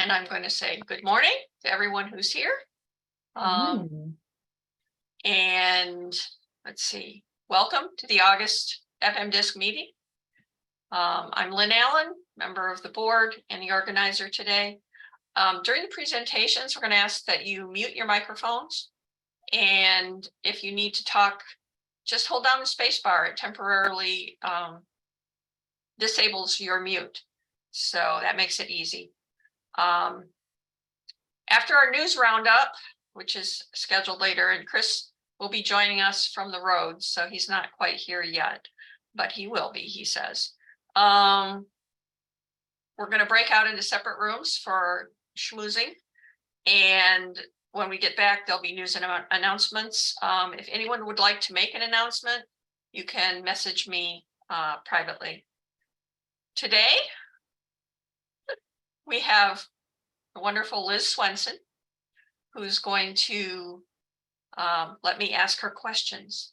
And I'm going to say good morning to everyone who's here. And let's see, welcome to the August FMDiSC meeting. I'm Lynn Allen, member of the board and the organizer today. During the presentations, we're going to ask that you mute your microphones. And if you need to talk, just hold down the space bar. It temporarily disables your mute. So that makes it easy. After our news roundup, which is scheduled later, and Chris will be joining us from the road, so he's not quite here yet, but he will be, he says. We're going to break out into separate rooms for schmoozing, and when we get back, there'll be news and announcements. If anyone would like to make an announcement, you can message me privately. Today, we have the wonderful Liz Swenson, who's going to let me ask her questions.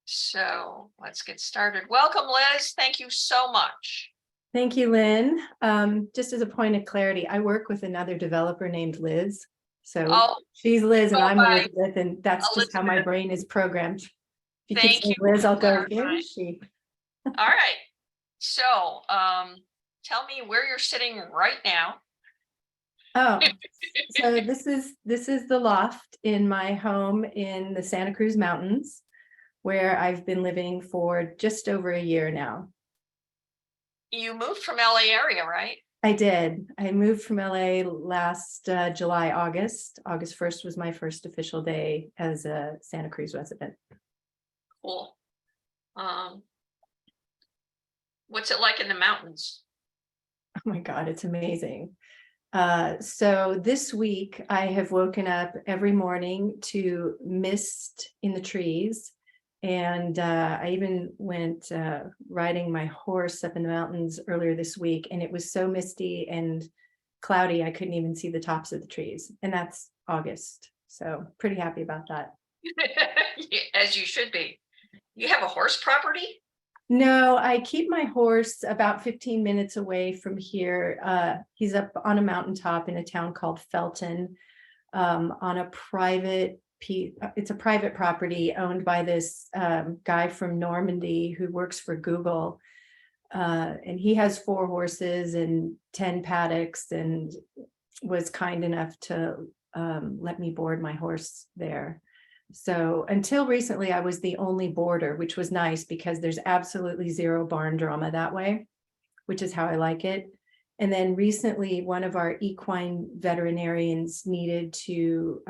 So let's get started. Welcome, Liz. Thank you so much. Thank you, Lynn. Just as a point of clarity, I work with another developer named Liz. So she's Liz and I'm Elizabeth, and that's just how my brain is programmed. If you could say Liz, I'll go, where is she? All right. So tell me where you're sitting right now. Oh, so this is the loft in my home in the Santa Cruz Mountains, where I've been living for just over a year now. You moved from LA area, right? I did. I moved from LA last July, August. August 1st was my first official day as a Santa Cruz resident. Cool. What's it like in the mountains? Oh my God, it's amazing. So this week I have woken up every morning to mist in the trees. And I even went riding my horse up in the mountains earlier this week, and it was so misty and cloudy I couldn't even see the tops of the trees. And that's August. So pretty happy about that. As you should be. You have a horse property? No, I keep my horse about 15 minutes away from here. He's up on a mountaintop in a town called Felton, on a private it's a private property owned by this guy from Normandy who works for Google. And he has 4 horses and 10 paddocks and was kind enough to let me board my horse there. So until recently, I was the only boarder, which was nice because there's absolutely zero barn drama that way, which is how I like it. And then recently, one of our equine veterinarians needed to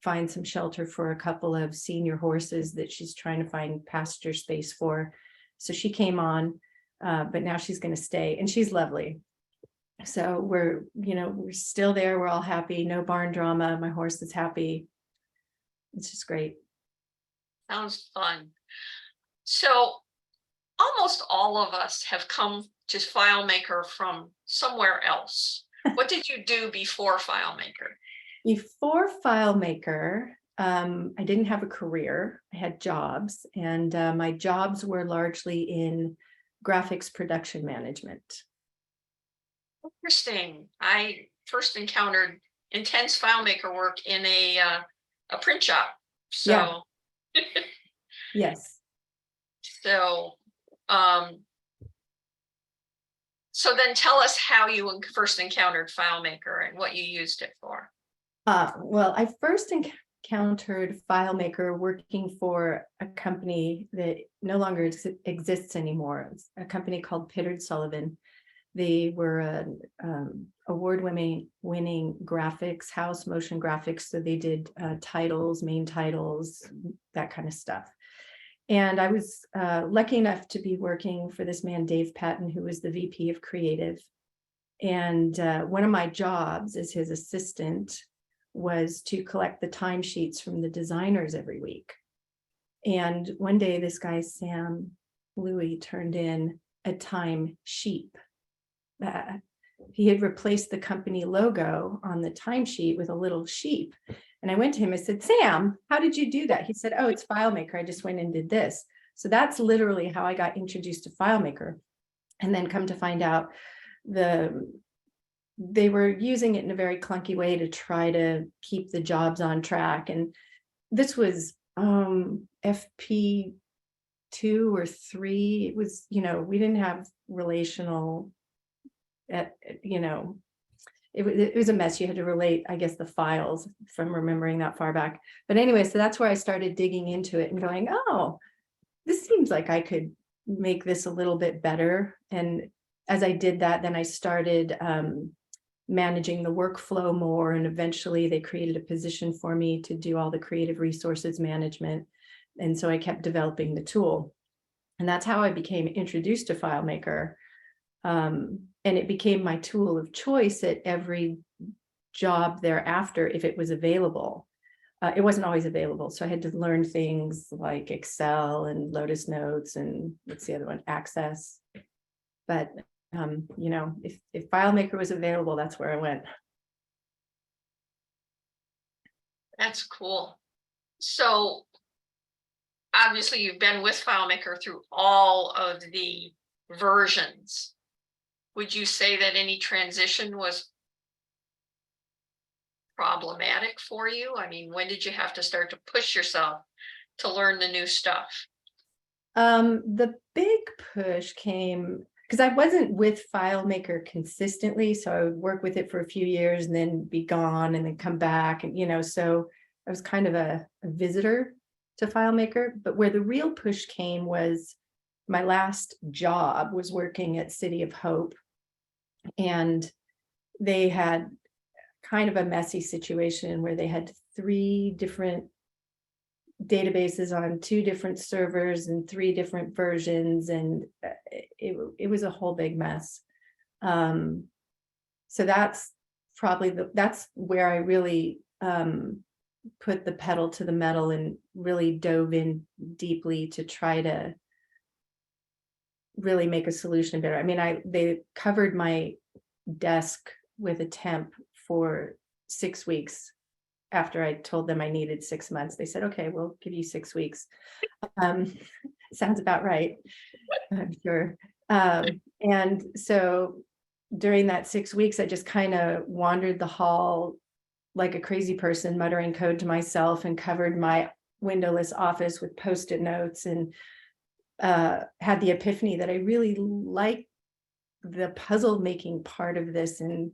find some shelter for a couple of senior horses that she's trying to find pasture space for. So she came on, but now she's going to stay, and she's lovely. So we're still there. We're all happy. No barn drama. My horse is happy. It's just great. Sounds fun. So almost all of us have come to FileMaker from somewhere else. What did you do before FileMaker? Before FileMaker, I didn't have a career. I had jobs, and my jobs were largely in graphics production management. Interesting. I first encountered intense FileMaker work in a print shop. So yeah. Yes. So so then tell us how you first encountered FileMaker and what you used it for. Well, I first encountered FileMaker working for a company that no longer exists anymore. It's a company called Pittard Sullivan. They were an award-winning graphics house, motion graphics. So they did titles, main titles, that kind of stuff. And I was lucky enough to be working for this man, Dave Patton, who was the VP of Creative. And one of my jobs as his assistant was to collect the timesheets from the designers every week. And one day, this guy, Sam Louie, turned in a time sheep. He had replaced the company logo on the timesheet with a little sheep. And I went to him, I said, Sam, how did you do that? He said, oh, it's FileMaker. I just went and did this. So that's literally how I got introduced to FileMaker. And then come to find out, the they were using it in a very clunky way to try to keep the jobs on track. And this was FP 2 or 3. It was, we didn't have relational, it was a mess. You had to relate, I guess, the files, from remembering that far back. But anyway, so that's where I started digging into it and going, oh, this seems like I could make this a little bit better. And as I did that, then I started managing the workflow more. And eventually they created a position for me to do all the creative resources management. And so I kept developing the tool. And that's how I became introduced to FileMaker. And it became my tool of choice at every job thereafter, if it was available. It wasn't always available. So I had to learn things like Excel and Lotus Notes and what's the other one, Access. But, if FileMaker was available, that's where I went. That's cool. So obviously you've been with FileMaker through all of the versions. Would you say that any transition was problematic for you? I mean, when did you have to start to push yourself to learn the new stuff? The big push came because I wasn't with FileMaker consistently. So I would work with it for a few years and then be gone and then come back. And, so I was kind of a visitor to FileMaker. But where the real push came was my last job was working at City of Hope. And they had kind of a messy situation where they had 3 different databases on 2 different servers and 3 different versions, and it was a whole big mess. So that's probably that's where I really put the pedal to the metal and really dove in deeply to try to really make a solution better. I mean, they covered my desk with a temp for 6 weeks. After I told them I needed 6 months, they said, okay, we'll give you 6 weeks. Sounds about right, I'm sure. And so during that 6 weeks, I just kind of wandered the hall like a crazy person, muttering code to myself, and covered my windowless office with Post-it notes, and had the epiphany that I really liked the puzzle making part of this. And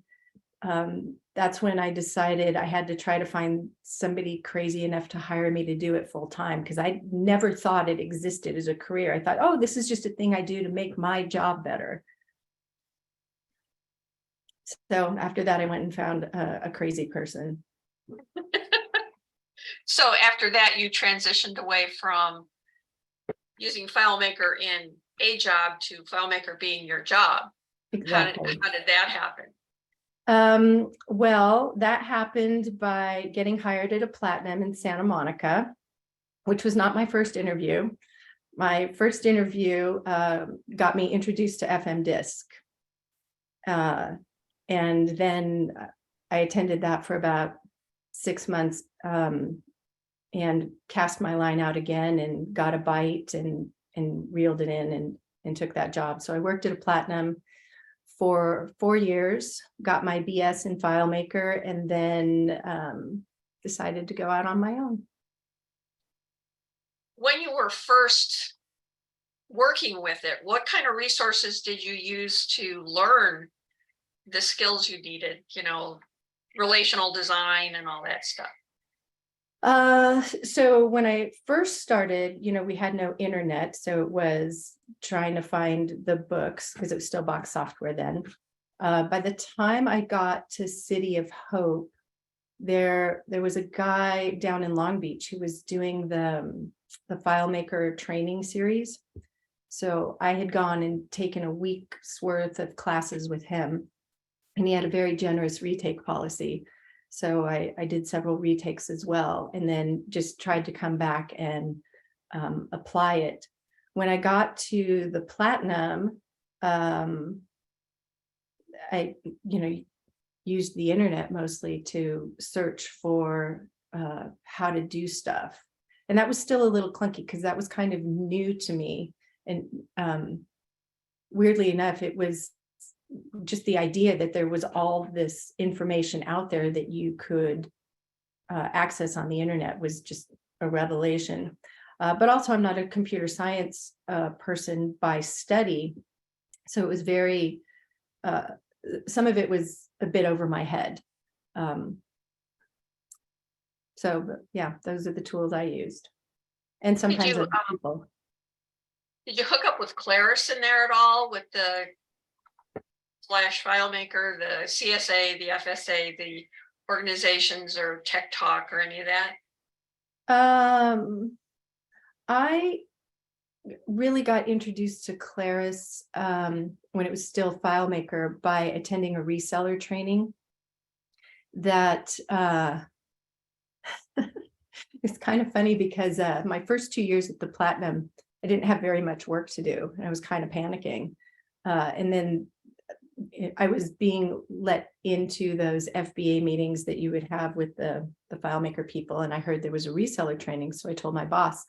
that's when I decided I had to try to find somebody crazy enough to hire me to do it full time, because I never thought it existed as a career. I thought, oh, this is just a thing I do to make my job better. So after that, I went and found a crazy person. So after that, you transitioned away from using FileMaker in a job to FileMaker being your job. Exactly. How did that happen? Well, that happened by getting hired at a Platinum in Santa Monica, which was not my first interview. My first interview got me introduced to FMDiSC. And then I attended that for about 6 months, and cast my line out again and got a bite and reeled it in and took that job. So I worked at a Platinum for 4 years, got my BS in FileMaker, and then decided to go out on my own. When you were first working with it, what kind of resources did you use to learn the skills you needed, relational design and all that stuff? So when I first started, we had no internet, so it was trying to find the books because it was still box software then. By the time I got to City of Hope, there was a guy down in Long Beach who was doing the FileMaker training series. So I had gone and taken a week's worth of classes with him, and he had a very generous retake policy. So I did several retakes as well, and then just tried to come back and apply it. When I got to the Platinum, I used the internet mostly to search for how to do stuff. And that was still a little clunky because that was kind of new to me. And weirdly enough, it was just the idea that there was all this information out there that you could access on the internet was just a revelation. But also, I'm not a computer science person by study, so it was very, some of it was a bit over my head. But yeah, those are the tools I used. And sometimes you, other people. Did you hook up with Claris in there at all with the Claris FileMaker, the CSA, the FSA, the organizations or Tech Talk or any of that? I really got introduced to Claris when it was still FileMaker by attending a reseller training that it's kind of funny because my first 2 years at the Platinum, I didn't have very much work to do. And I was kind of panicking. And then I was being let into those FBA meetings that you would have with the FileMaker people. And I heard there was a reseller training. So I told my boss,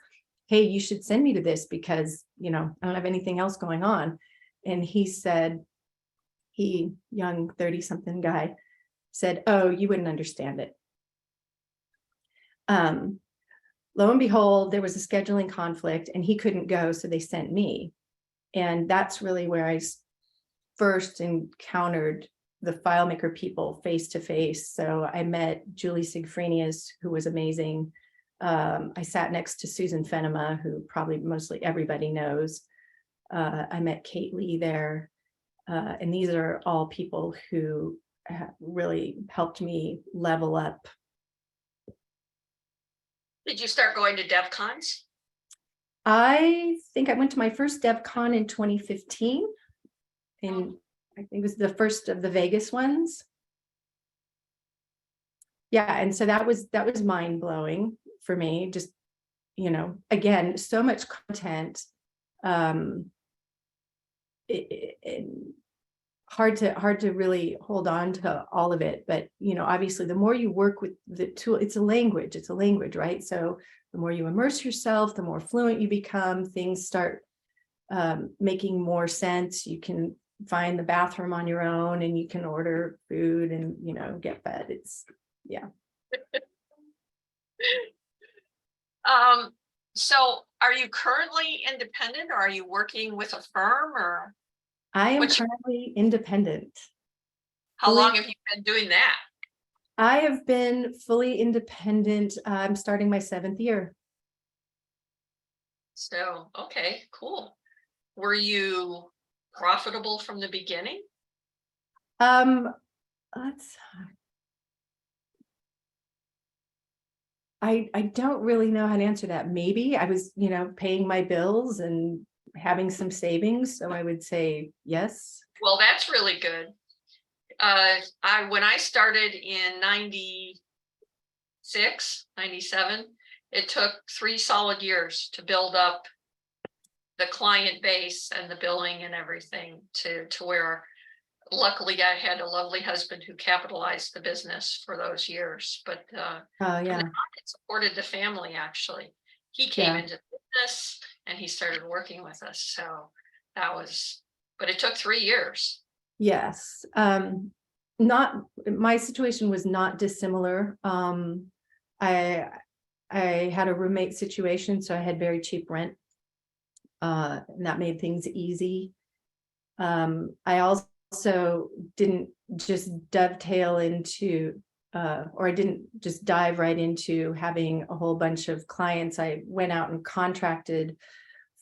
hey, you should send me to this because, I don't have anything else going on. And he said, young 30-something guy said, oh, you wouldn't understand it. Lo and behold, there was a scheduling conflict and he couldn't go, so they sent me. And that's really where I first encountered the FileMaker people face to face. So I met Julie Sigfrenius, who was amazing. I sat next to Susan Fenema, who probably mostly everybody knows. I met Kate Lee there. And these are all people who really helped me level up. Did you start going to DevCons? I think I went to my first DevCon in 2015. And I think it was the first of the Vegas ones. Yeah, and so that was mind-blowing for me. Just, again, so much content. Hard to really hold on to all of it, but obviously the more you work with the tool, it's a language, right? So the more you immerse yourself, the more fluent you become, things start making more sense. You can find the bathroom on your own and you can order food and get fed. It's So are you currently independent or are you working with a firm or? I am currently independent. How long have you been doing that? I have been fully independent. I'm starting my 7th year. So, okay, cool. Were you profitable from the beginning? I don't really know how to answer that. Maybe I was, paying my bills and having some savings. So I would say yes. Well, that's really good. When I started in 96, 97, it took 3 solid years to build up the client base and the billing and everything to where luckily I had a lovely husband who capitalized the business for those years. But it supported the family actually. He came into the business and he started working with us. So but it took 3 years. Yes. My situation was not dissimilar. I had a roommate situation, so I had very cheap rent. And that made things easy. I also didn't just dovetail into or I didn't just dive right into having a whole bunch of clients. I went out and contracted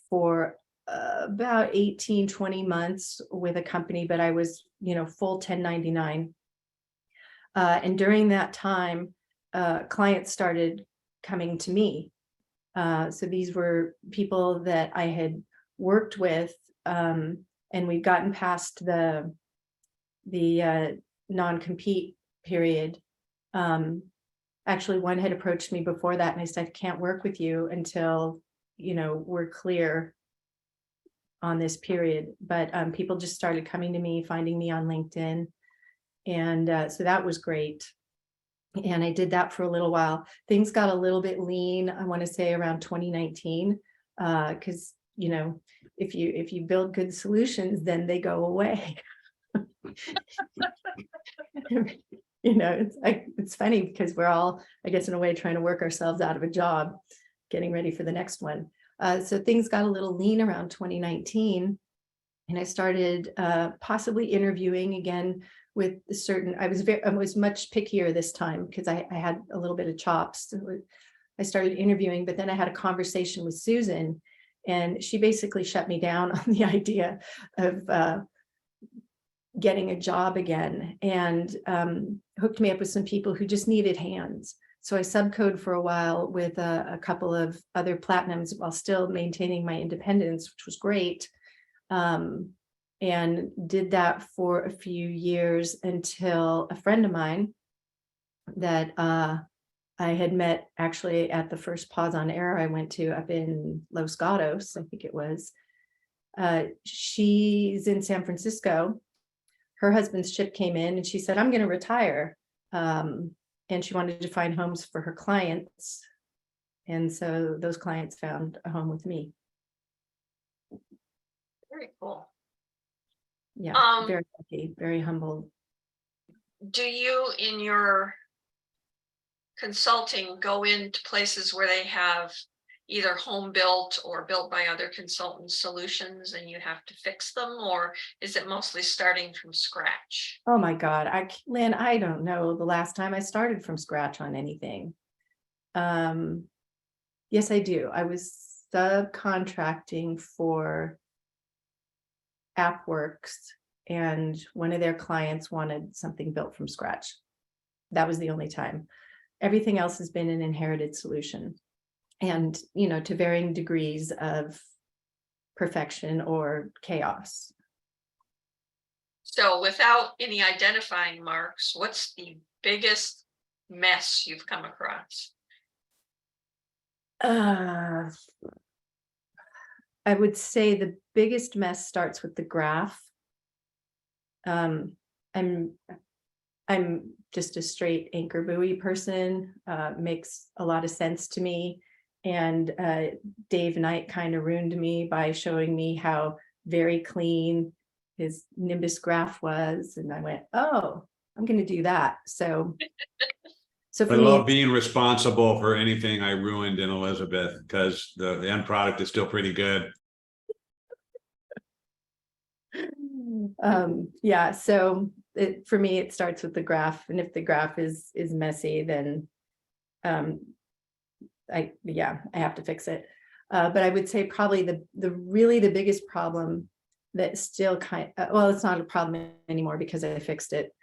for about 18-20 months with a company, but I was, full 1099. And during that time, clients started coming to me. So these were people that I had worked with, and we'd gotten past the non-compete period. Actually, one had approached me before that and I said, I can't work with you until, we're clear on this period. But people just started coming to me, finding me on LinkedIn. And so that was great. And I did that for a little while. Things got a little bit lean, I want to say around 2019, because, if you build good solutions, then they go away. It's funny because we're all, I guess, in a way, trying to work ourselves out of a job, getting ready for the next one. So things got a little lean around 2019, and I started possibly interviewing again with certain. I was much pickier this time because I had a little bit of chops. So I started interviewing, but then I had a conversation with Susan, and she basically shut me down on the idea of getting a job again, and hooked me up with some people who just needed hands. So I subcode for a while with a couple of other platinums while still maintaining my independence, which was great. And did that for a few years until a friend of mine that I had met actually at the first Pause on Air I went to up in Los Gatos, I think it was. She's in San Francisco. Her husband's ship came in and she said, I'm going to retire. And she wanted to find homes for her clients. And so those clients found a home with me. Very cool. Yeah, very lucky, very humbled. Do you, in your consulting, go into places where they have either home built or built by other consultants solutions and you have to fix them, or is it mostly starting from scratch? Oh my God, Lynn, I don't know the last time I started from scratch on anything. Yes, I do. I was subcontracting for AppWorks, and one of their clients wanted something built from scratch. That was the only time. Everything else has been an inherited solution, and to varying degrees of perfection or chaos. So without any identifying marks, what's the biggest mess you've come across? I would say the biggest mess starts with the graph. I'm just a straight anchor buoy person. Makes a lot of sense to me. And Dave Knight kind of ruined me by showing me how very clean his Nimbus graph was. And I went, oh, I'm going to do that. So for I me, love being responsible for anything I ruined in Elizabeth, because the end product is still pretty good. Yeah, so for me, it starts with the graph. And if the graph is messy, then I have to fix it. But I would say probably the biggest problem that still well, it's not a problem anymore because I fixed it,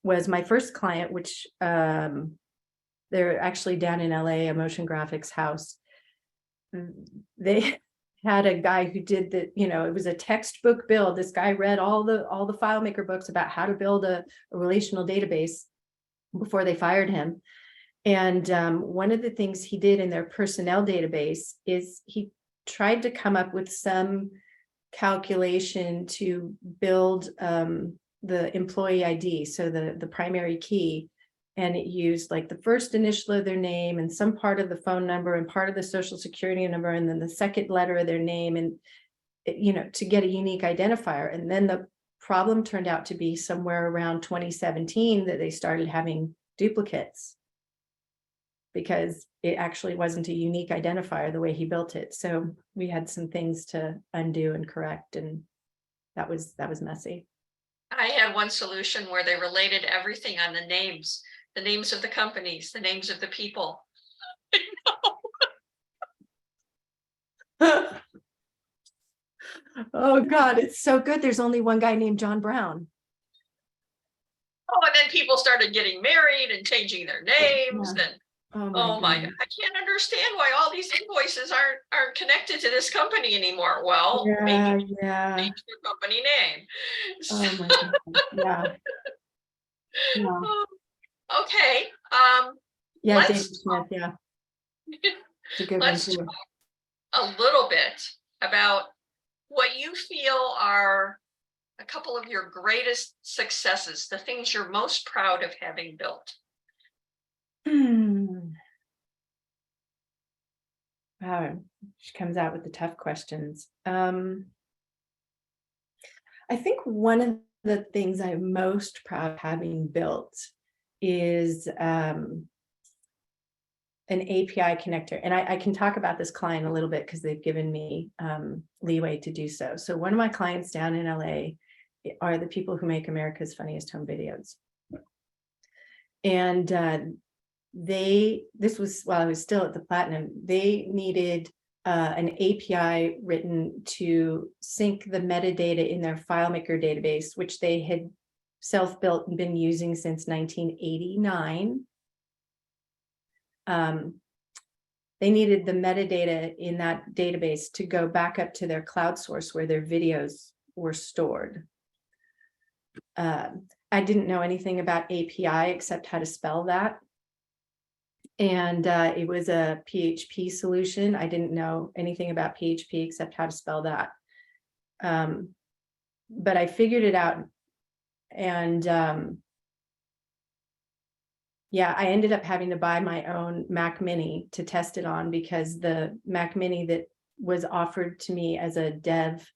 was my first client, which they're actually down in LA, a motion graphics house. They had a guy who did it was a textbook build. This guy read all the FileMaker books about how to build a relational database before they fired him. And one of the things he did in their personnel database is he tried to come up with some calculation to build the employee ID, so the primary key, and it used like the first initial of their name and some part of the phone number and part of the social security number and then the second letter of their name, and to get a unique identifier. And then the problem turned out to be somewhere around 2017 that they started having duplicates, because it actually wasn't a unique identifier the way he built it. So we had some things to undo and correct, and that was messy. I had one solution where they related everything on the names of the companies, the names of the people. Oh God, it's so good. There's only one guy named John Brown. Oh, and then people started getting married and changing their names. Yeah. And Oh my God, I can't understand why all these invoices aren't connected to this company anymore. Well, maybe change their company name. Oh my God. Yeah. Okay. Yeah, let's David Smith, yeah. It's a good one let's too. talk a little bit about what you feel are a couple of your greatest successes, the things you're most proud of having built. Wow, she comes out with the tough questions. I think one of the things I'm most proud of having built is an API connector. And I can talk about this client a little bit because they've given me leeway to do so. So one of my clients down in LA are the people who make America's Funniest Home Videos. And this was while I was still at the Platinum, they needed an API written to sync the metadata in their FileMaker database, which they had self-built and been using since 1989. They needed the metadata in that database to go back up to their cloud source where their videos were stored. I didn't know anything about API except how to spell that. And it was a PHP solution. I didn't know anything about PHP except how to spell that. But I figured it out. And yeah, I ended up having to buy my own Mac Mini to test it on because the Mac Mini that was offered to me as a dev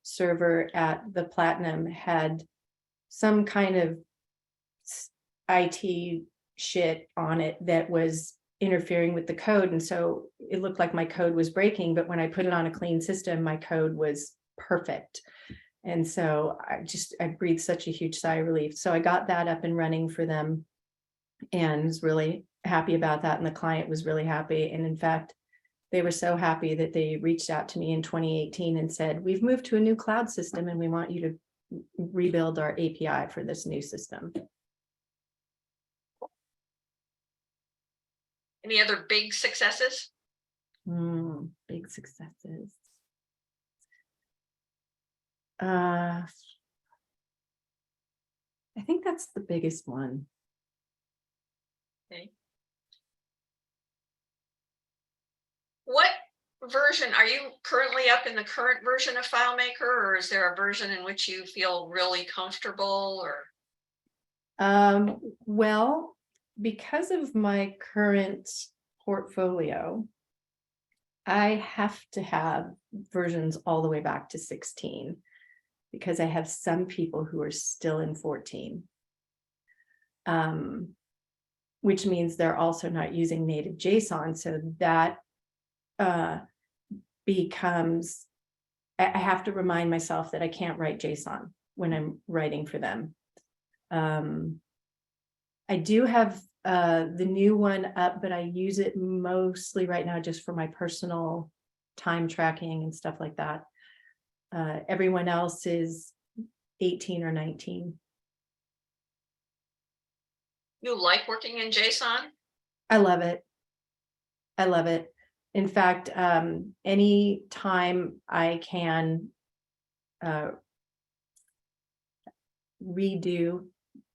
server at the Platinum had some kind of IT shit on it that was interfering with the code. And so it looked like my code was breaking, but when I put it on a clean system, my code was perfect. And so I breathed such a huge sigh of relief. So I got that up and running for them and was really happy about that. And the client was really happy. And in fact, they were so happy that they reached out to me in 2018 and said, we've moved to a new cloud system and we want you to rebuild our API for this new system. Any other big successes? Big successes. I think that's the biggest one. Okay. What version are you currently up in the current version of FileMaker, or is there a version in which you feel really comfortable? Or Well, because of my current portfolio, I have to have versions all the way back to 16 because I have some people who are still in 14, which means they're also not using native JSON. So that becomes, I have to remind myself that I can't write JSON when I'm writing for them. I do have the new one up, but I use it mostly right now just for my personal time tracking and stuff like that. Everyone else is 18 or 19. you like working in JSON? I love it. I love it. In fact, any time I can redo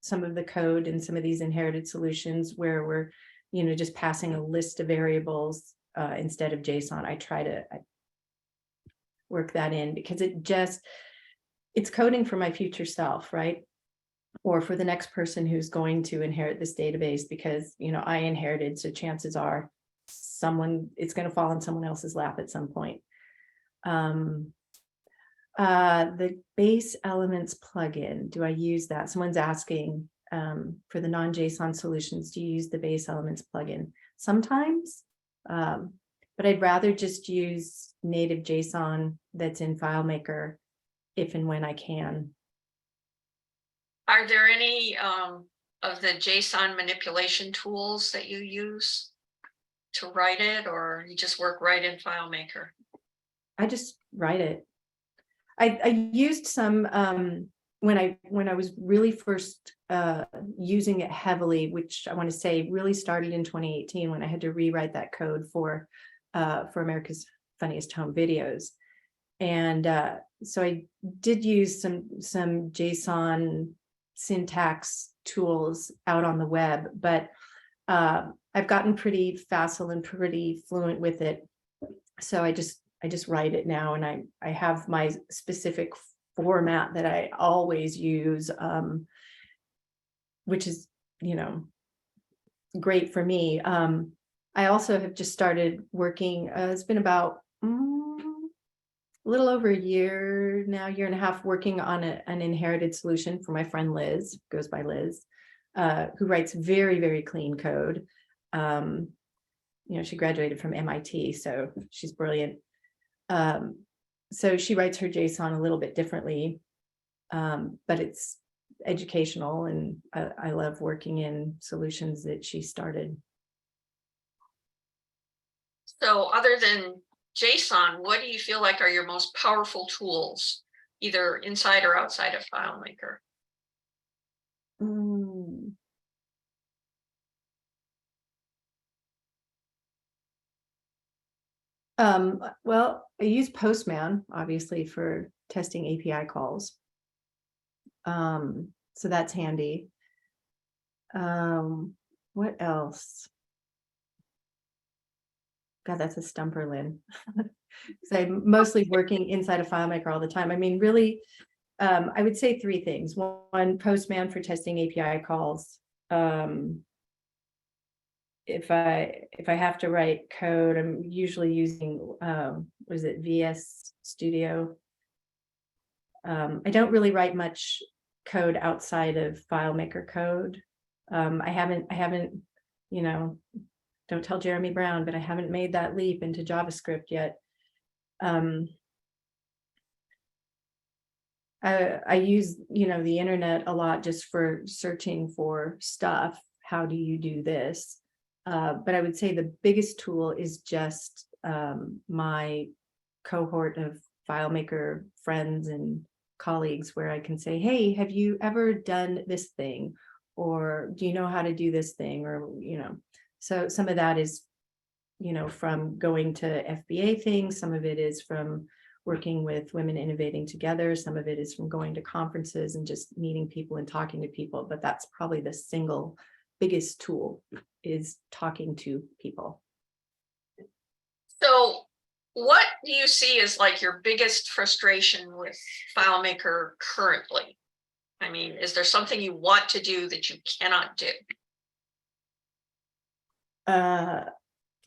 some of the code in some of these inherited solutions where we're, just passing a list of variables instead of JSON, I try to work that in because it's coding for my future self, right? Or for the next person who's going to inherit this database because, I inherited, so chances are it's going to fall in someone else's lap at some point. The base elements plugin, do I use that? Someone's asking for the non-JSON solutions, do you use the base elements plugin? Sometimes, but I'd rather just use native JSON that's in FileMaker if and when I can. Are there any of the JSON manipulation tools that you use to write it, or you just work right in FileMaker? I just write it. I used some when I was really first using it heavily, which I want to say really started in 2018 when I had to rewrite that code for America's Funniest Home Videos. And so I did use some JSON syntax tools out on the web, but I've gotten pretty facile and pretty fluent with it. So I just write it now, and I have my specific format that I always use, which is, great for me. I also have just started working, it's been about little over a year now, year and a half, working on an inherited solution for my friend Liz, goes by Liz, who writes very, very clean code. She graduated from MIT, so she's brilliant. So she writes her JSON a little bit differently, but it's educational, and I love working in solutions that she started. So other than JSON, what do you feel like are your most powerful tools, either inside or outside of FileMaker? Well, I use Postman, obviously, for testing API calls. So that's handy. What else? God, that's a stumper, Lynn. Because I'm mostly working inside of FileMaker all the time. I mean, really, I would say three things. One, Postman for testing API calls. If I have to write code, I'm usually using what is it, VS Studio. I don't really write much code outside of FileMaker code. I haven't, don't tell Jeremy Brown, but I haven't made that leap into JavaScript yet. I use, the internet a lot just for searching for stuff. How do you do this? But I would say the biggest tool is just my cohort of FileMaker friends and colleagues, where I can say, hey, have you ever done this thing? Or do you know how to do this thing? Or, so some of that is, from going to FBA things. Some of it is from working with Women Innovating Together. Some of it is from going to conferences and just meeting people and talking to people. But that's probably the single biggest tool, is talking to people. So what do you see as like your biggest frustration with FileMaker currently? I mean, is there something you want to do that you cannot do?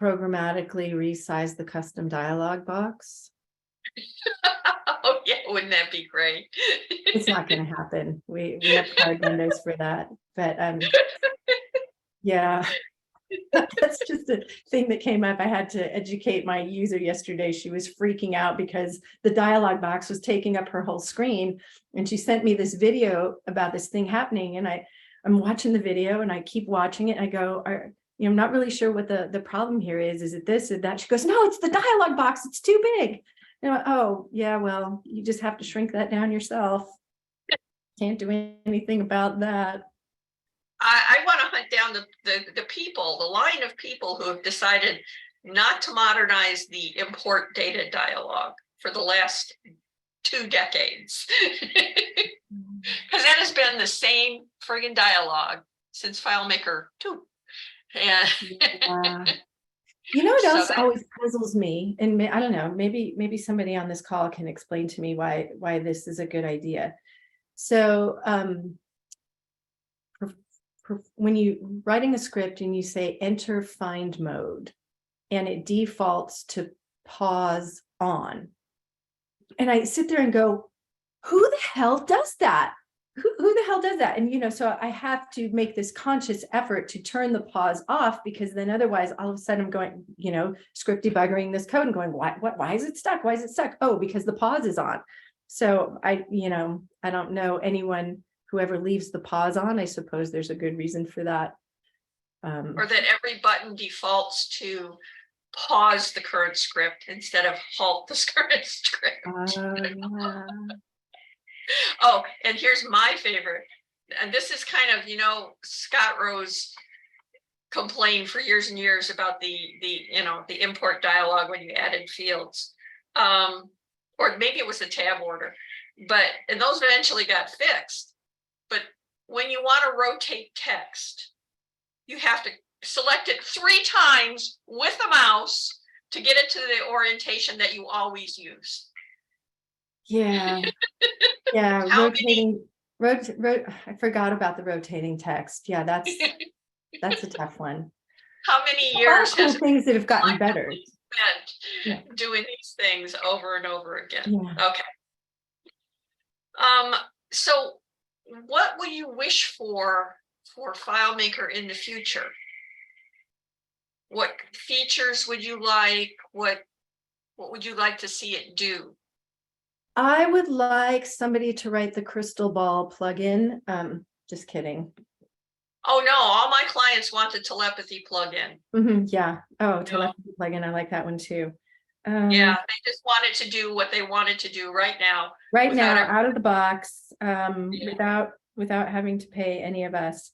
Programmatically resize the custom dialog box. Oh yeah, wouldn't that be great? It's not going to happen. We have hard windows for that, but yeah, that's just a thing that came up. I had to educate my user yesterday. She was freaking out because the dialog box was taking up her whole screen, and she sent me this video about this thing happening, and I'm watching the video and I keep watching it, and I go, I'm not really sure what the problem here is. Is it this or that? She goes, no, it's the dialog box. It's too big. Oh yeah, well, you just have to shrink that down yourself. Can't do anything about that. I want to hunt down the people, the line of people who have decided not to modernize the import data dialog for the last 2 decades. Because that has been the same friggin' dialogue since FileMaker 2. And yeah. What else always puzzles me, and I don't know, maybe somebody on this call can explain to me why this is a good idea. So when you writing a script and you say enter find mode, and it defaults to pause on, and I sit there and go, who the hell does that? Who the hell does that? And so I have to make this conscious effort to turn the pause off, because then otherwise all of a sudden I'm going, script debugging this code and going, why is it stuck? Why is it stuck? Oh, because the pause is on. So I don't know anyone who ever leaves the pause on. I suppose there's a good reason for that. Or that every button defaults to pause the current script instead of halt the current script. Yeah. Oh, and here's my favorite. And this is kind of, Scott Rose complained for years and years about the import dialog when you added fields. Or maybe it was the tab order, and those eventually got fixed. But when you want to rotate text, you have to select it 3 times with the mouse to get it to the orientation that you always use. Yeah. Yeah. Rotating. I forgot about the rotating text. Yeah, that's a tough one. How many years cool things that have gotten better. spent doing these things over and over again. Yeah. Okay. So what would you wish for FileMaker in the future? What features would you like? What would you like to see it do? I would like somebody to write the crystal ball plugin. Just kidding. Oh no, all my clients want the telepathy plugin. Yeah. Oh, telepathy plugin. I like that one too. Yeah, they just wanted to do what they wanted to do right now. Right now, without out of the box, Yeah. without having to pay any of us.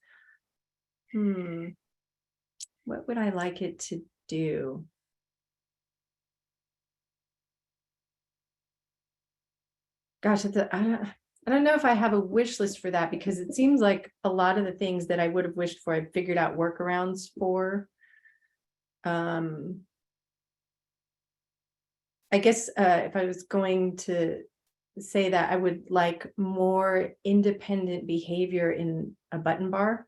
What would I like it to do? Gosh, I don't know if I have a wish list for that, because it seems like a lot of the things that I would have wished for, I figured out workarounds for. I guess if I was going to say that, I would like more independent behavior in a button bar.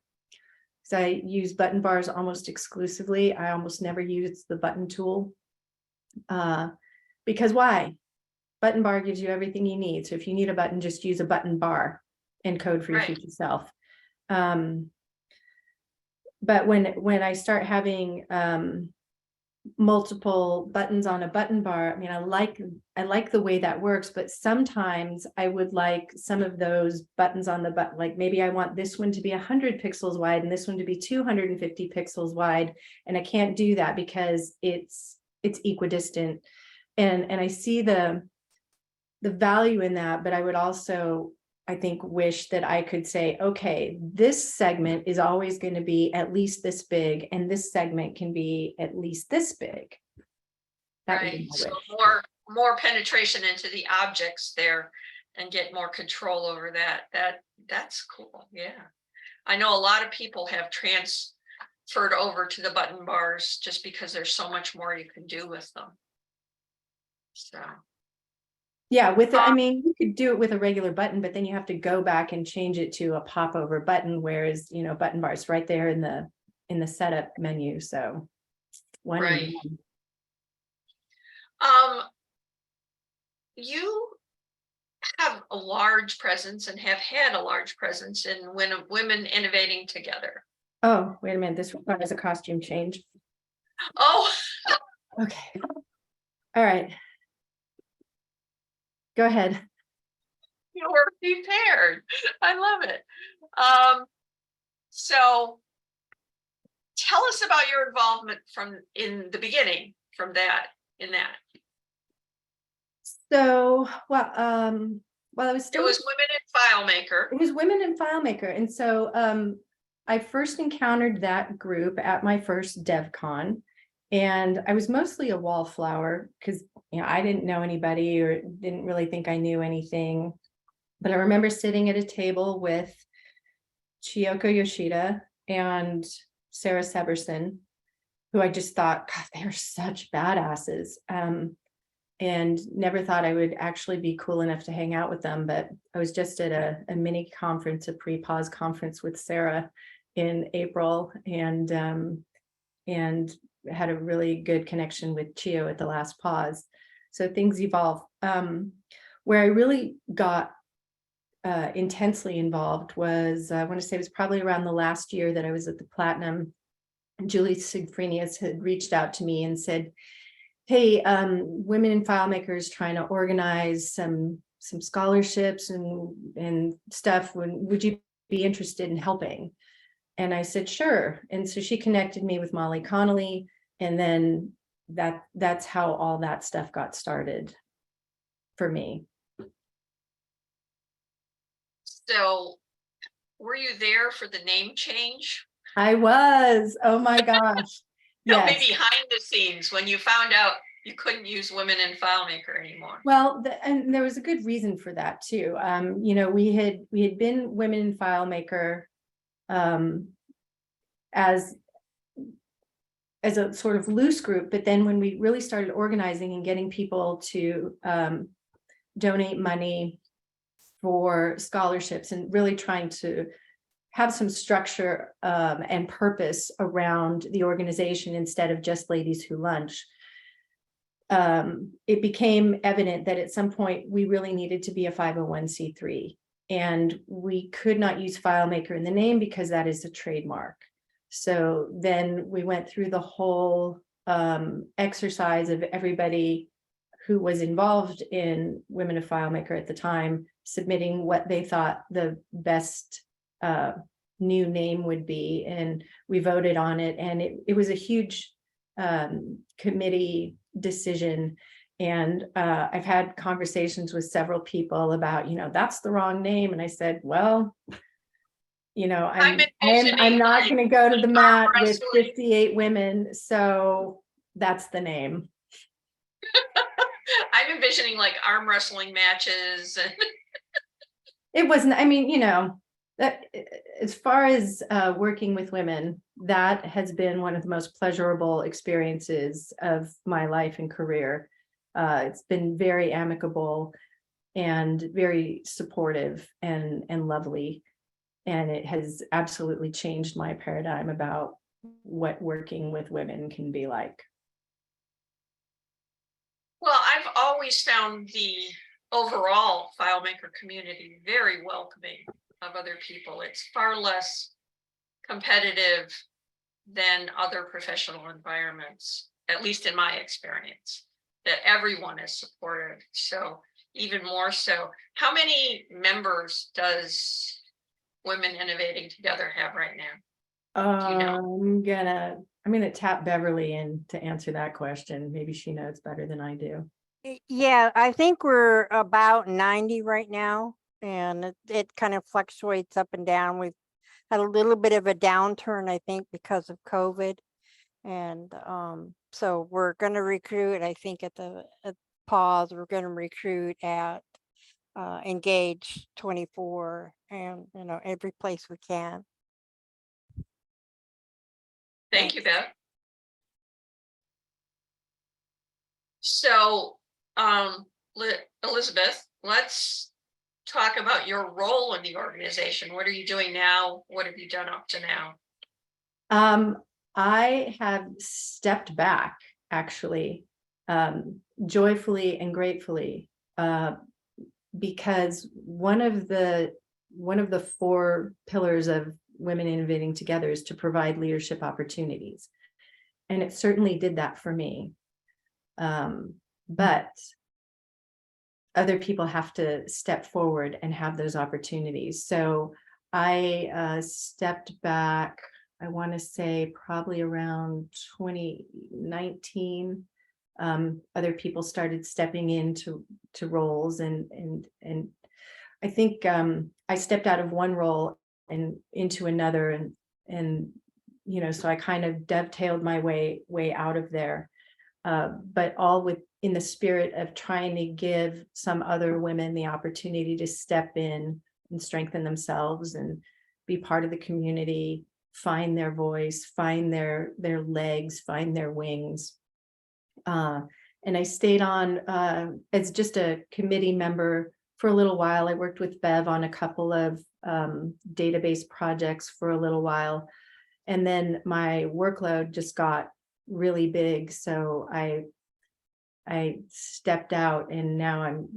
So I use button bars almost exclusively. I almost never use the button tool. Because why? Button bar gives you everything you need. So if you need a button, just use a button bar and code for your future self. But when I start having multiple buttons on a button bar, I mean, I like the way that works, but sometimes I would like some of those buttons on the button, like maybe I want this one to be 100 pixels wide and this one to be 250 pixels wide, and I can't do that because it's equidistant, and I see the value in that, but I would also, I think, wish that I could say, okay, this segment is always going to be at least this big, and this segment can be at least this big. That would be Right. my So wish. more penetration into the objects there and get more control over that. That's cool. Yeah. I know a lot of people have transferred over to the button bars just because there's so much more you can do with them. So Yeah, I mean, you could do it with a regular button, but then you have to go back and change it to a popover button, whereas, button bars right there in the setup menu. So one and right. one. You have a large presence and have had a large presence in Women Innovating Together. Oh, wait a minute. This requires a costume change. Oh, Okay. All right. Go ahead. you were prepared. I love it. So tell us about your involvement in the beginning, in that. So, well, I was still. It was Women in FileMaker. It was Women in FileMaker, and so I first encountered that group at my first DevCon, and I was mostly a wallflower because I didn't know anybody or didn't really think I knew anything. But I remember sitting at a table with Chiyoko Yoshida and Sarah Severson, who I just thought, God, they're such badasses. And never thought I would actually be cool enough to hang out with them. But I was just at a mini conference, a pre-pause conference with Sarah in April, and had a really good connection with Chio at the last pause. So things evolve. Where I really got intensely involved was, I want to say it was probably around the last year that I was at the Platinum. Julie Sigfrenius had reached out to me and said, hey, Women in FileMaker is trying to organize some scholarships and stuff. Would you be interested in helping? And I said, sure. And so she connected me with Molly Connolly. And then that's how all that stuff got started for me. So were you there for the name change? I was. Oh my gosh. Tell me Yes. behind the scenes when you found out you couldn't use Women in FileMaker anymore. Well, and there was a good reason for that too. We had been Women in FileMaker as a sort of loose group, but then when we really started organizing and getting people to donate money for scholarships and really trying to have some structure and purpose around the organization instead of just ladies who lunch, it became evident that at some point we really needed to be a 501c3, and we could not use FileMaker in the name because that is a trademark. So then we went through the whole exercise of everybody who was involved in Women of FileMaker at the time submitting what they thought the best new name would be, and we voted on it, and it was a huge committee decision. And I've had conversations with several people about, that's the wrong name, and I said, well, I'm not going to go to the mat with 58 women, so that's the name. I'm envisioning like arm wrestling matches. It wasn't, that as far as working with women, that has been one of the most pleasurable experiences of my life and career. It's been very amicable and very supportive and lovely. And it has absolutely changed my paradigm about what working with women can be like. Well, I've always found the overall FileMaker community very welcoming of other people. It's far less competitive than other professional environments, at least in my experience, that everyone is supportive. So even more so, how many members does Women Innovating Together have right now? Do you know? I'm gonna tap Beverly in to answer that question. Maybe she knows better than I do. Yeah, I think we're about 90 right now, and it kind of fluctuates up and down. We've had a little bit of a downturn, I think, because of COVID. And so we're going to recruit, I think at pause, we're going to recruit at Engage 24 and, every place we can. Thank you, Beth. So, Elizabeth, let's talk about your role in the organization. What are you doing now? What have you done up to now? I have stepped back, actually, joyfully and gratefully, because one of the 4 pillars of Women Innovating Together is to provide leadership opportunities. And it certainly did that for me. But other people have to step forward and have those opportunities. So I stepped back, I want to say probably around 2019. Other people started stepping into roles, and I think I stepped out of one role and into another, and so I kind of dovetailed my way out of there, but all in the spirit of trying to give some other women the opportunity to step in and strengthen themselves and be part of the community, find their voice, find their legs, find their wings. And I stayed on as just a committee member for a little while. I worked with Bev on a couple of database projects for a little while. And then my workload just got really big. So I stepped out, and now I'm,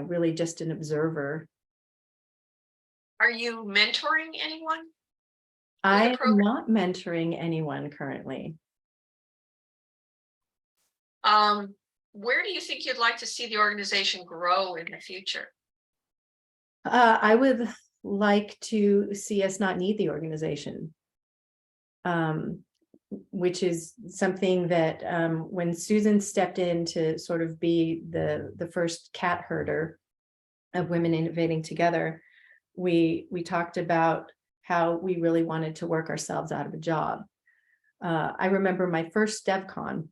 really just an observer. Are you mentoring anyone? I am not mentoring anyone currently. Where do you think you'd like to see the organization grow in the future? I would like to see us not need the organization, which is something that when Susan stepped in to sort of be the first cat herder of Women Innovating Together, we talked about how we really wanted to work ourselves out of a job. I remember my first DevCon,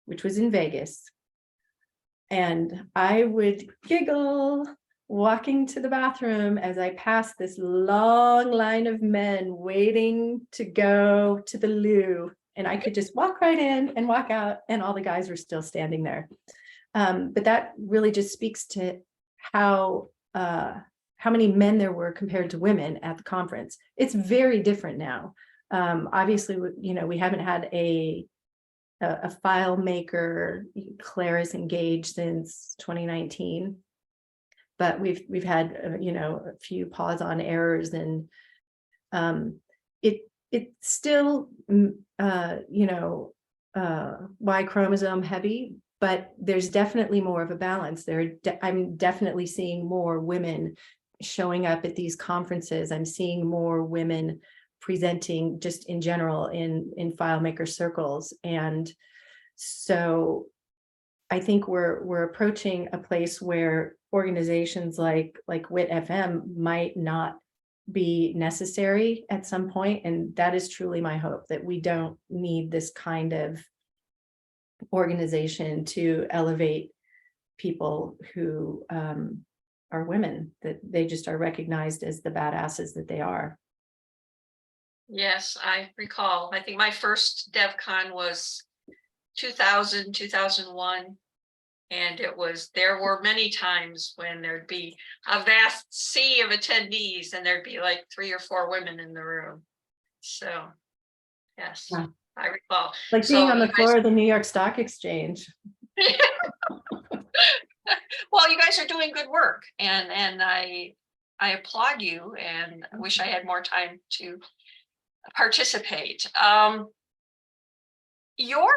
which was in Vegas, and I would giggle walking to the bathroom as I passed this long line of men waiting to go to the loo, and I could just walk right in and walk out, and all the guys were still standing there. But that really just speaks to how many men there were compared to women at the conference. It's very different now. Obviously, we haven't had a a FileMaker. Claris engaged since 2019. But we've had, you know, a few pause on errors, and it's still, you know, Y chromosome heavy, but there's definitely more of a balance there. I'm definitely seeing more women showing up at these conferences. I'm seeing more women presenting just in general in FileMaker circles. And so I think we're approaching a place where organizations like WITfm might not be necessary at some point, and that is truly my hope, that we don't need this kind of organization to elevate people who are women, that they just are recognized as the badasses that they are. Yes, I recall. I think my first DevCon was 2000, 2001. And there were many times when there'd be a vast sea of attendees and there'd be like 3 or 4 women in the room. So, yes, Yeah. I recall. Like being So on the you floor of the New York Stock Exchange. Well, you guys are doing good work, and I applaud you, and I wish I had more time to participate. Your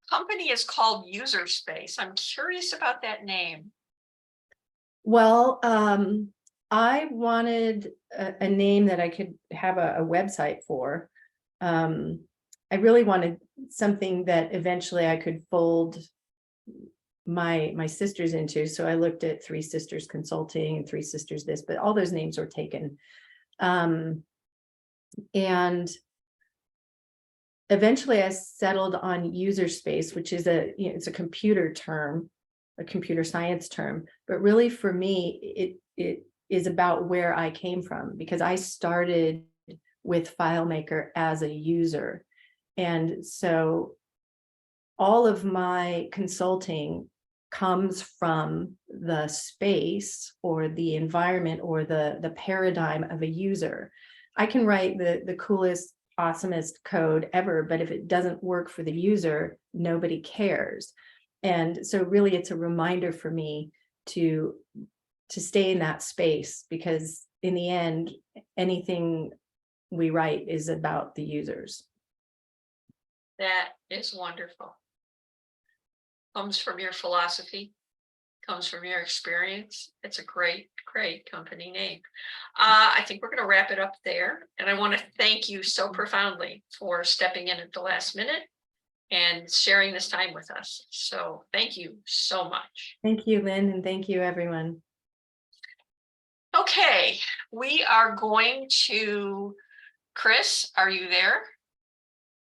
company is called UserSpace. I'm curious about that name. Well, I wanted a name that I could have a website for. I really wanted something that eventually I could fold my sisters into. So I looked at 3 Sisters Consulting and 3 Sisters this, but all those names were taken. And eventually I settled on UserSpace, which is it's a computer term, a computer science term, but really for me, it is about where I came from, because I started with FileMaker as a user. And so all of my consulting comes from the space or the environment or the paradigm of a user. I can write the coolest, awesomest code ever, but if it doesn't work for the user, nobody cares. And so really it's a reminder for me to stay in that space, because in the end, anything we write is about the users. That is wonderful. Comes from your philosophy, comes from your experience. It's a great, great company name. I think we're going to wrap it up there. And I want to thank you so profoundly for stepping in at the last minute and sharing this time with us. So thank you so much. Thank you, Lynn, and thank you, everyone. Okay, we are going to, Chris, are you there?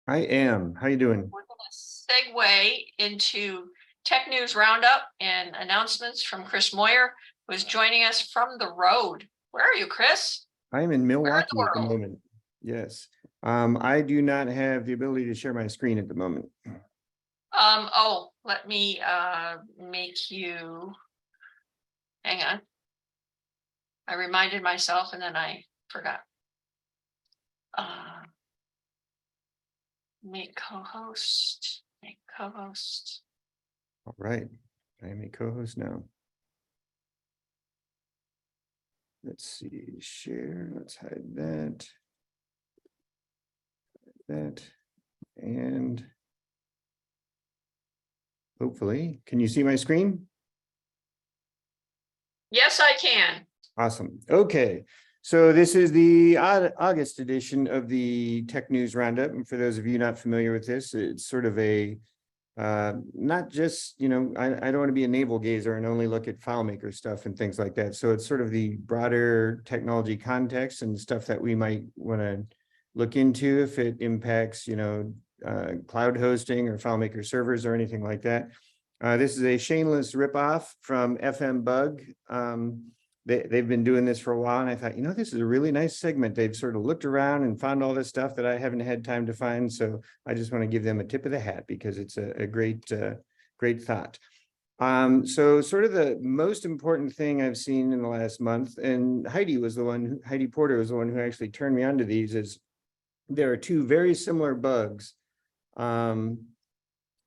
I am. How you doing? We're going to segue into Tech News Roundup and announcements from Chris Moyer, who is joining us from the road. Where are you, Chris? I'm in Milwaukee at the world? moment. Yes. I do not have the ability to share my screen at the moment. Oh, let me make you, hang on. I reminded myself and then I forgot. Make co-host, make co-host. All right. I am a co-host now. Let's see, share, let's hide that. And hopefully, can you see my screen? Yes, I can. Awesome. Okay. So this is the August edition of the Tech News Roundup. And for those of you not familiar with this, it's sort of a, not just, I don't want to be a navel gazer and only look at FileMaker stuff and things like that. So it's sort of the broader technology context and stuff that we might want to look into if it impacts, cloud hosting or FileMaker servers or anything like that. This is a shameless ripoff from FMBug. They've been doing this for a while, and I thought, this is a really nice segment. They've sort of looked around and found all this stuff that I haven't had time to find. So I just want to give them a tip of the hat because it's a great, great thought. So sort of the most important thing I've seen in the last month, and Heidi Porter was the one who actually turned me on to these, is there are 2 very similar bugs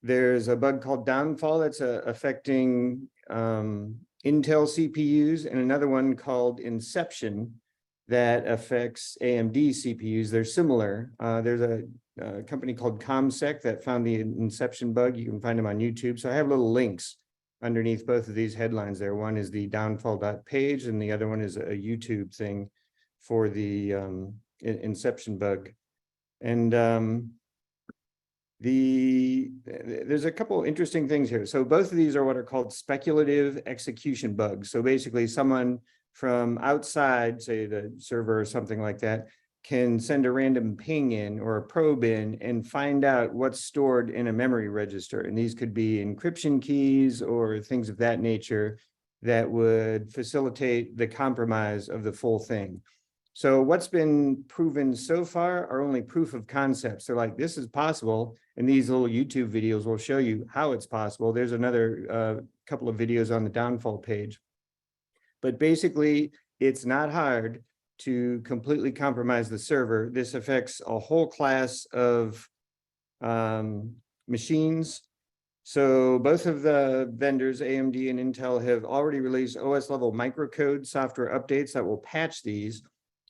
There's a bug called downfall that's affecting Intel CPUs, and another one called inception that affects AMD CPUs. They're similar. There's a company called ComSec that found the inception bug. You can find them on YouTube. So I have little links underneath both of these headlines there. One is the downfall.page, and the other one is a YouTube thing for the inception bug. And there's a couple interesting things here. So both of these are what are called speculative execution bugs. So basically someone from outside, say the server or something like that, can send a random ping in or a probe in and find out what's stored in a memory register. And these could be encryption keys or things of that nature that would facilitate the compromise of the full thing. So what's been proven so far are only proof of concepts. They're like, this is possible. And these little YouTube videos will show you how it's possible. There's another couple of videos on the downfall page. But basically, it's not hard to completely compromise the server. This affects a whole class of machines. So both of the vendors, AMD and Intel, have already released OS level microcode software updates that will patch these.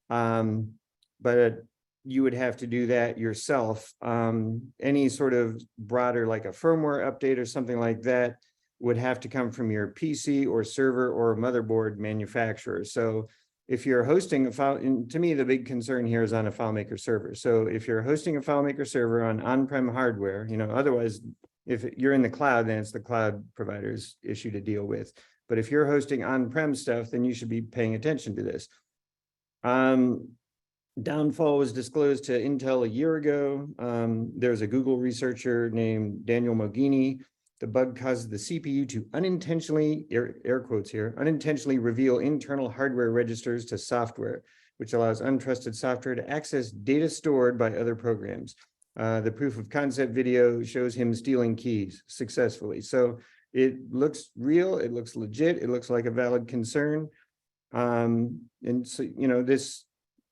But you would have to do that yourself. Any sort of broader, like a firmware update or something like that, would have to come from your PC or server or motherboard manufacturer. So if you're hosting a file, and to me, the big concern here is on a FileMaker server. So if you're hosting a FileMaker server on on-prem hardware, otherwise, if you're in the cloud, then it's the cloud provider's issue to deal with. But if you're hosting on-prem stuff, then you should be paying attention to this. Downfall was disclosed to Intel a year ago. There's a Google researcher named Daniel Mogini. The bug causes the CPU to unintentionally, air quotes here, unintentionally reveal internal hardware registers to software, which allows untrusted software to access data stored by other programs. The proof of concept video shows him stealing keys successfully. So it looks real, it looks legit, it looks like a valid concern. And so, this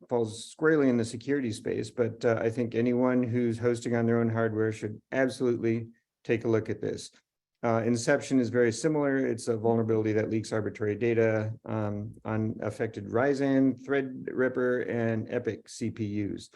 falls squarely in the security space, but I think anyone who's hosting on their own hardware should absolutely take a look at this. Inception is very similar. It's a vulnerability that leaks arbitrary data on affected Ryzen, Threadripper, and Epic CPUs.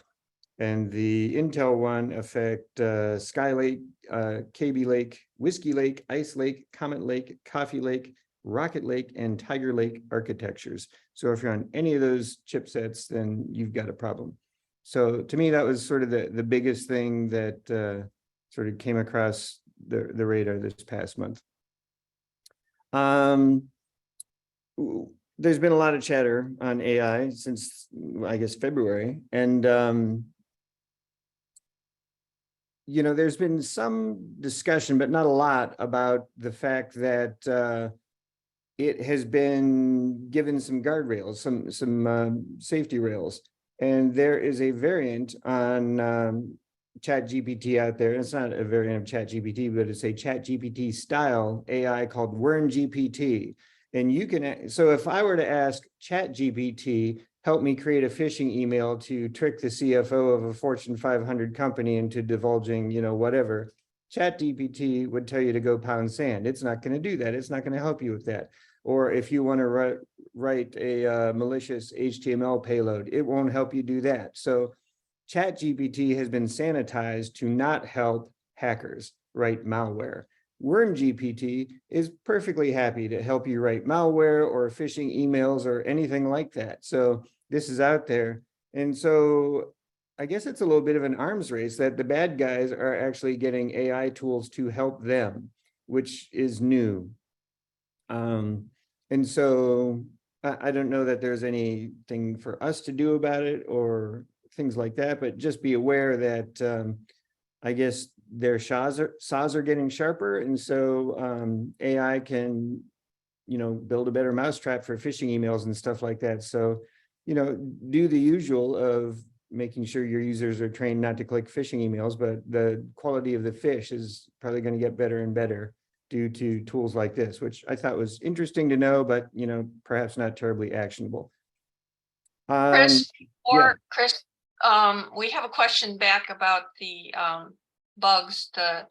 And the Intel one affect Skylake, KB Lake, Whiskey Lake, Ice Lake, Comet Lake, Coffee Lake, Rocket Lake, and Tiger Lake architectures. So if you're on any of those chipsets, then you've got a problem. So to me, that was sort of the biggest thing that sort of came across the radar this past month. There's been a lot of chatter on AI since, I guess, February. And, there's been some discussion, but not a lot, about the fact that it has been given some guardrails, some safety rails. And there is a variant on ChatGPT out there. It's not a variant of ChatGPT, but it's a ChatGPT style AI called WormGPT. And you can, so if I were to ask ChatGPT, help me create a phishing email to trick the CFO of a Fortune 500 company into divulging, whatever, ChatGPT would tell you to go pound sand. It's not going to do that. It's not going to help you with that. Or if you want to write a malicious HTML payload, it won't help you do that. So ChatGPT has been sanitized to not help hackers write malware. WormGPT is perfectly happy to help you write malware or phishing emails or anything like that. So this is out there. And so I guess it's a little bit of an arms race that the bad guys are actually getting AI tools to help them, which is new. And so I don't know that there's anything for us to do about it or things like that, but just be aware that I guess their saws are getting sharper. And so AI can, build a better mousetrap for phishing emails and stuff like that. So, do the usual of making sure your users are trained not to click phishing emails, but the quality of the phish is probably going to get better and better due to tools like this, which I thought was interesting to know, but, perhaps not terribly actionable. Chris, yeah. we have a question back about the bugs, the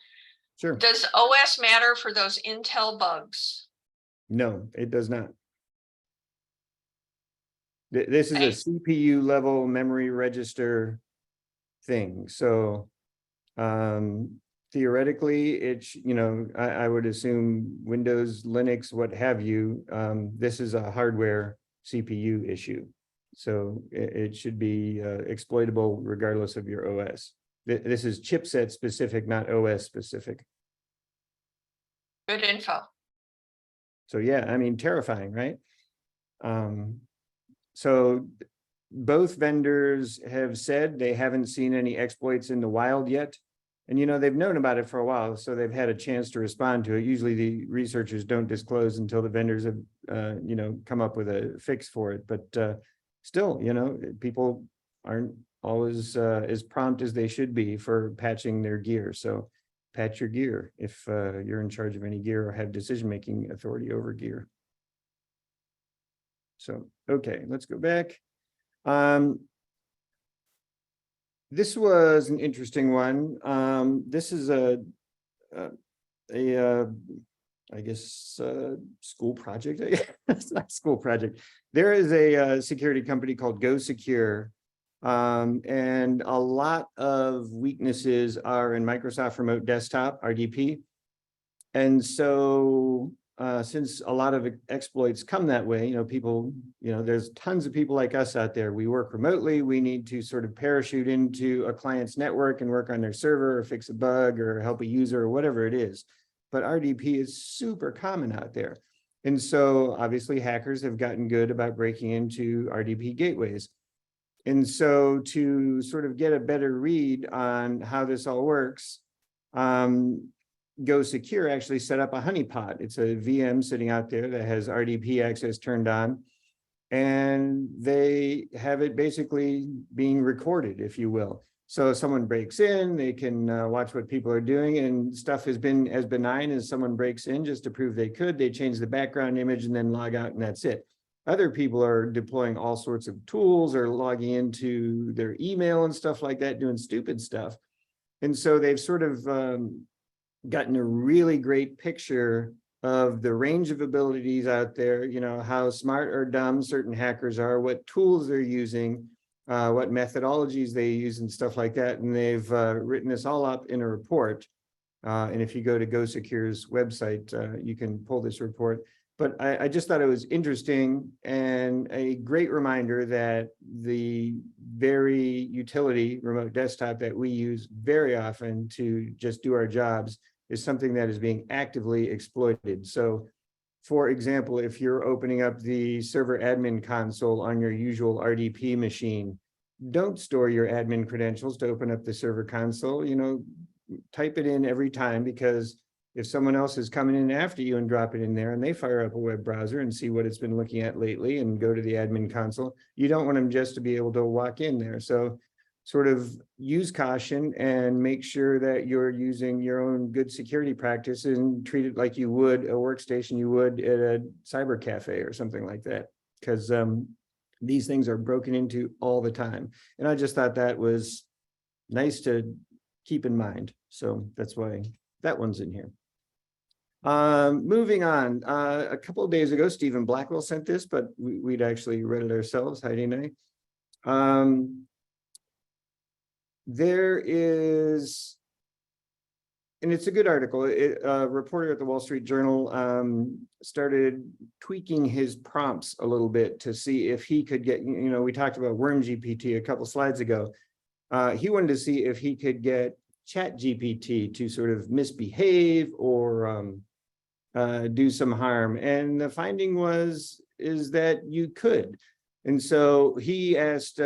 Sure. Does OS matter for those Intel bugs? No, it does not. This is Okay. a CPU level memory register thing. So theoretically, it's, you know, I would assume Windows, Linux, what have you, this is a hardware CPU issue. So it should be exploitable regardless of your OS. This is chipset specific, not OS specific. Good info. So yeah, I mean, terrifying, right? So both vendors have said they haven't seen any exploits in the wild yet. And, you know, they've known about it for a while, so they've had a chance to respond to it. Usually the researchers don't disclose until the vendors have, you know, come up with a fix for it. But still, you know, people aren't always as prompt as they should be for patching their gear. So patch your gear if you're in charge of any gear or have decision-making authority over gear. So, okay, let's go back. This was an interesting one. This is I guess, school project. It's not a school project. There is a security company called Go Secure. And a lot of weaknesses are in Microsoft Remote Desktop, RDP. And so since a lot of exploits come that way, you know, people, you know, there's tons of people like us out there. We work remotely. We need to sort of parachute into a client's network and work on their server or fix a bug or help a user or whatever it is. But RDP is super common out there. And so obviously hackers have gotten good about breaking into RDP gateways. And so to sort of get a better read on how this all works, Go Secure actually set up a honeypot. It's a VM sitting out there that has RDP access turned on. And they have it basically being recorded, if you will. So if someone breaks in, they can watch what people are doing, and stuff has been as benign as someone breaks in just to prove they could. They change the background image and then log out, and that's it. Other people are deploying all sorts of tools or logging into their email and stuff like that, doing stupid stuff. And so they've sort of gotten a really great picture of the range of abilities out there, you know, how smart or dumb certain hackers are, what tools they're using, what methodologies they use and stuff like that. And they've written this all up in a report. And if you go to Go Secure's website, you can pull this report. But I just thought it was interesting and a great reminder that the very utility remote desktop that we use very often to just do our jobs is something that is being actively exploited. So, for example, if you're opening up the server admin console on your usual RDP machine, don't store your admin credentials to open up the server console. You know, type it in every time, because if someone else is coming in after you and drop it in there and they fire up a web browser and see what it's been looking at lately and go to the admin console, you don't want them just to be able to walk in there. So sort of use caution and make sure that you're using your own good security practices and treat it like you would a workstation you would at a cyber cafe or something like that, because these things are broken into all the time. And I just thought that was nice to keep in mind. So that's why that one's in here. Moving on, a couple of days ago, Stephen Blackwell sent this, but we'd actually read it ourselves. Heidi and I. There is, and it's a good article. A reporter at the Wall Street Journal started tweaking his prompts a little bit to see if he could get, you know, we talked about Worm GPT a couple slides ago. He wanted to see if he could get Chat GPT to sort of misbehave or do some harm. And the finding is that you could. And so he asked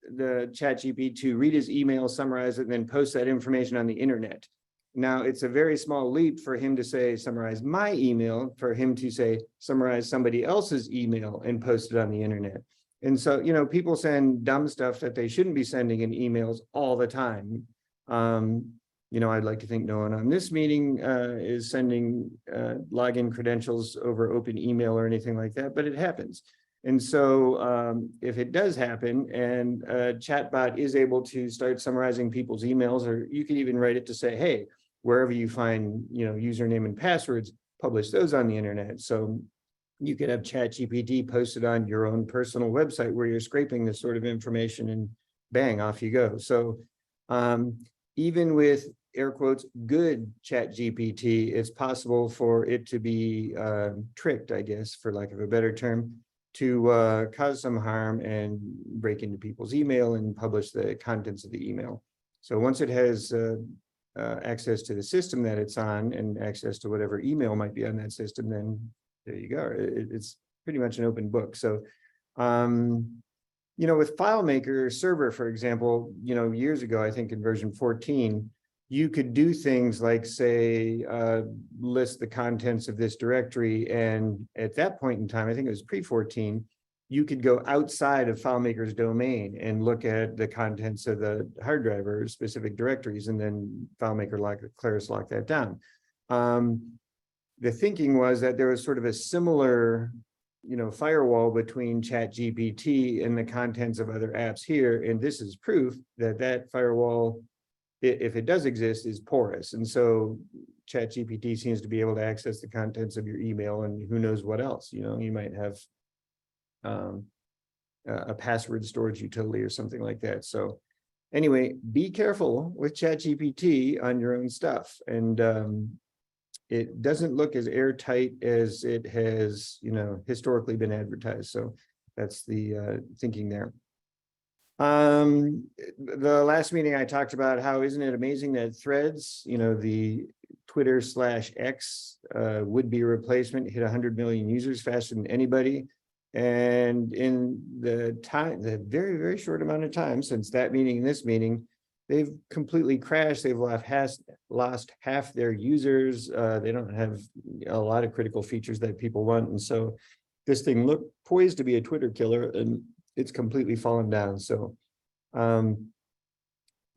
the ChatGPT to read his email, summarize it, and then post that information on the internet. Now, it's a very small leap for him to say, summarize my email, for him to say, summarize somebody else's email and post it on the internet. And so, you know, people send dumb stuff that they shouldn't be sending in emails all the time. You know, I'd like to think no one on this meeting is sending login credentials over open email or anything like that, but it happens. And so if it does happen and a chatbot is able to start summarizing people's emails, or you could even write it to say, hey, wherever you find, username and passwords, publish those on the internet. So you could have ChatGPT posted on your own personal website where you're scraping this sort of information, and bang, off you go. So even with air quotes, good ChatGPT, it's possible for it to be tricked, I guess, for lack of a better term, to cause some harm and break into people's email and publish the contents of the email. So once it has access to the system that it's on and access to whatever email might be on that system, then there you go. It's pretty much an open book. So, with FileMaker server, for example, years ago, I think in version 14, you could do things like, say, list the contents of this directory. And at that point in time, I think it was pre-14, you could go outside of FileMaker's domain and look at the contents of the hard drive or specific directories, and then FileMaker Claris locked that down. The thinking was that there was sort of a similar, firewall between ChatGPT and the contents of other apps here. And this is proof that that firewall, if it does exist, is porous. And so ChatGPT seems to be able to access the contents of your email and who knows what else. You might have a password storage utility or something like that. So anyway, be careful with ChatGPT on your own stuff. And it doesn't look as airtight as it has, historically been advertised. So that's the thinking there. The last meeting I talked about how isn't it amazing that Threads, the Twitter/X would-be replacement, hit 100 million users faster than anybody. And in the very, very short amount of time since that meeting and this meeting, they've completely crashed. They've lost half their users. They don't have a lot of critical features that people want. And so this thing looked poised to be a Twitter killer, and it's completely fallen down. So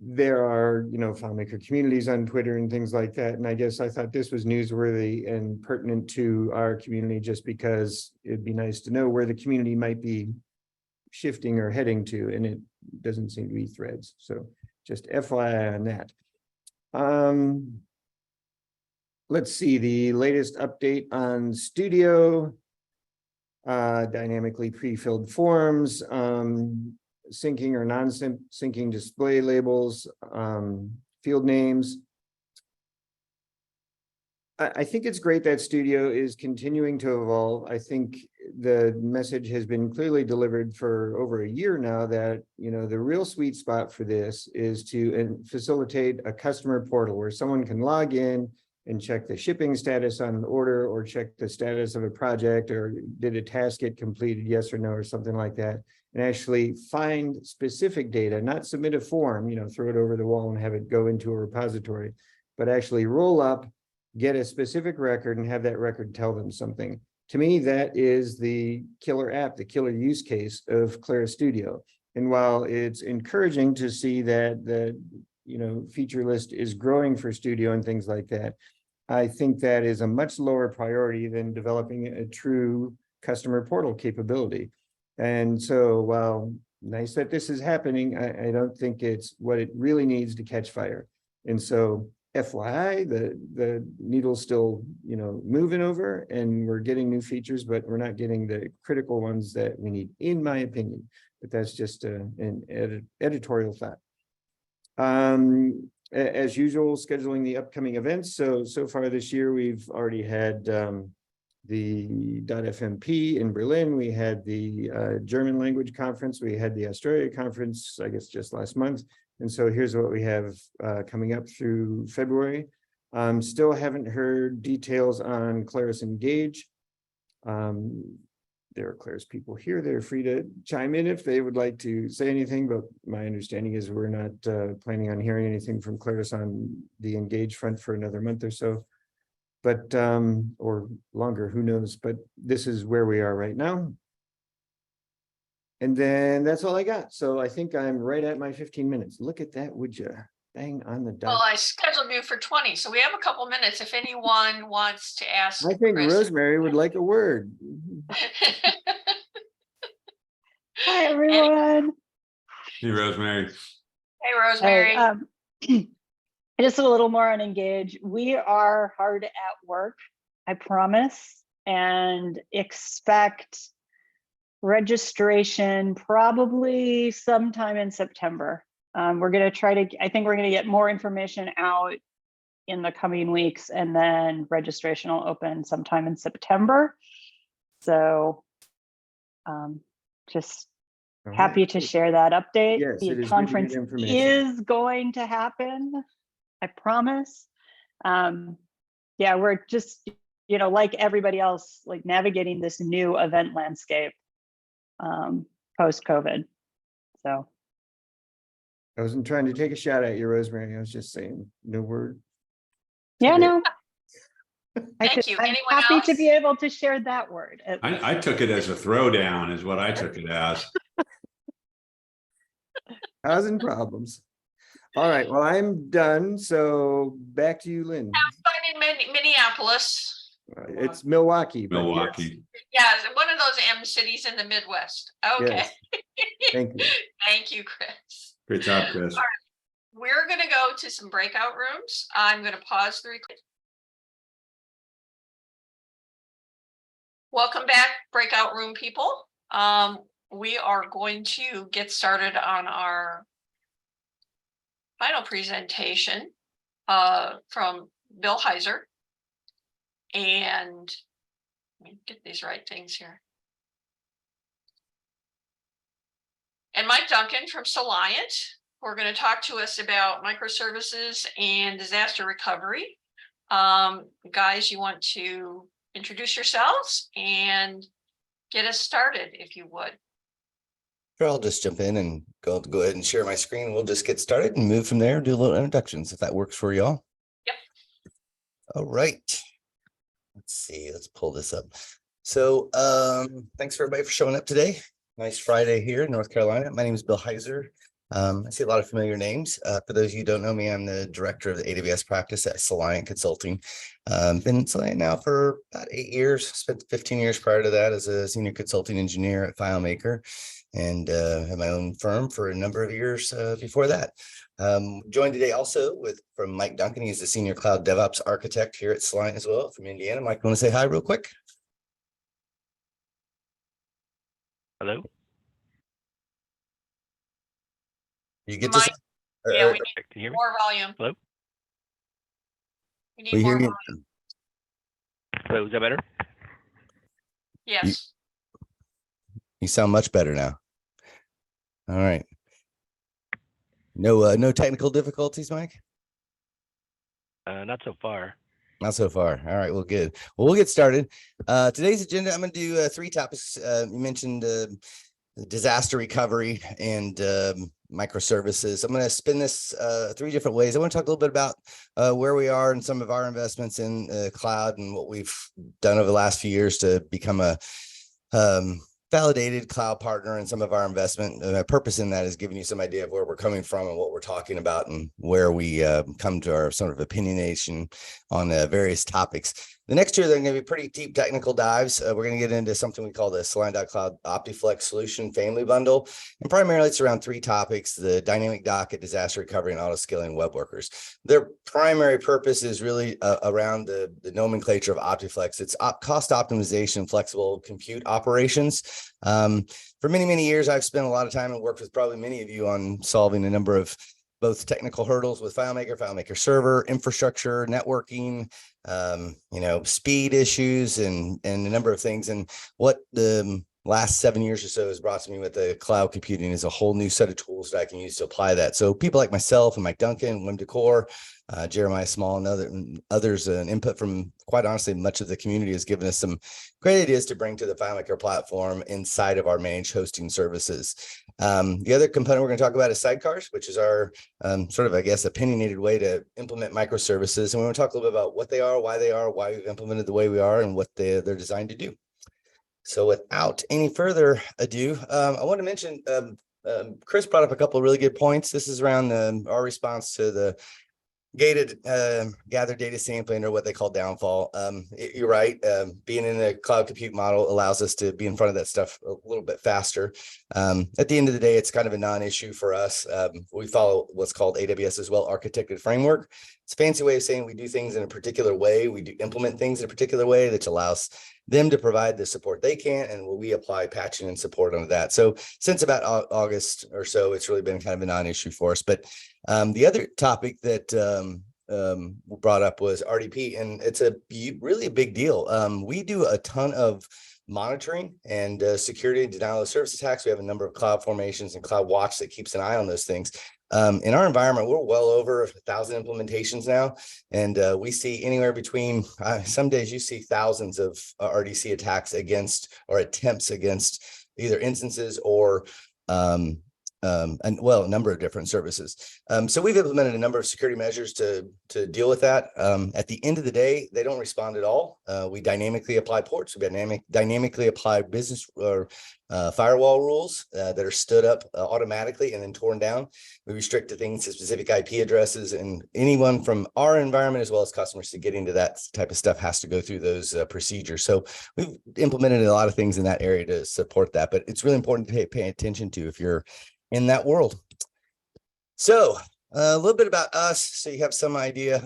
there are, FileMaker communities on Twitter and things like that. And I guess I thought this was newsworthy and pertinent to our community, just because it'd be nice to know where the community might be shifting or heading to. And it doesn't seem to be Threads. So just FYI on that. Let's see the latest update on Studio, dynamically pre-filled forms, syncing or non-syncing display labels, field names. I think it's great that Studio is continuing to evolve. I think the message has been clearly delivered for over a year now that, the real sweet spot for this is to facilitate a customer portal where someone can log in and check the shipping status on an order, or check the status of a project, or did a task get completed, yes or no, or something like that, and actually find specific data, not submit a form, throw it over the wall and have it go into a repository, but actually roll up, get a specific record and have that record tell them something. To me, that is the killer app, the killer use case of Claris Studio. And while it's encouraging to see that the feature list is growing for Studio and things like that, I think that is a much lower priority than developing a true customer portal capability. And so while nice that this is happening, I don't think it's what it really needs to catch fire. And so FYI, the needle's still, moving over, and we're getting new features, but we're not getting the critical ones that we need, in my opinion. But that's just an editorial thought. As usual, scheduling the upcoming events. So far this year, we've already had the .fmp in Berlin. We had the German language conference. We had the Australia conference, I guess, just last month. And so here's what we have coming up through February. Still haven't heard details on Claris Engage. There are Claris people here. They're free to chime in if they would like to say anything, but my understanding is we're not planning on hearing anything from Claris on the Engage front for another month or so, but or longer, who knows, but this is where we are right now. And then that's all I got. So I think I'm right at my 15 minutes. Look at that, would you? Bang on the dot. Well, I scheduled you for 20, so we have a couple minutes if anyone wants to ask. I think Chris. Rosemary would like a word. Hi, everyone. Hey, Rosemary. Hey, Rosemary. Hey, Just a little more on Engage. We are hard at work, I promise, and expect registration probably sometime in September. We're going to try to, I think we're going to get more information out in the coming weeks, and then registration will open sometime in September. So just All right. happy to share that update. Yes, it is The really good conference information. is going to happen, I promise. Yeah, we're just, you know, like everybody else, like navigating this new event landscape post-COVID. So I wasn't trying to take a shot at you, Rosemary. I was just saying, no word. yeah, today. no. Thank you. I'm Anyone happy to else? be able to share that word. at least. I took it as a throwdown is what I took it as. Causing problems. All right, well, I'm done. So back to you, Lynn. I'm in Minneapolis. It's Milwaukee. but yes. Milwaukee. Yeah, one of those M cities in the Midwest. Okay. Yes. Thank you. Thank you, Chris. Great job, Chris. All right. We're going to go to some breakout rooms. I'm going to pause the recording. Welcome back, breakout room people. We are going to get started on our final presentation from Bill Heizer. And let me get these right things here. And Mike Duncan from Soliant, who are going to talk to us about microservices and disaster recovery. Guys, you want to introduce yourselves and get us started, if you would. Sure, I'll just jump in and go ahead and share my screen. We'll just get started and move from there, do a little introductions if that works for y'all. Yep. All right. Let's see, let's pull this up. So thanks for everybody for showing up today. Nice Friday here in North Carolina. My name is Bill Heizer. I see a lot of familiar names. For those of you who don't know me, I'm the director of the AWS practice at Soliant Consulting. Been at Soliant now for about 8 years. Spent 15 years prior to that as a senior consulting engineer at FileMaker, and had my own firm for a number of years before that. Joined today also from Mike Duncan. He's the senior cloud DevOps architect here at Soliant as well, from Indiana. Mike, you want to say hi real quick? Hello. You get Mike, to yeah, we need Can you hear me? more volume. Hello? We need we more hear you. volume. Hello, is that better? Yes. You sound much better now. All right. No technical difficulties, Mike? Not so far. Not so far. All right, well, good. Well, we'll get started. Today's agenda, I'm going to do 3 topics. You mentioned disaster recovery and microservices. I'm going to spin this 3 different ways. I want to talk a little bit about where we are and some of our investments in cloud and what we've done over the last few years to become a validated cloud partner, and some of our investment. My purpose in that is giving you some idea of where we're coming from and what we're talking about and where we come to our sort of opinionation on various topics. The next year, they're going to be pretty deep technical dives. We're going to get into something we call the Soliant.Cloud OptiFlex Solution Family Bundle. And primarily, it's around 3 topics: the dynamic docket, disaster recovery, and auto-scaling web workers. Their primary purpose is really around the nomenclature of OptiFlex. It's cost optimization, flexible compute operations. For many, many years, I've spent a lot of time and worked with probably many of you on solving a number of both technical hurdles with FileMaker, FileMaker Server, infrastructure, networking, speed issues, and a number of things. And what the last 7 years or so has brought to me with the cloud computing is a whole new set of tools that I can use to apply that. So people like myself and Mike Duncan, Wim Decor, Jeremiah Small, and others, and input from, quite honestly, much of the community has given us some great ideas to bring to the FileMaker platform inside of our managed hosting services. The other component we're going to talk about is SideCars, which is our sort of, I guess, opinionated way to implement microservices. And we want to talk a little bit about what they are, why we've implemented the way we are, and what they're designed to do. So without any further ado, I want to mention, Chris brought up a couple of really good points. This is around our response to the gather data sampling, or what they call downfall. You're right. Being in the cloud compute model allows us to be in front of that stuff a little bit faster. At the end of the day, it's kind of a non-issue for us. We follow what's called AWS as well architected framework. It's a fancy way of saying we do things in a particular way. We do implement things in a particular way that allows them to provide the support they can, and we apply patching and support onto that. So since about August or so, it's really been kind of a non-issue for us. But the other topic that brought up was RDP, and it's really a big deal. We do a ton of monitoring and security denial of service attacks. We have a number of cloud formations and cloud watch that keeps an eye on those things. In our environment, we're well over 1,000 implementations now, and we see anywhere between some days you see thousands of RDC attacks against, or attempts against, either instances or a number of different services. So we've implemented a number of security measures to deal with that. At the end of the day, they don't respond at all. We dynamically apply ports. We dynamically apply business or firewall rules that are stood up automatically and then torn down. We restrict things to specific IP addresses, and anyone from our environment as well as customers to get into that type of stuff has to go through those procedures. So we've implemented a lot of things in that area to support that, but it's really important to pay attention to if you're in that world. So a little bit about us, so you have some idea.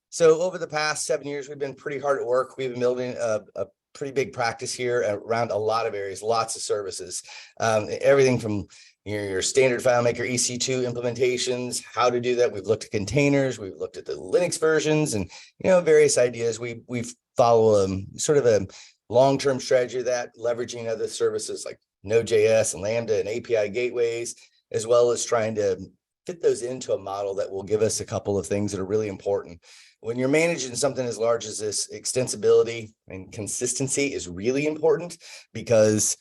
So over the past 7 years, we've been pretty hard at work. We've been building a pretty big practice here around a lot of areas, lots of services, everything from your standard FileMaker EC2 implementations, how to do that. We've looked at containers, we've looked at the Linux versions, and various ideas. We follow sort of a long-term strategy of that, leveraging other services like Node.js and Lambda and API gateways, as well as trying to fit those into a model that will give us a couple of things that are really important. When you're managing something as large as this, extensibility and consistency is really important, because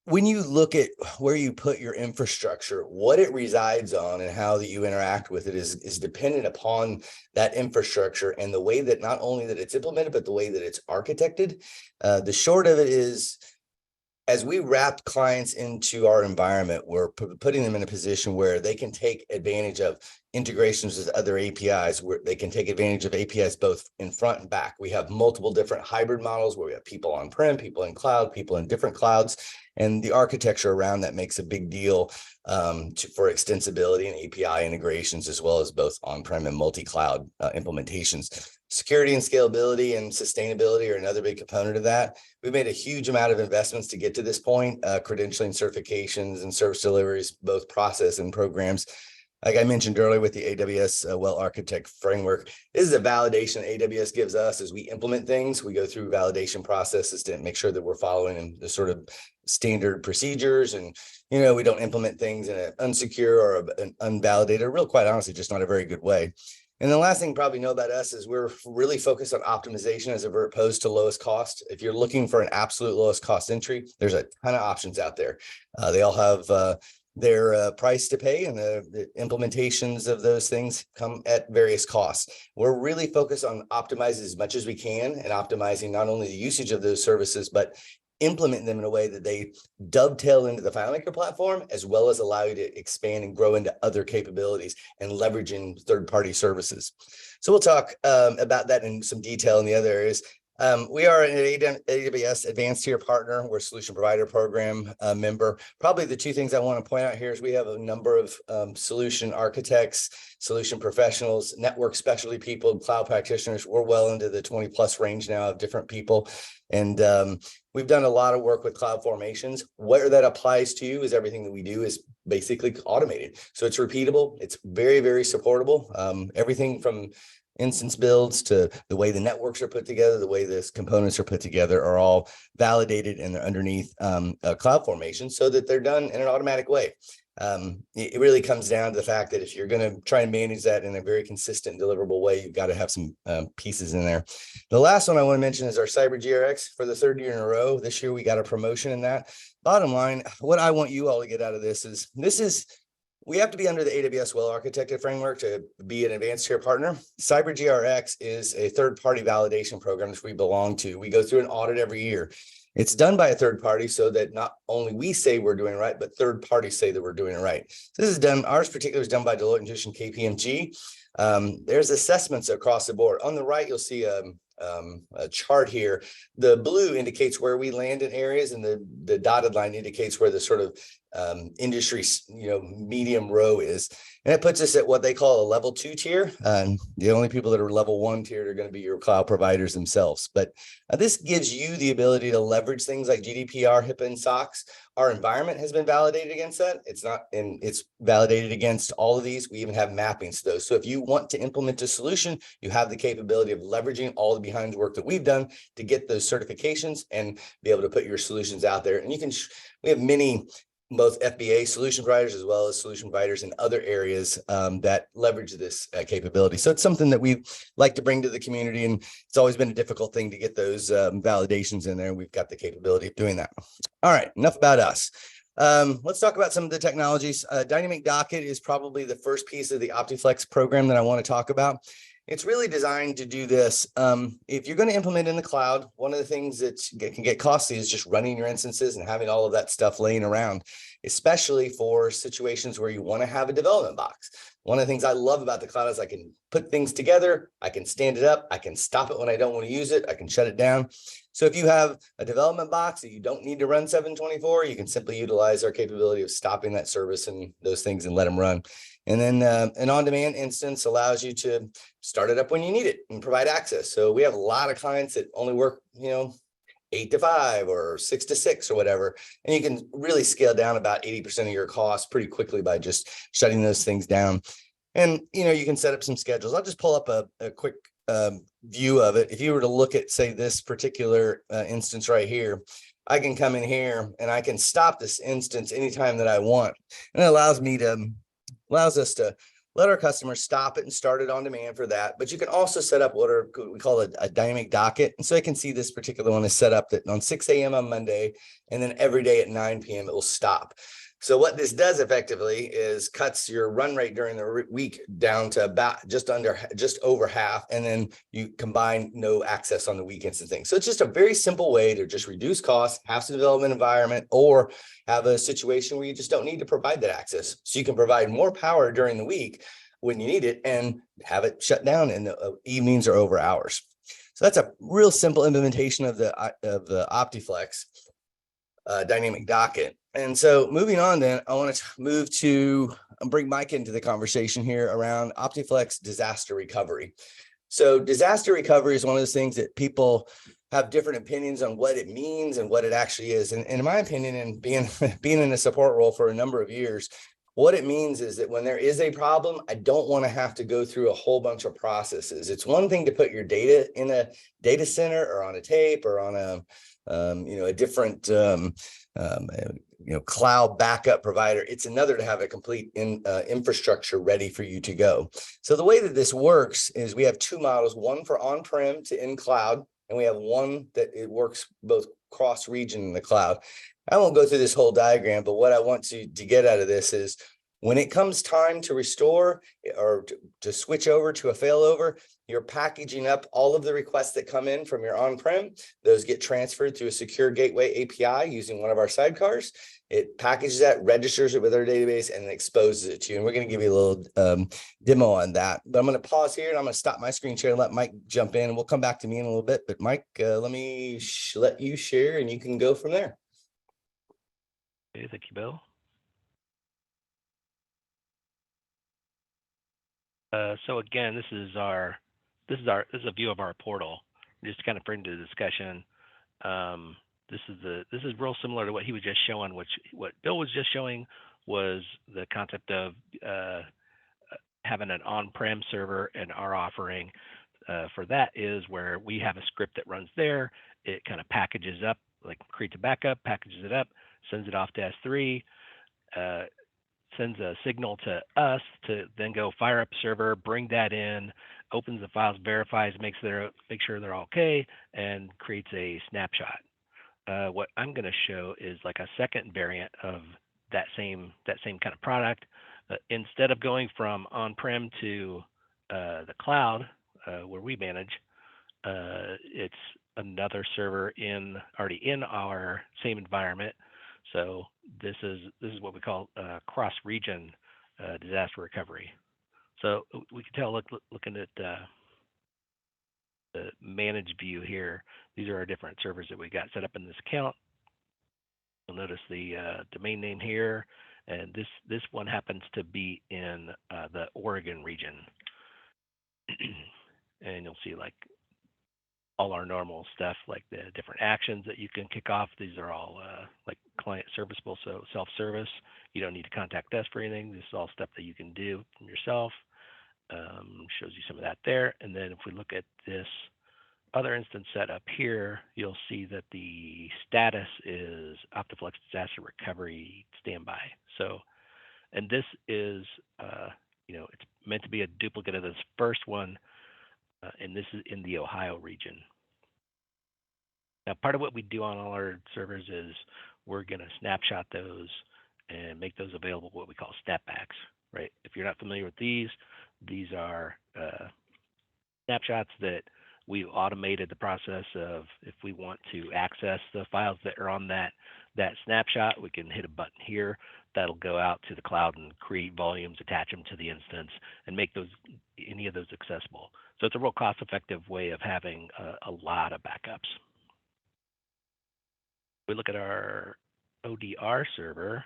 when you look at where you put your infrastructure, what it resides on and how that you interact with it is dependent upon that infrastructure and the way that not only that it's implemented, but the way that it's architected. The short of it is, as we wrap clients into our environment, we're putting them in a position where they can take advantage of integrations with other APIs, where they can take advantage of APIs both in front and back. We have multiple different hybrid models where we have people on-prem, people in cloud, people in different clouds, and the architecture around that makes a big deal for extensibility and API integrations, as well as both on-prem and multi-cloud implementations. Security and scalability and sustainability are another big component of that. We've made a huge amount of investments to get to this point, credentialing, certifications, and service deliveries, both process and programs. Like I mentioned earlier with the AWS Well Architect framework, this is a validation AWS gives us as we implement things. We go through validation processes to make sure that we're following the sort of standard procedures, and we don't implement things in an unsecure or an unvalidated, or real quite honestly, just not a very good way. And the last thing you probably know about us is we're really focused on optimization as opposed to lowest cost. If you're looking for an absolute lowest cost entry, there's a ton of options out there. They all have their price to pay, and the implementations of those things come at various costs. We're really focused on optimizing as much as we can, and optimizing not only the usage of those services, but implement them in a way that they dovetail into the FileMaker platform, as well as allow you to expand and grow into other capabilities and leveraging third-party services. So we'll talk about that in some detail in the other areas. We are an AWS Advanced Tier Partner. We're a Solution Provider Program member. Probably the two things I want to point out here is we have a number of solution architects, solution professionals, network specialty people, cloud practitioners. We're well into the 20+ range now of different people. And we've done a lot of work with cloud formations. Where that applies to is everything that we do is basically automated. So it's repeatable. It's very, very supportable. Everything from instance builds to the way the networks are put together, the way the components are put together are all validated, and they're underneath a cloud formation so that they're done in an automatic way. It really comes down to the fact that if you're going to try and manage that in a very consistent, deliverable way, you've got to have some pieces in there. The last one I want to mention is our Cyber GRX. For the 3rd year in a row, this year we got a promotion in that. Bottom line, what I want you all to get out of this is we have to be under the AWS Well Architected framework to be an advanced tier partner. Cyber GRX is a third-party validation program that we belong to. We go through an audit every year. It's done by a third party so that not only we say we're doing it right, but third parties say that we're doing it right. So this is done, ours particular is done by Deloitte & Touche and KPMG. There's assessments across the board. On the right, you'll see a chart here. The blue indicates where we land in areas, and the dotted line indicates where the sort of industry, medium row is. And it puts us at what they call a level 2 tier. The only people that are level 1 tier are going to be your cloud providers themselves. But this gives you the ability to leverage things like GDPR, HIPAA, and SOX. Our environment has been validated against that. It's validated against all of these. We even have mappings to those. So if you want to implement a solution, you have the capability of leveraging all the behind the work that we've done to get those certifications and be able to put your solutions out there. And we have many both FBA solution providers as well as solution providers in other areas that leverage this capability. So it's something that we like to bring to the community, and it's always been a difficult thing to get those validations in there. We've got the capability of doing that. All right, enough about us. Let's talk about some of the technologies. Dynamic Docket is probably the first piece of the OptiFlex program that I want to talk about. It's really designed to do this. If you're going to implement in the cloud, one of the things that can get costly is just running your instances and having all of that stuff laying around, especially for situations where you want to have a development box. One of the things I love about the cloud is I can put things together, I can stand it up, I can stop it when I don't want to use it, I can shut it down. So if you have a development box that you don't need to run 724, you can simply utilize our capability of stopping that service and those things and let them run. And then an on-demand instance allows you to start it up when you need it and provide access. So we have a lot of clients that only work, 8 to 5 or 6 to 6 or whatever. And you can really scale down about 80% of your costs pretty quickly by just shutting those things down. And, you can set up some schedules. I'll just pull up a quick view of it. If you were to look at, say, this particular instance right here, I can come in here and I can stop this instance anytime that I want. And it allows us to let our customers stop it and start it on demand for that. But you can also set up what we call a dynamic docket. And so I can see this particular one is set up that on 6 a.m. on Monday, and then every day at 9 p.m. it will stop. So what this does effectively is cuts your run rate during the week down to about just over half. And then you combine no access on the weekends and things. So it's just a very simple way to just reduce costs, have some development environment, or have a situation where you just don't need to provide that access. So you can provide more power during the week when you need it and have it shut down in the evenings or over hours. So that's a real simple implementation of the OptiFlex dynamic docket. And so moving on, then I want to bring Mike into the conversation here around OptiFlex disaster recovery. So disaster recovery is one of those things that people have different opinions on what it means and what it actually is. And in my opinion, and being in a support role for a number of years, what it means is that when there is a problem, I don't want to have to go through a whole bunch of processes. It's one thing to put your data in a data center or on a tape or on a different cloud backup provider. It's another to have a complete infrastructure ready for you to go. So the way that this works is we have two models, one for on-prem to in cloud, and we have one that it works both cross-region in the cloud. I won't go through this whole diagram, but what I want to get out of this is when it comes time to restore or to switch over to a failover, you're packaging up all of the requests that come in from your on-prem. Those get transferred through a secure gateway API using one of our sidecars. It packages that, registers it with our database, and exposes it to you. And we're going to give you a little demo on that. But I'm going to pause here and I'm going to stop my screen share and let Mike jump in. And we'll come back to me in a little bit. But Mike, let me let you share and you can go from there. Okay, thank you, Bill. So again, this is a view of our portal. Just to kind of bring to the discussion. This is real similar to what he was just showing. What Bill was just showing was the concept of having an on-prem server, and our offering for that is where we have a script that runs there. It kind of packages up, like creates a backup, packages it up, sends it off to S3. Sends a signal to us to then go fire up a server, bring that in, opens the files, verifies, make sure they're okay, and creates a snapshot. What I'm going to show is like a second variant of that same kind of product. Instead of going from on-prem to the cloud, where we manage, it's another server already in our same environment. So this is what we call cross-region disaster recovery. So we can tell, looking at the manage view here, these are our different servers that we got set up in this account. You'll notice the domain name here, and this one happens to be in the Oregon region. And you'll see like all our normal stuff, like the different actions that you can kick off. These are all like client serviceable, so self-service. You don't need to contact us for anything. This is all stuff that you can do from yourself. Shows you some of that there. And then if we look at this other instance set up here, you'll see that the status is OptiFlex disaster recovery standby. So, and this is, it's meant to be a duplicate of this first one, and this is in the Ohio region. Now, part of what we do on all our servers is we're going to snapshot those and make those available, what we call snapbacks, right? If you're not familiar with these are snapshots that we've automated the process of, if we want to access the files that are on that snapshot, we can hit a button here that'll go out to the cloud and create volumes, attach them to the instance, and make any of those accessible. So it's a real cost-effective way of having a lot of backups. We look at our ODR server,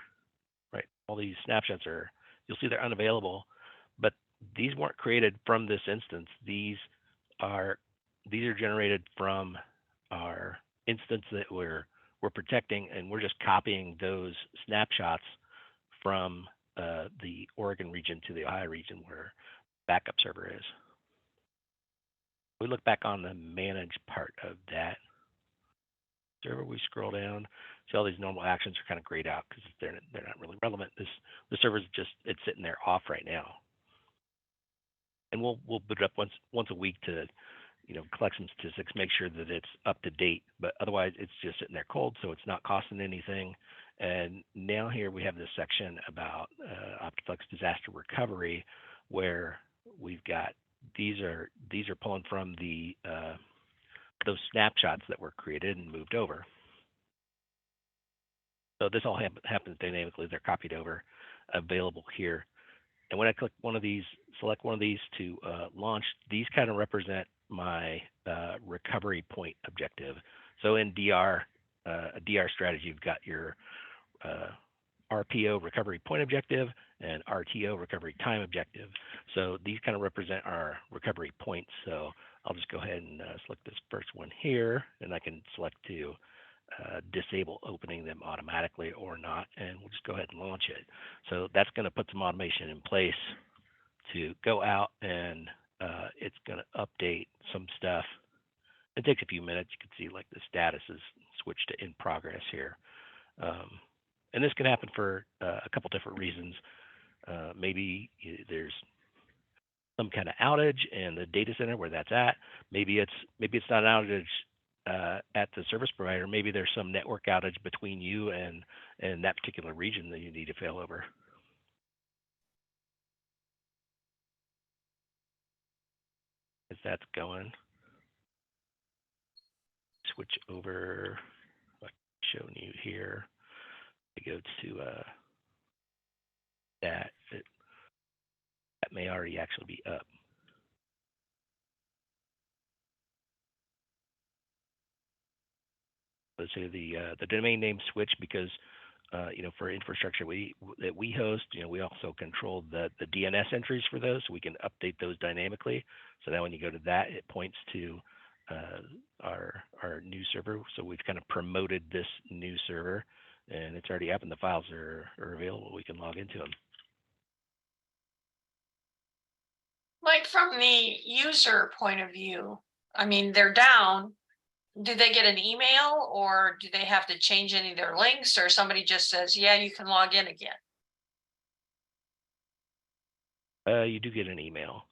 right? All these snapshots you'll see they're unavailable, but these weren't created from this instance. These are generated from our instance that we're protecting, and we're just copying those snapshots from the Oregon region to the Ohio region where backup server is. We look back on the manage part of that server. We scroll down, see all these normal actions are kind of grayed out because they're not really relevant. The server's it's sitting there off right now, and we'll boot it up once a week to collect some statistics, make sure that it's up to date. But otherwise, it's just sitting there cold, so it's not costing anything. And now here we have this section about OptiFlex disaster recovery, where we've got these are pulling from those snapshots that were created and moved over. So this all happens dynamically. They're copied over, available here. And when I click one of these, select one of these to launch, these kind of represent my recovery point objective. So in DR, a DR strategy, you've got your RPO recovery point objective and RTO recovery time objective. So these kind of represent our recovery points. So I'll just go ahead and select this first one here, and I can select to disable opening them automatically or not, and we'll just go ahead and launch it. So that's going to put some automation in place to go out, and it's going to update some stuff. It takes a few minutes. You can see like the status is switched to in progress here. And this can happen for a couple different reasons. Maybe there's some kind of outage in the data center where that's at. Maybe it's not an outage at the service provider. Maybe there's some network outage between you and that particular region that you need to fail over. As that's going, switch over, like showing you here. I go to that may already actually be up. Let's say the domain name switch because for infrastructure that we host, we also control the DNS entries for those, so we can update those dynamically. So now when you go to that, it points to our new server. So we've kind of promoted this new server, and it's already up, and the files are available. We can log into them. Like from the user point of view, I mean, they're down. Do they get an email, or do they have to change any of their links, or somebody just says, yeah, you can log in again? You do get an email.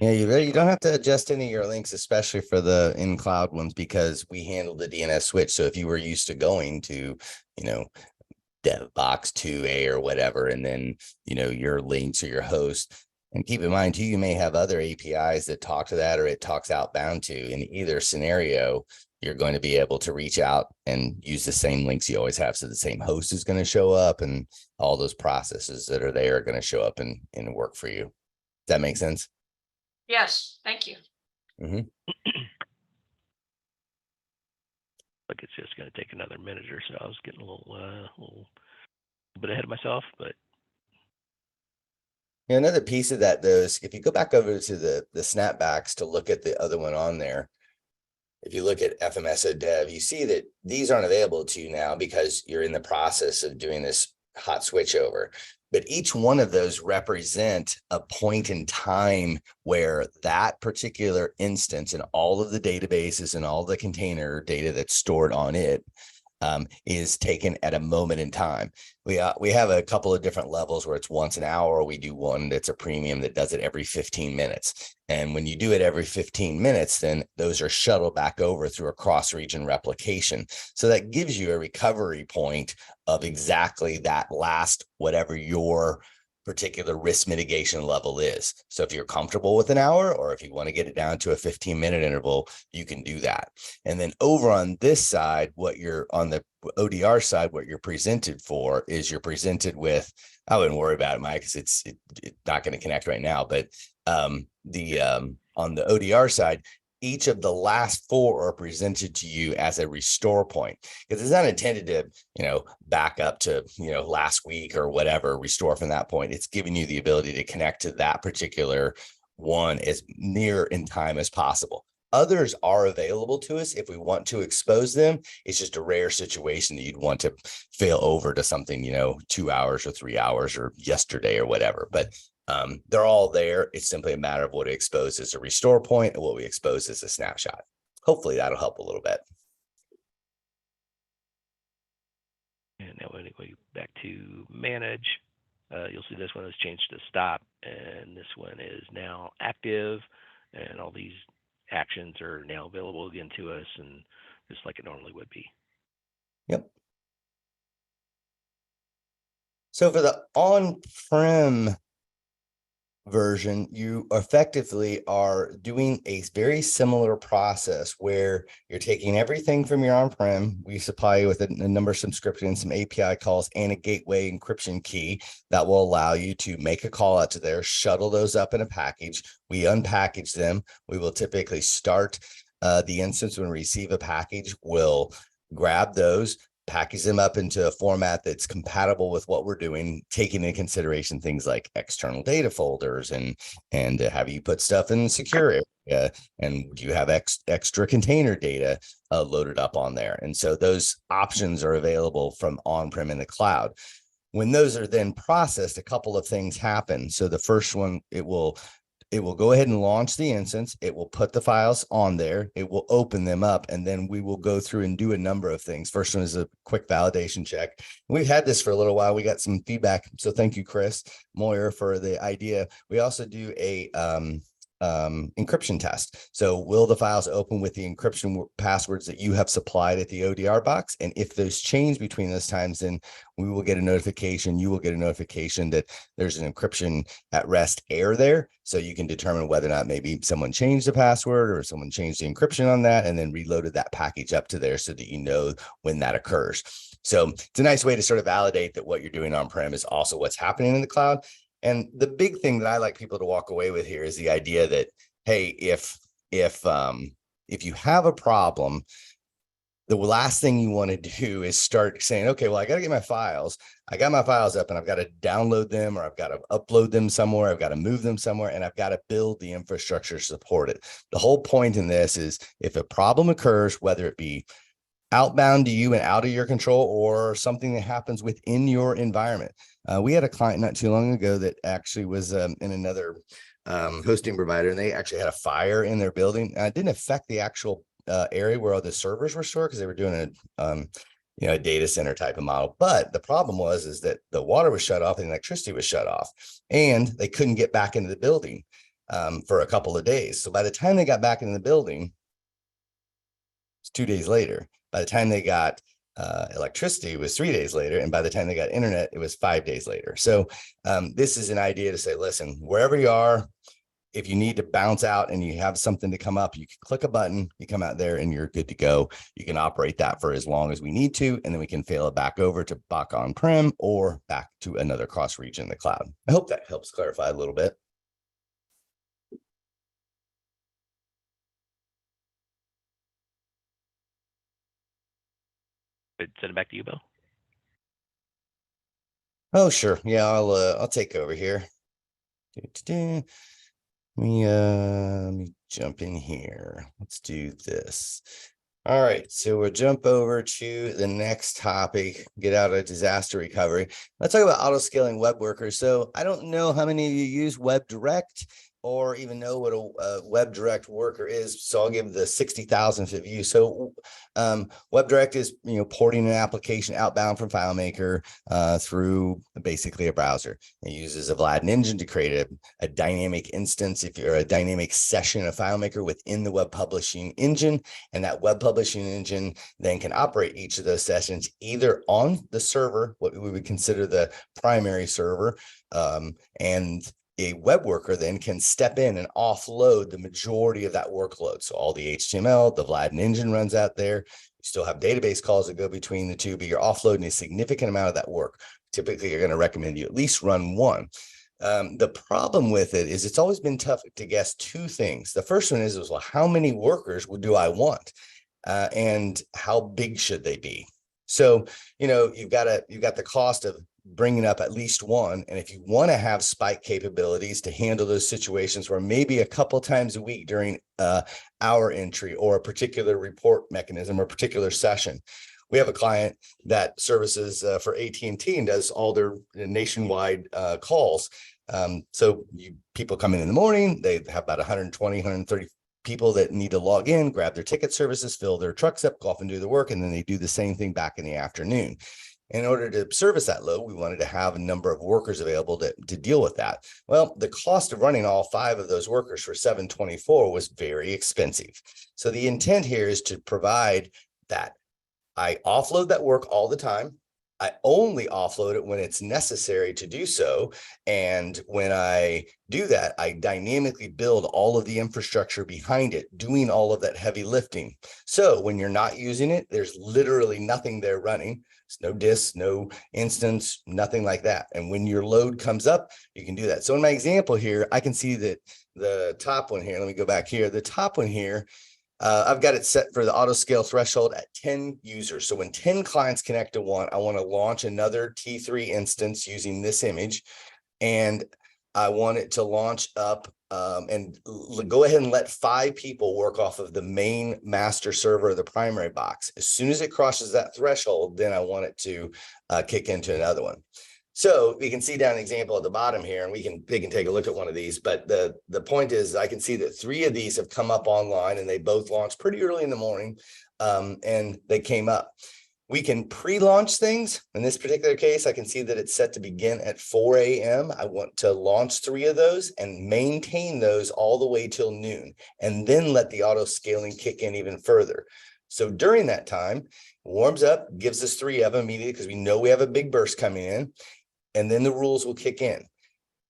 Yeah, you don't have to adjust any of your links, especially for the in-cloud ones, because we handle the DNS switch. So if you were used to going to, DevBox 2A or whatever, and then, your links or your host, And keep in mind too, you may have other APIs that talk to that, or it talks outbound to. In either scenario, you're going to be able to reach out and use the same links you always have. So the same host is going to show up, and all those processes that are there are going to show up and work for you. Does that make sense? Yes, thank you. Mm-hmm. Like it's just going to take another minute or so. I was getting a little bit ahead of myself, but Yeah, another piece of that though is if you go back over to the snapbacks to look at the other one on there, if you look at FMS dev, you see that these aren't available to you now because you're in the process of doing this hot switch over. But each one of those represent a point in time where that particular instance and all of the databases and all the container data that's stored on it is taken at a moment in time. We have a couple of different levels where it's once an hour. We do one that's a premium that does it every 15 minutes. And when you do it every 15 minutes, then those are shuttled back over through a cross-region replication. So that gives you a recovery point of exactly that last, whatever your particular risk mitigation level is. So if you're comfortable with an hour, or if you want to get it down to a 15-minute interval, you can do that. And then over on this side, what you're on the ODR side, what you're presented for is you're presented with, I wouldn't worry about it, Mike, because it's not going to connect right now. But on the ODR side, each of the last four are presented to you as a restore point, because it's not intended to, back up to, last week or whatever, restore from that point. It's giving you the ability to connect to that particular one as near in time as possible. Others are available to us if we want to expose them. It's just a rare situation that you'd want to fail over to something, 2 hours or 3 hours or yesterday or whatever. But they're all there. It's simply a matter of what we expose as a restore point and what we expose as a snapshot. Hopefully that'll help a little bit. and now when we go back to manage, you'll see this one has changed to stop, and this one is now active, and all these actions are now available again to us, and just like it normally would be. Yep. So for the on-prem version, you effectively are doing a very similar process where you're taking everything from your on-prem. We supply you with a number of subscriptions, some API calls, and a gateway encryption key that will allow you to make a call out to there, shuttle those up in a package. We unpackage them. We will typically start the instance when we receive a package. We'll grab those, package them up into a format that's compatible with what we're doing, taking into consideration things like external data folders and have you put stuff in secure area, and do you have extra container data loaded up on there. And so those options are available from on-prem in the cloud. When those are then processed, a couple of things happen. So the first one, it will go ahead and launch the instance. It will put the files on there. It will open them up, and then we will go through and do a number of things. First one is a quick validation check. We've had this for a little while. We got some feedback. So thank you, Chris Moyer, for the idea. We also do a encryption test. So will the files open with the encryption passwords that you have supplied at the ODR box? And if those change between those times, then we will get a notification. You will get a notification that there's an encryption at rest error there. So you can determine whether or not maybe someone changed the password or someone changed the encryption on that and then reloaded that package up to there so that you know when that occurs. So it's a nice way to sort of validate that what you're doing on-prem is also what's happening in the cloud. And the big thing that I like people to walk away with here is the idea that, hey, if you have a problem, the last thing you want to do is start saying, okay, well, I got to get my files. I got my files up and I've got to download them, or I've got to upload them somewhere. I've got to move them somewhere, and I've got to build the infrastructure to support it. The whole point in this is if a problem occurs, whether it be outbound to you and out of your control, or something that happens within your environment. We had a client not too long ago that actually was in another hosting provider, and they actually had a fire in their building. It didn't affect the actual area where all the servers were stored, because they were doing a data center type of model. But the problem was that the water was shut off and the electricity was shut off, and they couldn't get back into the building for a couple of days. So by the time they got back into the building, it's 2 days later. By the time they got electricity was 3 days later. And by the time they got internet, it was 5 days later. So this is an idea to say, listen, wherever you are, if you need to bounce out and you have something to come up, you can click a button, you come out there and you're good to go. You can operate that for as long as we need to, and then we can fail it back over to back on-prem or back to another cross region in the cloud. I hope that helps clarify a little bit. Send it back to you, Bill. Oh, sure. Yeah, I'll take over here. Let me jump in here. Let's do this. All right, so we'll jump over to the next topic, get out of disaster recovery. Let's talk about auto-scaling web workers. So I don't know how many of you use WebDirect or even know what a WebDirect worker is. So I'll give the 60,000th view. So WebDirect is, porting an application outbound from FileMaker through basically a browser. It uses a Vlad engine to create a dynamic instance, if you're a dynamic session of FileMaker within the web publishing engine. And that web publishing engine then can operate each of those sessions either on the server, what we would consider the primary server, and a web worker then can step in and offload the majority of that workload. So all the HTML, the Vlad engine runs out there. You still have database calls that go between the two, but you're offloading a significant amount of that work. Typically, you're going to recommend you at least run one. The problem with it is it's always been tough to guess two things. The first one is well, how many workers do I want? And how big should they be? So, you've got the cost of bringing up at least one. And if you want to have spike capabilities to handle those situations where maybe a couple times a week during hour entry or a particular report mechanism or particular session, we have a client that services for AT&T and does all their nationwide calls. So people come in the morning, they have about 120, 130 people that need to log in, grab their ticket services, fill their trucks up, go off and do the work, and then they do the same thing back in the afternoon. In order to service that load, we wanted to have a number of workers available to deal with that. Well, the cost of running all 5 of those workers for $724 was very expensive. So the intent here is to provide that. I offload that work all the time. I only offload it when it's necessary to do so. And when I do that, I dynamically build all of the infrastructure behind it, doing all of that heavy lifting. So when you're not using it, there's literally nothing there running. There's no disk, no instance, nothing like that. And when your load comes up, you can do that. So in my example here, I can see that the top one here, let me go back here. The top one here, I've got it set for the auto scale threshold at 10 users. So when 10 clients connect to one, I want to launch another T3 instance using this image. And I want it to launch up and go ahead and let 5 people work off of the main master server of the primary box. As soon as it crosses that threshold, then I want it to kick into another one. So we can see down an example at the bottom here, and we can take a look at one of these. But the point is, I can see that 3 of these have come up online, and they both launched pretty early in the morning, and they came up. We can pre-launch things. In this particular case, I can see that it's set to begin at 4 a.m. I want to launch 3 of those and maintain those all the way till noon, and then let the auto scaling kick in even further. So during that time, warms up, gives us 3 of them immediately because we know we have a big burst coming in. And then the rules will kick in.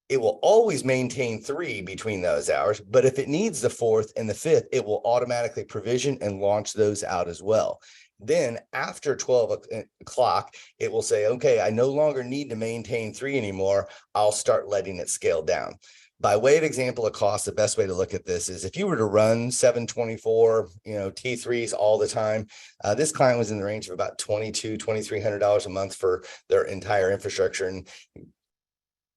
It will always maintain 3 between those hours, but if it needs the 4th and the 5th, it will automatically provision and launch those out as well. Then after 12 o'clock, it will say, okay, I no longer need to maintain 3 anymore. I'll start letting it scale down. By way of example of cost, the best way to look at this is if you were to run 724, T3s all the time, this client was in the range of about $2,300 a month for their entire infrastructure. And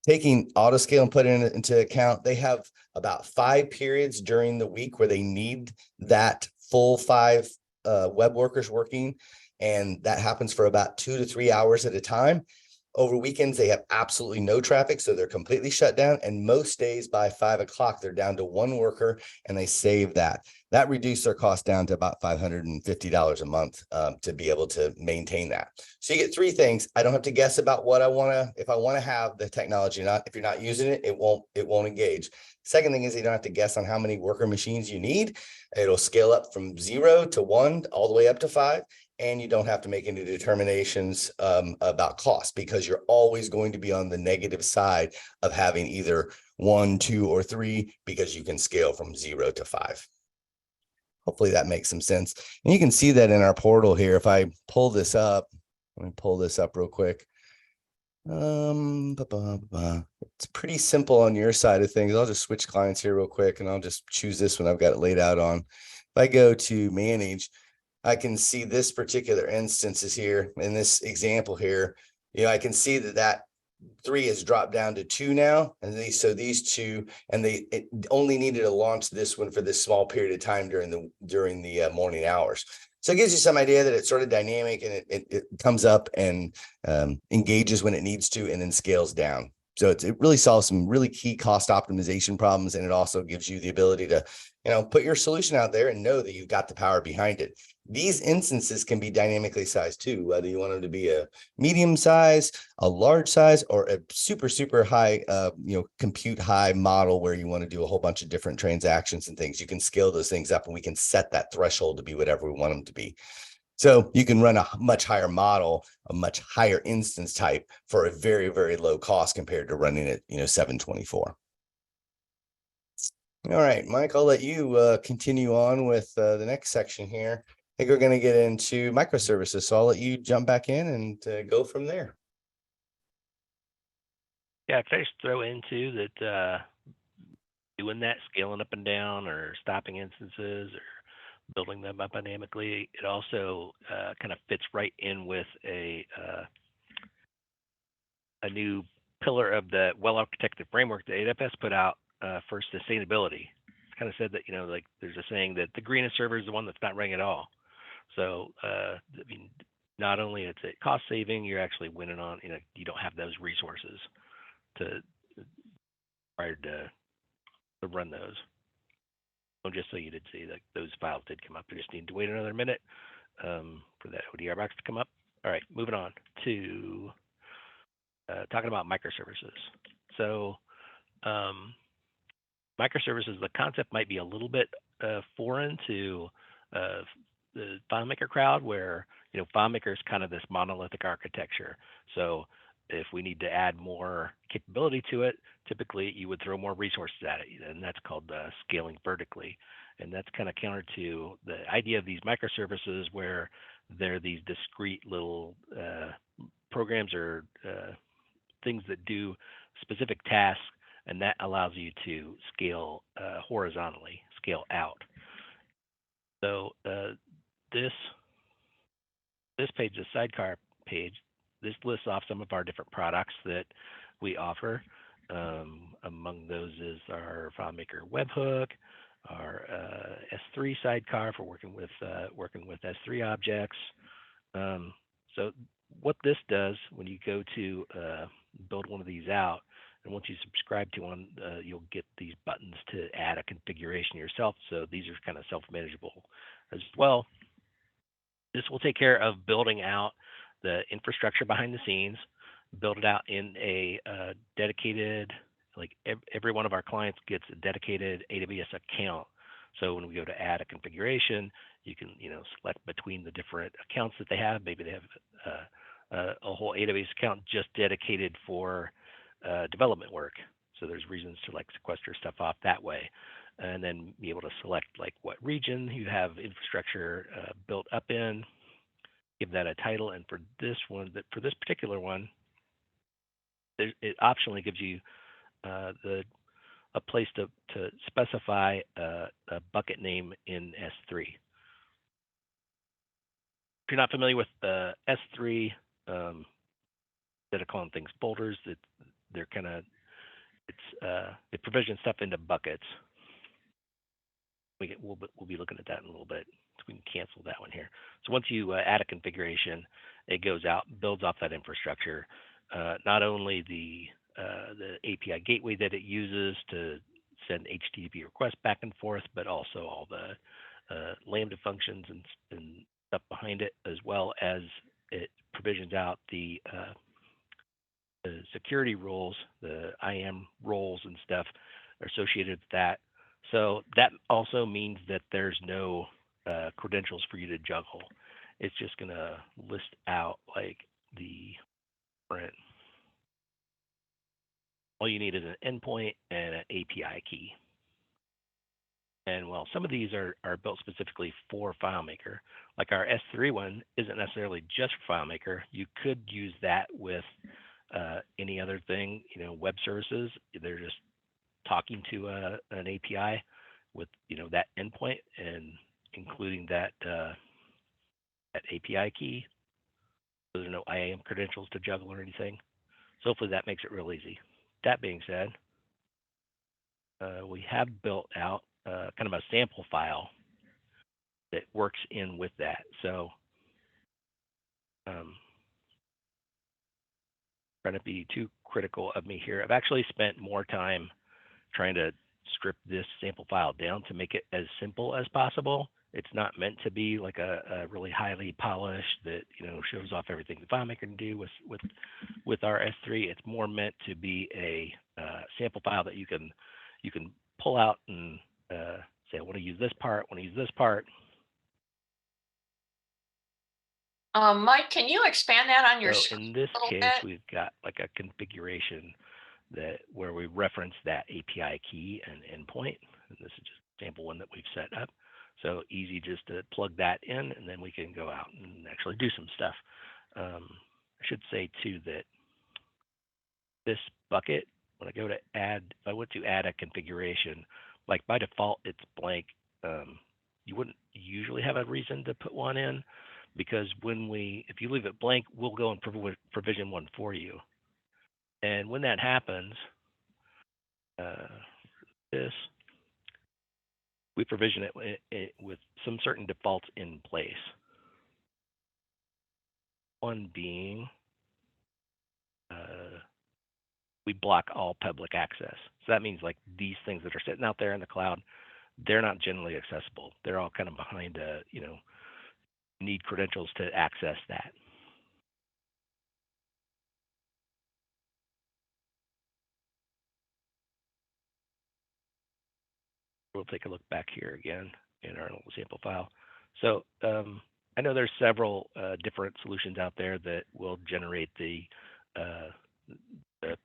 taking autoscale and putting it into account, they have about 5 periods during the week where they need that full 5 web workers working. And that happens for about 2 to 3 hours at a time. Over weekends, they have absolutely no traffic, so they're completely shut down. And most days by 5 o'clock, they're down to 1 worker, and they save that. That reduced their cost down to about $550 a month to be able to maintain that. So you get 3 things. I don't have to guess about what I want to, if I want to have the technology or not. If you're not using it, it won't engage. Second thing is you don't have to guess on how many worker machines you need. It'll scale up from 0 to 1 all the way up to 5. and you don't have to make any determinations about cost, because you're always going to be on the negative side of having either 1, 2, or 3, because you can scale from 0 to 5. Hopefully that makes some sense. And you can see that in our portal here. If I pull this up, let me pull this up real quick. It's pretty simple on your side of things. I'll just switch clients here real quick, and I'll just choose this one I've got it laid out on. If I go to manage, I can see this particular instance is here in this example here. I can see that 3 has dropped down to 2 now, and these 2, and it only needed to launch this one for this small period of time during the morning hours. So it gives you some idea that it's sort of dynamic, and it comes up and engages when it needs to, and then scales down. So it really solves some really key cost optimization problems, and it also gives you the ability to, put your solution out there and know that you've got the power behind it. These instances can be dynamically sized too, whether you want them to be a medium size, a large size, or a super, super high, compute high model where you want to do a whole bunch of different transactions and things. You can scale those things up, and we can set that threshold to be whatever we want them to be. So you can run a much higher model, a much higher instance type for a very, very low cost compared to running it, 724. All right, Mike, I'll let you continue on with the next section here. I think we're going to get into microservices, so I'll let you jump back in and go from there. Yeah, can I just throw into that doing that, scaling up and down, or stopping instances, or building them up dynamically, it also kind of fits right in with a new pillar of the well-architected framework that AWS put out for sustainability. It's kind of said that, like there's a saying that the greenest server is the one that's not running at all. So, not only it's a cost saving, you're actually winning on, you don't have those resources required to run those. So just so you did see that those files did come up. You just need to wait another minute for that ODR box to come up. All right, moving on to talking about microservices. So microservices, the concept might be a little bit foreign to the FileMaker crowd, where FileMaker is kind of this monolithic architecture. So if we need to add more capability to it, typically you would throw more resources at it, and that's called scaling vertically. And that's kind of counter to the idea of these microservices, where they're these discrete little programs or things that do specific tasks, and that allows you to scale horizontally, scale out. So this page, the SideCar page, this lists off some of our different products that we offer. Among those is our FileMaker webhook, our S3 sidecar for working with S3 objects. So what this does, when you go to build one of these out, and once you subscribe to one, you'll get these buttons to add a configuration yourself. So these are kind of self-manageable as well. This will take care of building out the infrastructure behind the scenes, build it out in a dedicated, like every one of our clients gets a dedicated AWS account. So when we go to add a configuration, you can select between the different accounts that they have. Maybe they have a whole AWS account just dedicated for development work. So there's reasons to like sequester stuff off that way, and then be able to select like what region you have infrastructure built up in, give that a title. And for this one, for this particular one, it optionally gives you a place to specify a bucket name in S3. If you're not familiar with S3, instead of calling things folders, they're kind of it provisions stuff into buckets. We'll be looking at that in a little bit. So we can cancel that one here. So once you add a configuration, it goes out, builds off that infrastructure. Not only the API gateway that it uses to send HTTP requests back and forth, but also all the Lambda functions and stuff behind it, as well as it provisions out the security roles, the IAM roles and stuff are associated with that. So that also means that there's no credentials for you to juggle. it's just going to list out like the different. All you need is an endpoint and an API key. And well, some of these are built specifically for FileMaker. Like our S3 one isn't necessarily just for FileMaker. You could use that with any other thing, you know, web services. They're just talking to an API with, you know, that endpoint and including that that API key. So there's no IAM credentials to juggle or anything. So hopefully that makes it real easy. That being said, we have built out kind of a sample file that works in with that. So trying to be too critical of me here. I've actually spent more time trying to strip this sample file down to make it as simple as possible. It's not meant to be like a really highly polished that, you know, shows off everything the FileMaker can do with our S3. It's more meant to be a sample file that you can pull out and say, I want to use this part, I want to use this part. Mike, can you expand that on your So screen in this a little case, bit? we've got like a configuration that where we reference that API key and endpoint. And this is just a sample one that we've set up. So easy just to plug that in, and then we can go out and actually do some stuff. I should say too that this bucket, when I go to add, if I went to add a configuration, like by default it's blank. You wouldn't usually have a reason to put one in, because if you leave it blank, we'll go and provision one for you. And when that happens, we provision it with some certain defaults in place. One being, we block all public access. So that means like these things that are sitting out there in the cloud, they're not generally accessible. They're all kind of behind you know, need credentials to access that. We'll take a look back here again in our little sample file. So I know there's several different solutions out there that will generate the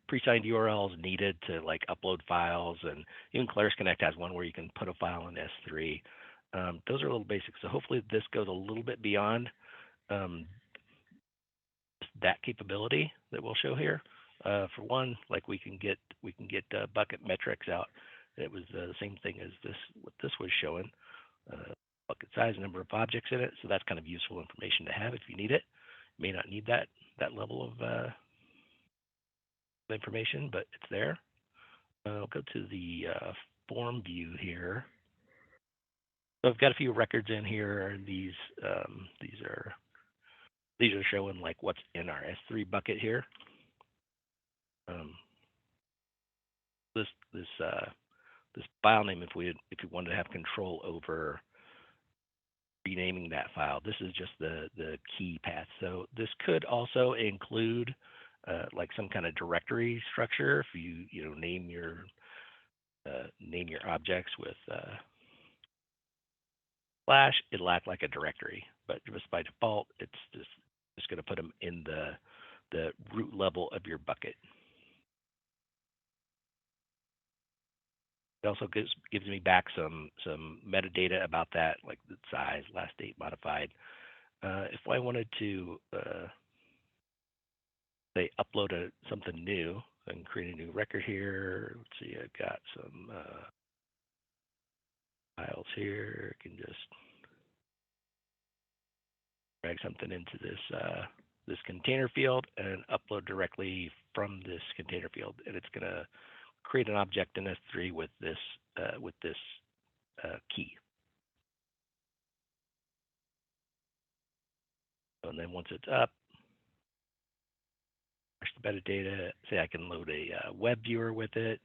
pre-signed URLs needed to like upload files, and even Claris Connect has one where you can put a file in S3. Those are a little basic. So hopefully this goes a little bit beyond that capability that we'll show here. For one, like we can get bucket metrics out. It was the same thing as what this was showing. Bucket size, number of objects in it. So that's kind of useful information to have if you need it. You may not need that level of information, but it's there. I'll go to the form view here. So I've got a few records in here. These are showing like what's in our S3 bucket here. This file name, if you wanted to have control over renaming that file, this is just the key path. So this could also include like some kind of directory structure. If you know, name your objects with /, it'll act like a directory. But just by default, it's just going to put them in the root level of your bucket. It also gives me back some metadata about that, like the size, last date modified. If I wanted to say upload something new, I can create a new record here. Let's see, I've got some files here. I can just drag something into this container field and upload directly from this container field, and it's going to create an object in S3 with this key. And then once it's up, the metadata, say I can load a web viewer with it,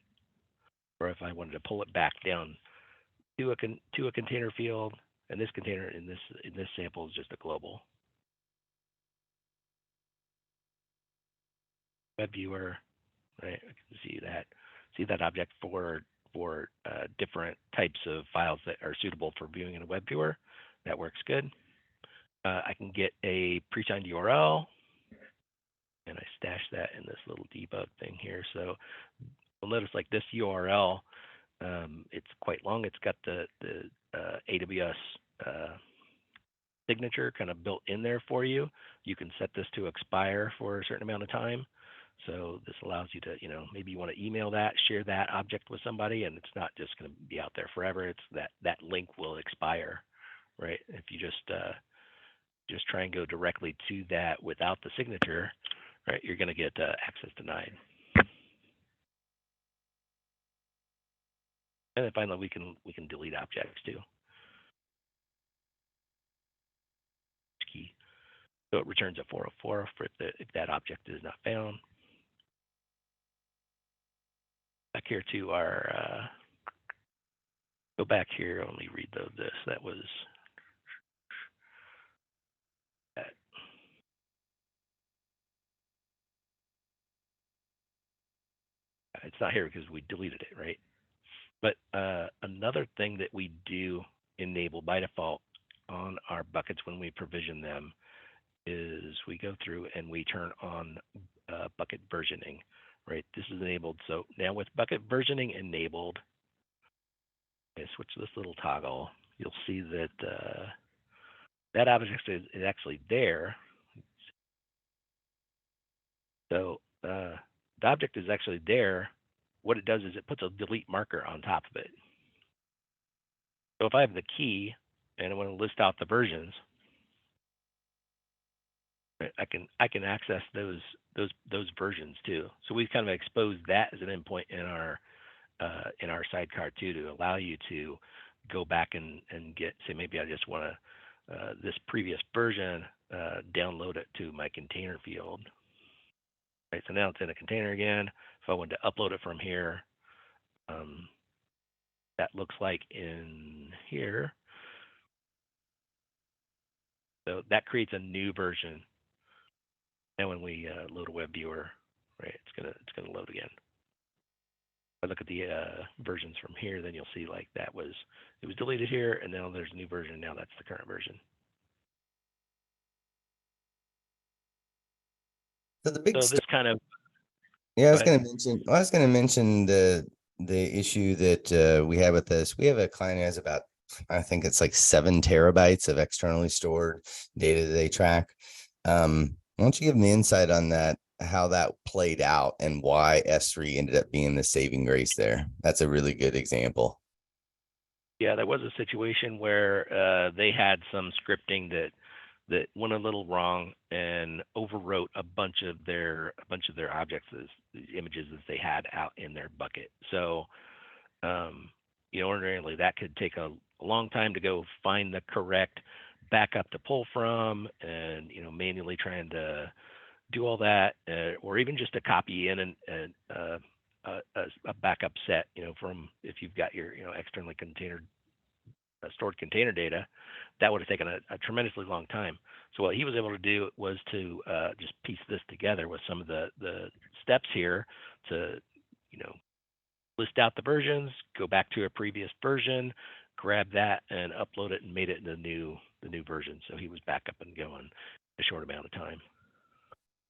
or if I wanted to pull it back down to a container field, and this container in this sample is just a global web viewer, right? I can see that object for different types of files that are suitable for viewing in a web viewer. That works good. I can get a pre-signed URL, and I stash that in this little debug thing here. So you'll notice like this URL, it's quite long. It's got the AWS signature kind of built in there for you. You can set this to expire for a certain amount of time. So this allows you to, maybe you want to email that, share that object with somebody, and it's not just going to be out there forever. It's that link will expire, right? If you just try and go directly to that without the signature, right, you're going to get access denied. And then finally, we can delete objects too. Key. So it returns a 404 if that object is not found. Back here to our, go back here, let me read this. That was that. It's not here because we deleted it, right? But another thing that we do enable by default on our buckets when we provision them is we go through and we turn on bucket versioning, right? This is enabled. So now with bucket versioning enabled, I switch this little toggle, you'll see that that object is actually there. So the object is actually there. What it does is it puts a delete marker on top of it. So if I have the key and I want to list out the versions, I can access those versions too. So we've kind of exposed that as an endpoint in our SideCar too, to allow you to go back and get, say, maybe I just want to this previous version, download it to my container field. Right, so now it's in a container again. If I wanted to upload it from here, that looks like in here. So that creates a new version. And when we load a web viewer, right, it's gonna load again. If I look at the versions from here, then you'll see like it was deleted here, and now there's a new version. Now that's the current version. So the big So this kind of Yeah, I was Go ahead. going to mention the issue that we have with this. We have a client who has about, I think it's like 7 terabytes of externally stored data that they track. Why don't you give me insight on that, how that played out and why S3 ended up being the saving grace there? That's a really good example. Yeah, there was a situation where they had some scripting that went a little wrong and overwrote a bunch of their objects, images that they had out in their bucket. So, ordinarily that could take a long time to go find the correct backup to pull from, and manually trying to do all that, or even just to copy in a backup set, from if you've got your externally stored container data, that would have taken a tremendously long time. So what he was able to do was to just piece this together with some of the steps here to, list out the versions, go back to a previous version, grab that and upload it, and made it the new version. So he was back up and going in a short amount of time.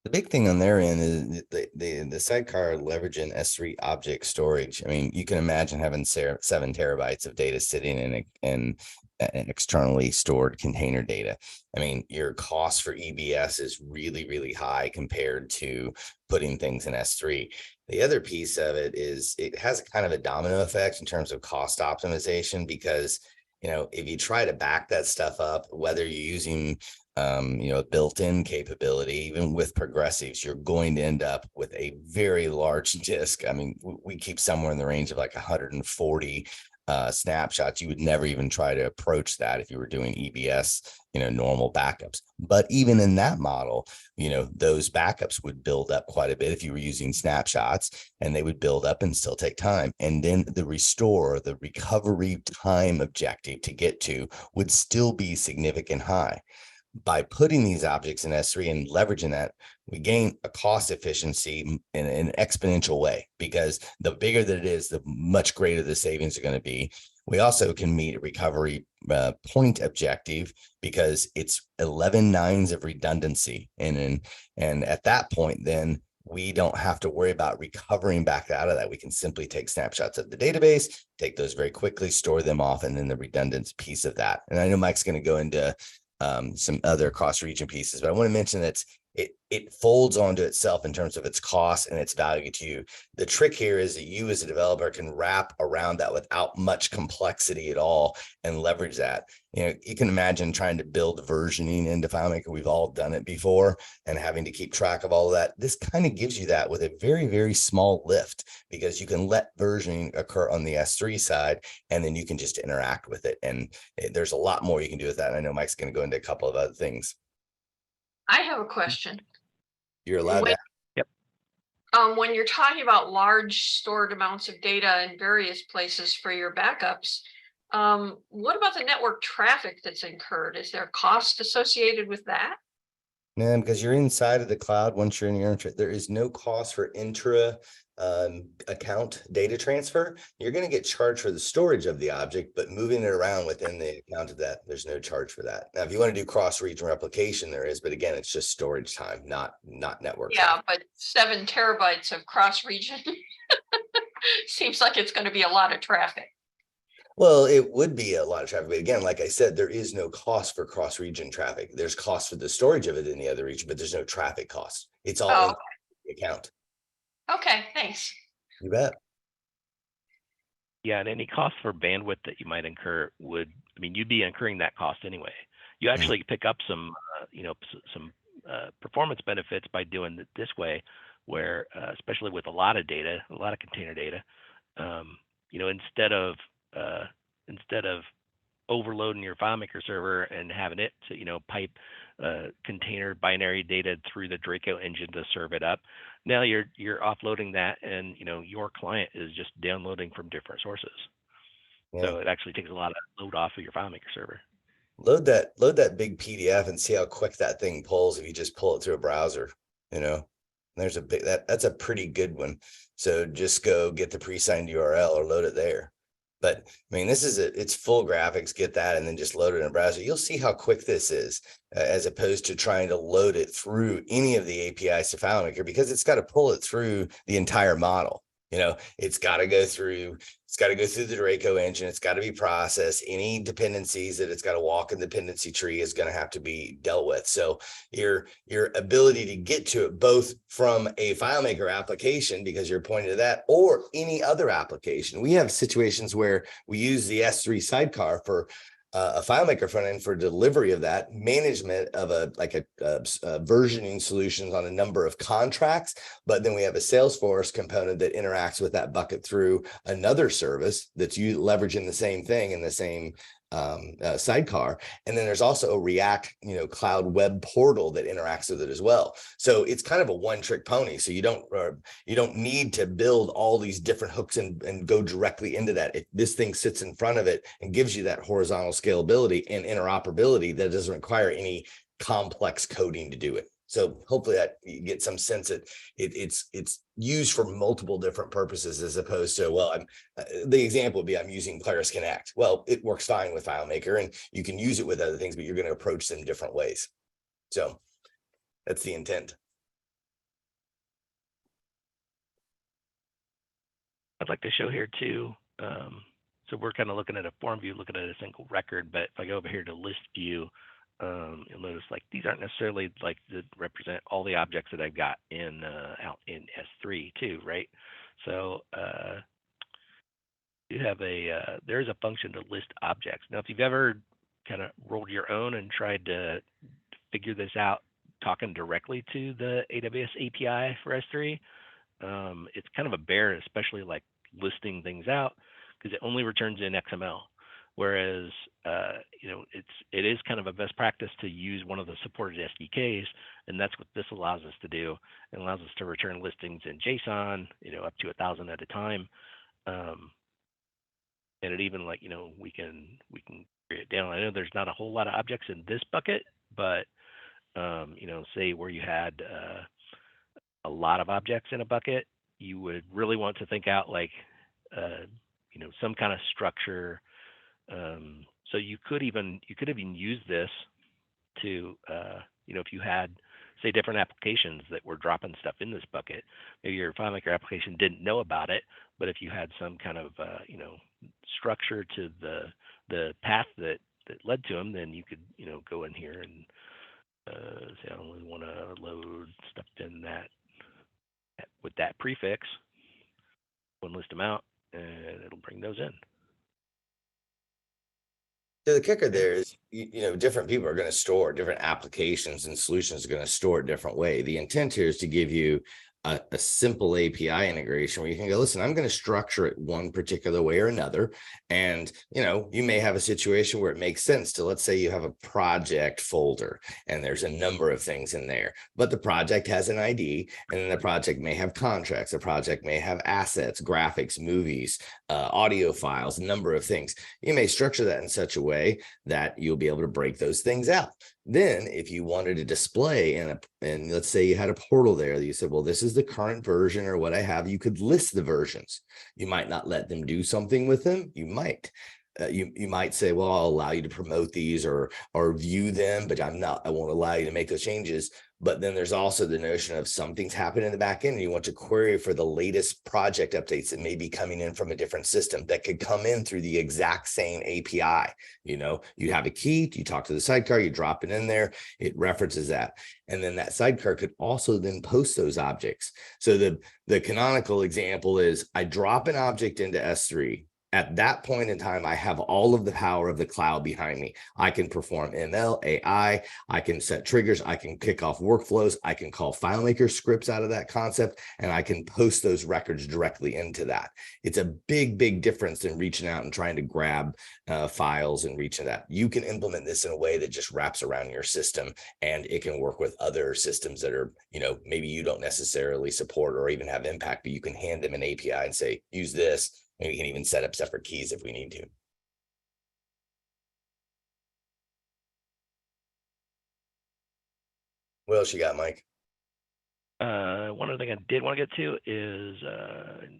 The big thing on their end is the sidecar leveraging S3 object storage. I mean, you can imagine having 7 terabytes of data sitting in an externally stored container data. I mean, your cost for EBS is really, really high compared to putting things in S3. The other piece of it is it has kind of a domino effect in terms of cost optimization, because if you try to back that stuff up, whether you're using a built-in capability, even with progressives, you're going to end up with a very large disk. I mean, we keep somewhere in the range of like 140 snapshots. You would never even try to approach that if you were doing EBS, normal backups. But even in that model, those backups would build up quite a bit if you were using snapshots, and they would build up and still take time. And then the recovery time objective to get to would still be significant high. By putting these objects in S3 and leveraging that, we gain a cost efficiency in an exponential way, because the bigger that it is, the much greater the savings are going to be. We also can meet a recovery point objective because it's 11 nines of redundancy. And at that point, then we don't have to worry about recovering back out of that. We can simply take snapshots of the database, take those very quickly, store them off, and then the redundant piece of that. And I know Mike's going to go into some other cross-region pieces, but I want to mention that it folds onto itself in terms of its cost and its value to you. The trick here is that you as a developer can wrap around that without much complexity at all and leverage that. You know, you can imagine trying to build versioning into FileMaker. We've all done it before, and having to keep track of all of that. This kind of gives you that with a very, very small lift, because you can let versioning occur on the S3 side, and then you can just interact with it. And there's a lot more you can do with that. And I know Mike's going to go into a couple of other things. I have a question. You're allowed When- to. When you're talking about large stored amounts of data in various places for your backups, what about the network traffic that's incurred? Is there cost associated with that? No, because you're inside of the cloud. Once you're in your there is no cost for intra account data transfer. You're going to get charged for the storage of the object, but moving it around within the account of that, there's no charge for that. Now, if you want to do cross-region replication, there is, but again, it's just storage time, not network. Yeah, traffic. but 7 terabytes of cross-region seems like it's going to be a lot of traffic. Well, it would be a lot of traffic, but again, like I said, there is no cost for cross-region traffic. There's cost for the storage of it in the other region, but there's no traffic cost. It's all in the account. Okay, thanks. You bet. Yeah, and any cost for bandwidth that you might incur you'd be incurring that cost anyway. You actually pick up some, performance benefits by doing it this way, where, especially with a lot of data, a lot of container data, instead of overloading your FileMaker server and having it to, pipe container binary data through the Draco engine to serve it up. Now you're offloading that, and your client is just downloading from different sources. Yeah. So it actually takes a lot of load off of your FileMaker server. Load that big PDF and see how quick that thing pulls if you just pull it through a browser. There's a big that's a pretty good one. So just go get the pre-signed URL or load it there. But I mean, it's full graphics, get that, and then just load it in a browser. You'll see how quick this is, as opposed to trying to load it through any of the APIs to FileMaker, because it's got to pull it through the entire model. It's got to go through the Draco engine. It's got to be processed. Any dependencies that it's got to walk in the dependency tree is going to have to be dealt with. So your ability to get to it both from a FileMaker application, because you're pointing to that, or any other application. We have situations where we use the S3 SideCar for a FileMaker front end for delivery of that management of a versioning solutions on a number of contracts. But then we have a Salesforce component that interacts with that bucket through another service that's leveraging the same thing in the same sidecar. And then there's also a React, cloud web portal that interacts with it as well. So it's kind of a one-trick pony. So you don't need to build all these different hooks and go directly into that. If this thing sits in front of it and gives you that horizontal scalability and interoperability, that doesn't require any complex coding to do it. So hopefully that you get some sense that it's used for multiple different purposes, as opposed to, the example would be, I'm using Claris Connect. Well, it works fine with FileMaker, and you can use it with other things, but you're going to approach them different ways. So that's the intent. I'd like to show here too. So we're kind of looking at a form view, looking at a single record, but if I go over here to list view, you'll notice these aren't necessarily that represent all the objects that I've got out in S3 too, right? So you have there's a function to list objects. Now, if you've ever kind of rolled your own and tried to figure this out, talking directly to the AWS API for S3, it's kind of a bear, especially listing things out, because it only returns in XML. Whereas, it is kind of a best practice to use one of the supported SDKs, and that's what this allows us to do. It allows us to return listings in JSON, up to 1,000 at a time. And it even we can create it down. I know there's not a whole lot of objects in this bucket, but say where you had a lot of objects in a bucket, you would really want to think out some kind of structure So you could even use this to, if you had, say, different applications that were dropping stuff in this bucket, maybe your FileMaker application didn't know about it, but if you had some kind of, structure to the path that led to them, then you could, go in here and say I only want to load stuff in that with that prefix, one list them out, and it'll bring those in. So the kicker there is, different people are going to store different applications, and solutions are going to store it different way. The intent here is to give you a simple API integration where you can go, listen, I'm going to structure it one particular way or another. And, you may have a situation where it makes sense to, let's say you have a project folder and there's a number of things in there, but the project has an ID, and then the project may have contracts. The project may have assets, graphics, movies, audio files, a number of things. You may structure that in such a way that you'll be able to break those things out. Then if you wanted to display and let's say you had a portal there that you said, well, this is the current version or what I have, you could list the versions. You might not let them do something with them. You might. You might say, well, I'll allow you to promote these or view them, but I won't allow you to make those changes. But then there's also the notion of something's happened in the back end and you want to query for the latest project updates that may be coming in from a different system that could come in through the exact same API. You have a key, you talk to the sidecar, you drop it in there, it references that. And then that sidecar could also then post those objects. So the canonical example is I drop an object into S3. At that point in time, I have all of the power of the cloud behind me. I can perform ML, AI, I can set triggers, I can kick off workflows, I can call FileMaker scripts out of that concept, and I can post those records directly into that. It's a big, big difference than reaching out and trying to grab files and reaching that. You can implement this in a way that just wraps around your system, and it can work with other systems that are, maybe you don't necessarily support or even have impact, but you can hand them an API and say, use this. And we can even set up separate keys if we need to. What else you got, Mike? One other thing I did want to get to is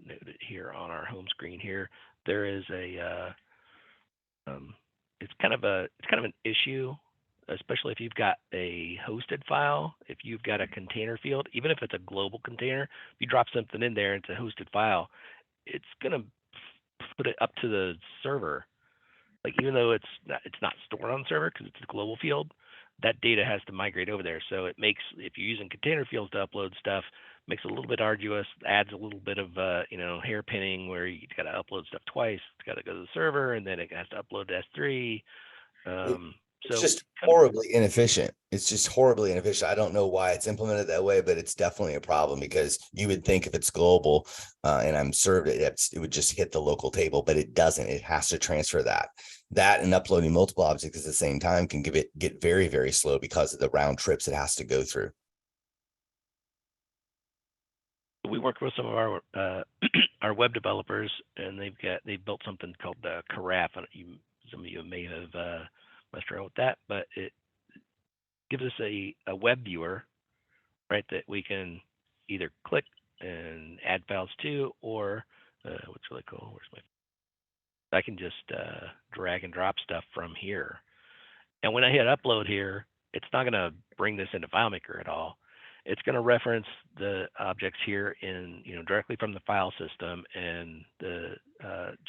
noted here on our home screen here. There is it's kind of an issue, especially if you've got a hosted file. If you've got a container field, even if it's a global container, if you drop something in there, it's a hosted file, it's gonna put it up to the server. Like, even though it's not stored on the server because it's a global field, that data has to migrate over there. So it makes, if you're using container fields to upload stuff, makes it a little bit arduous, adds a little bit of hairpinning where you got to upload stuff twice. It's got to go to the server and then it has to upload to S3. It's just horribly inefficient. It's just horribly inefficient. I don't know why it's implemented that way, but it's definitely a problem, because you would think if it's global and I'm served it would just hit the local table, but it doesn't. It has to transfer that and uploading multiple objects at the same time can get very, very slow because of the round trips it has to go through. We work with some of our our web developers, and they've built something called Claris. Some of you may have messed around with that, but it gives us a web viewer, right, that we can either click and add files to, or what's really cool, I can just drag and drop stuff from here. And when I hit upload here, it's not going to bring this into FileMaker at all. It's going to reference the objects here in, directly from the file system, and the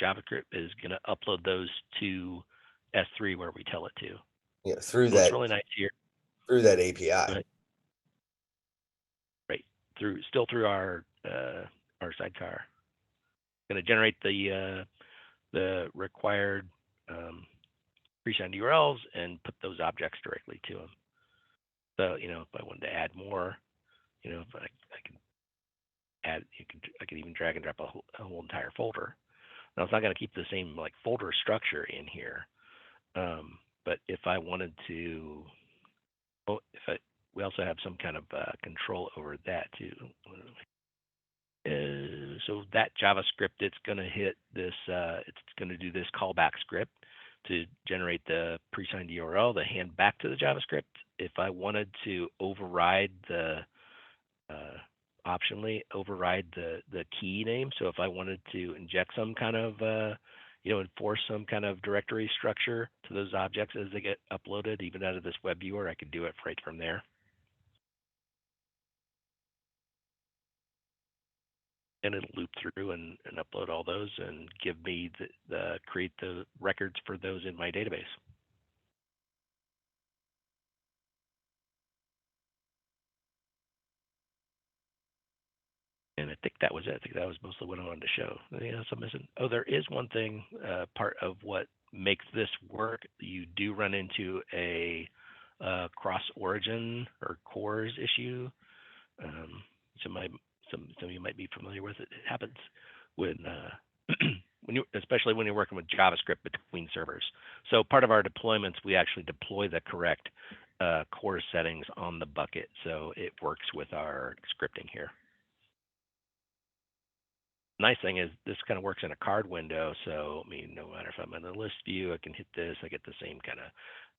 JavaScript is going to upload those to S3 where we tell it to. Yeah, through so that. It's really nice here. Through that API. Right. Through our sidecar. Going to generate the required pre-signed URLs and put those objects directly to them. So, if I wanted to add more, if I can add, I can even drag and drop a whole entire folder. Now, it's not going to keep the same folder structure in here, but if I wanted to, we also have some kind of control over that too. So that JavaScript, it's going to hit this, it's going to do this callback script to generate the pre-signed URL to hand back to the JavaScript. If I wanted to override optionally override the key name, so if I wanted to inject some kind of enforce some kind of directory structure to those objects as they get uploaded, even out of this web viewer, I could do it right from there. And it'll loop through and upload all those and give me create the records for those in my database. And I think that was it. I think that was mostly what I wanted to show. Anything else I'm missing? Oh, there is one thing, part of what makes this work. You do run into a cross-origin or CORS issue. Some of you might be familiar with it. It happens when especially when you're working with JavaScript between servers. So part of our deployments, we actually deploy the correct CORS settings on the bucket, so it works with our scripting here. Nice thing is this kind of works in a card window. So, I mean, no matter if I'm in the list view, I can hit this, I get the same kind of,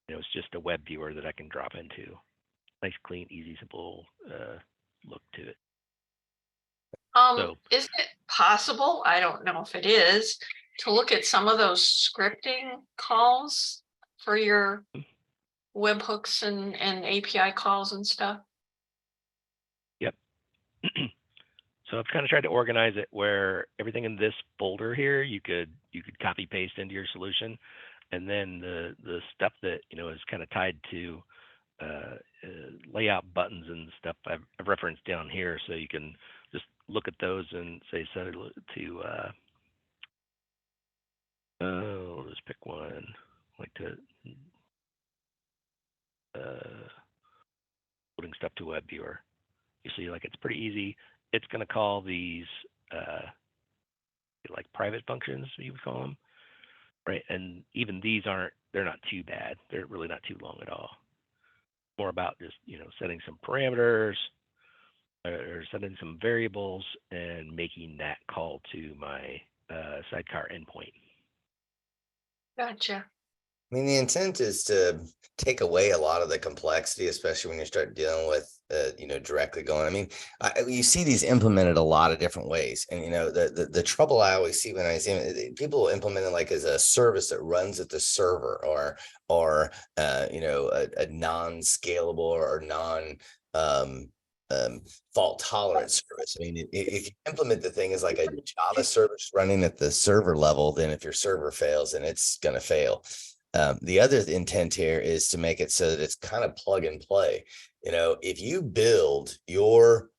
it's just a web viewer that I can drop into. Nice, clean, easy, simple look to it. Is it possible, I don't know if it is, to look at some of those scripting calls for your webhooks and API calls and stuff? Yep. So I've kind of tried to organize it where everything in this folder here you could copy paste into your solution, and then the stuff that is kind of tied to layout buttons and stuff I've referenced down here, so you can just look at those and say set it to I'll just pick one. I like to loading stuff to web viewer. You see, like, it's pretty easy. It's going to call these like private functions, you would call them, right? And even these they're not too bad. They're really not too long at all. More about just setting some parameters or setting some variables and making that call to my SideCar endpoint. Gotcha. I mean, the intent is to take away a lot of the complexity, especially when you start dealing with, directly going. I mean, you see these implemented a lot of different ways, and the trouble I always see when I see it, people implement it like as a service that runs at the server, or a non-scalable or non fault tolerant service. I mean, if you implement the thing as like a Java service running at the server level, then if your server fails, then it's going to fail. The other intent here is to make it so that it's kind of plug and play. If you build your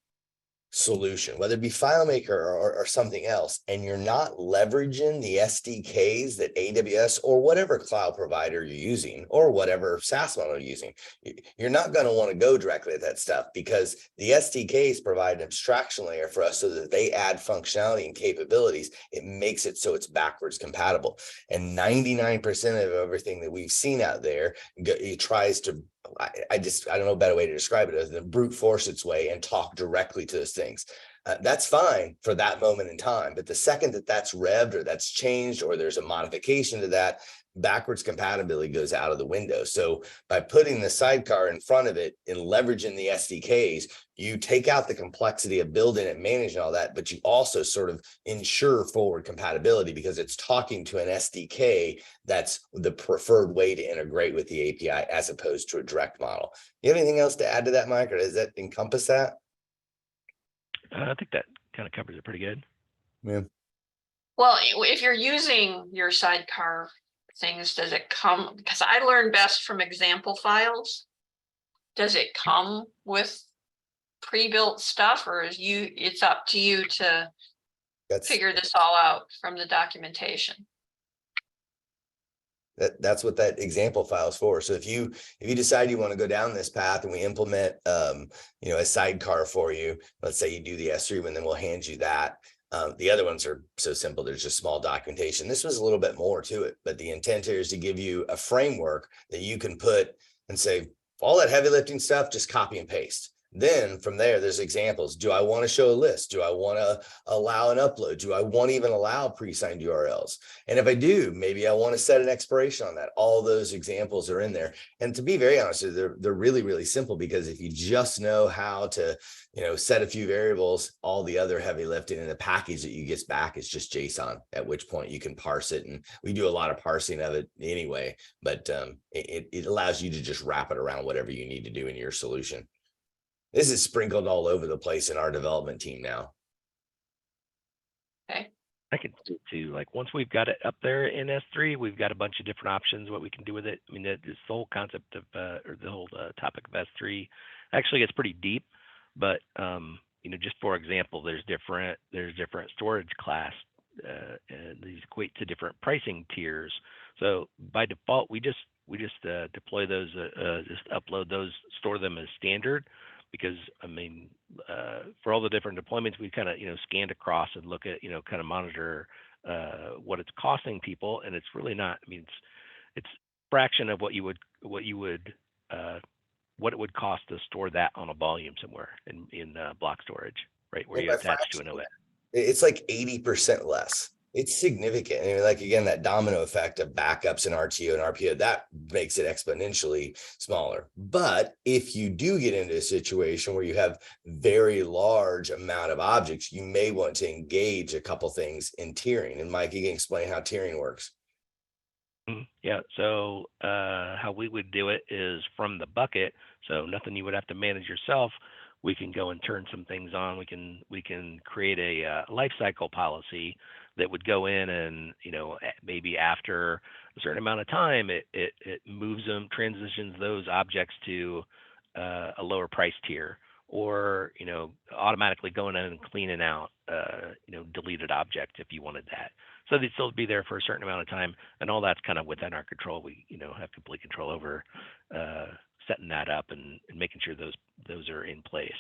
solution, whether it be FileMaker or something else, and you're not leveraging the SDKs that AWS or whatever cloud provider you're using or whatever SaaS model you're using, you're not going to want to go directly at that stuff, because the SDKs provide an abstraction layer for us so that they add functionality and capabilities. It makes it so it's backwards compatible. And 99% of everything that we've seen out there, it tries to, I don't know a better way to describe it, as the brute force its way and talk directly to those things. That's fine for that moment in time. But the second that that's revved or that's changed or there's a modification to that, backwards compatibility goes out of the window. So by putting the SideCar in front of it and leveraging the SDKs, you take out the complexity of building and managing all that, but you also sort of ensure forward compatibility because it's talking to an SDK that's the preferred way to integrate with the API as opposed to a direct model. You have anything else to add to that, Mike, or does that encompass that? I think that kind of covers it pretty good. Yeah. Well, if you're using your SideCar things, does it come, because I learn best from example files, does it come with pre-built stuff, or it's up to you to figure this all out from the documentation? That's what that example file is for. So if you decide you want to go down this path and we implement a SideCar for you, let's say you do the S3 and then we'll hand you that. The other ones are so simple, there's just small documentation. This was a little bit more to it, but the intent here is to give you a framework that you can put and say, all that heavy lifting stuff, just copy and paste. Then from there, there's examples. Do I want to show a list? Do I want to allow an upload? Do I want to even allow pre-signed URLs? And if I do, maybe I want to set an expiration on that. All those examples are in there. And to be very honest, they're really, really simple, because if you just know how to, set a few variables, all the other heavy lifting in the package that you get back is just JSON, at which point you can parse it. And we do a lot of parsing of it anyway, but it allows you to just wrap it around whatever you need to do in your solution. This is sprinkled all over the place in our development team now. Okay. I can speak to, like, once we've got it up there in S3, we've got a bunch of different options what we can do with it. I mean, this whole concept of or the whole topic of S3 actually gets pretty deep, but just for example, there's different storage class, and these equate to different pricing tiers. So by default, we just deploy those, just upload those, store them as standard. Because I mean, for all the different deployments, we kind of scanned across and look at kind of monitor what it's costing people, and it's really not. I mean, it's fraction of what it would cost to store that on a volume somewhere in block storage, right, where you attach to an OS. It's like 80% less. It's significant. I mean, like, again, that domino effect of backups and RTO and RPO, that makes it exponentially smaller. But if you do get into a situation where you have very large amount of objects, you may want to engage a couple things in tiering. And Mike, you can explain how tiering works. Yeah, so how we would do it is from the bucket. So nothing you would have to manage yourself. We can go and turn some things on. We can create a lifecycle policy that would go in and, maybe after a certain amount of time, it moves them, transitions those objects to a lower price tier, or, automatically going in and cleaning out, deleted object if you wanted that. So they'd still be there for a certain amount of time, and all that's kind of within our control. We, have complete control over setting that up and making sure those are in place.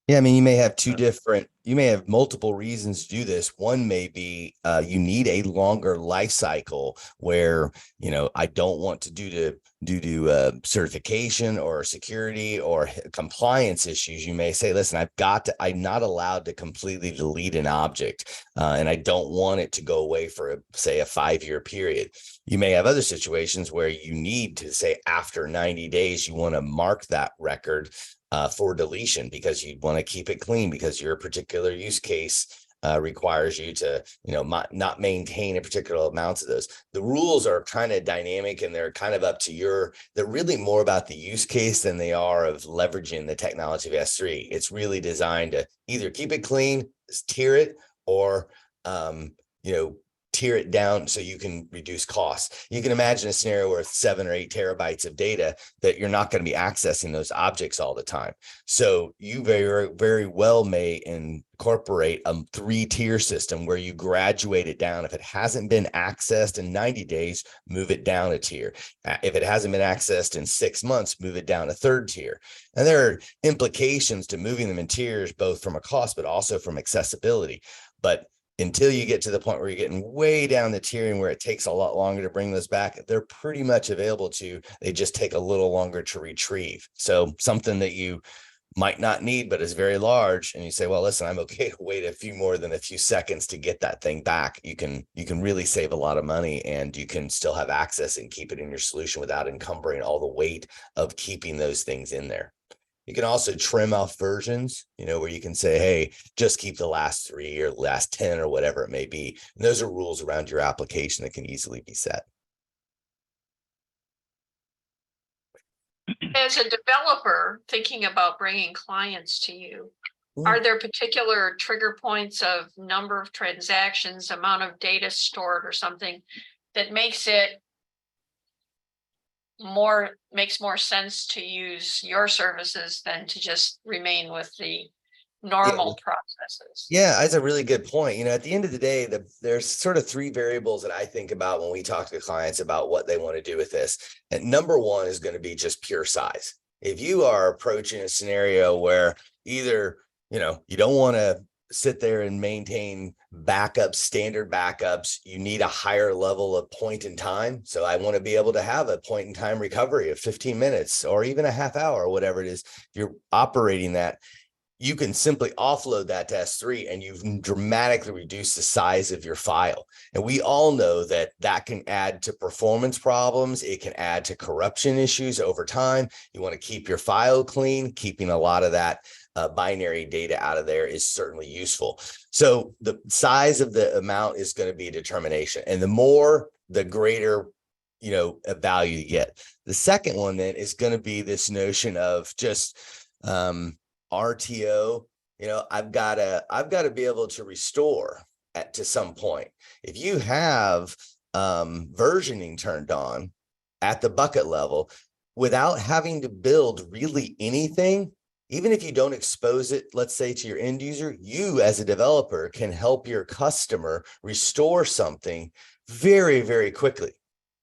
Yeah, I mean, you may have you may have multiple reasons to do this. One may be you need a longer life cycle where, I don't want to due to certification or security or compliance issues. You may say, listen, I'm not allowed to completely delete an object, and I don't want it to go away for say a 5-year period. You may have other situations where you need to say after 90 days, you want to mark that record for deletion because you want to keep it clean, because your particular use case requires you to, not maintain a particular amount of those. The rules are kind of dynamic, and they're kind of up to they're really more about the use case than they are of leveraging the technology of S3. It's really designed to either keep it clean, tier it, or, tier it down so you can reduce costs. You can imagine a scenario where 7 or 8 terabytes of data that you're not going to be accessing those objects all the time. So you very, very well may incorporate a 3-tier system where you graduate it down. If it hasn't been accessed in 90 days, move it down a tier. If it hasn't been accessed in 6 months, move it down a 3rd tier. And there are implications to moving them in tiers, both from a cost, but also from accessibility. But until you get to the point where you're getting way down the tiering where it takes a lot longer to bring those back, they're pretty much available to, they just take a little longer to retrieve. So something that you might not need, but is very large, and you say, well, listen, I'm okay to wait a few more than a few seconds to get that thing back. You can really save a lot of money, and you can still have access and keep it in your solution without encumbering all the weight of keeping those things in there. You can also trim off versions, where you can say, hey, just keep the last 3 or last 10 or whatever it may be. And those are rules around your application that can easily be set. As a developer thinking about bringing clients to you, are there particular trigger points of number of transactions, amount of data stored, or something that makes more sense to use your services than to just remain with the normal processes? Yeah, that's a really good point. At the end of the day, there's sort of 3 variables that I think about when we talk to clients about what they want to do with this. And number 1 is going to be just pure size. If you are approaching a scenario where either, you don't want to sit there and maintain backups, standard backups. You need a higher level of point in time. So I want to be able to have a point in time recovery of 15 minutes or even a half hour or whatever it is. If you're operating that, you can simply offload that to S3 and you've dramatically reduced the size of your file. And we all know that that can add to performance problems. It can add to corruption issues over time. You want to keep your file clean. Keeping a lot of that binary data out of there is certainly useful. So the size of the amount is going to be a determination. And the more, the greater, value you get. The second one then is going to be this notion of just, RTO, I've got to be able to restore to some point. If you have versioning turned on at the bucket level without having to build really anything, even if you don't expose it, let's say to your end user, you as a developer can help your customer restore something very, very quickly.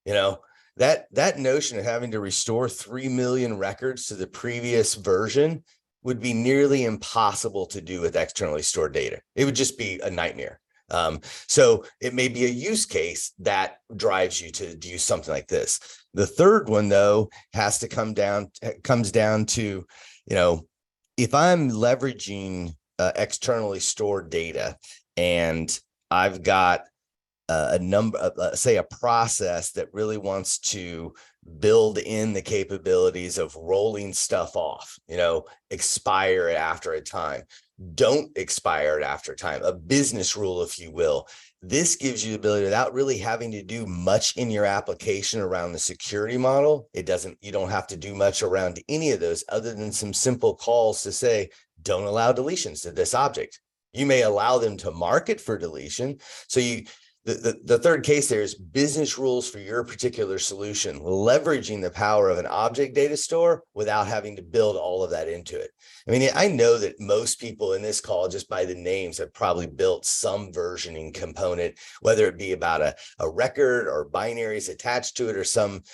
That notion of having to restore 3 million records to the previous version would be nearly impossible to do with externally stored data. It would just be a nightmare. So it may be a use case that drives you to do something like this. The third one, though, comes down to, if I'm leveraging externally stored data and I've got say a process that really wants to build in the capabilities of rolling stuff off, expire it after a time, don't expire it after time, a business rule, if you will. This gives you the ability without really having to do much in your application around the security model. You don't have to do much around any of those other than some simple calls to say, don't allow deletions to this object. You may allow them to mark it for deletion. So the third case there is business rules for your particular solution, leveraging the power of an object data store without having to build all of that into it. I mean, I know that most people in this call, just by the names, have probably built some versioning component, whether it be about a record or binaries attached to it or some,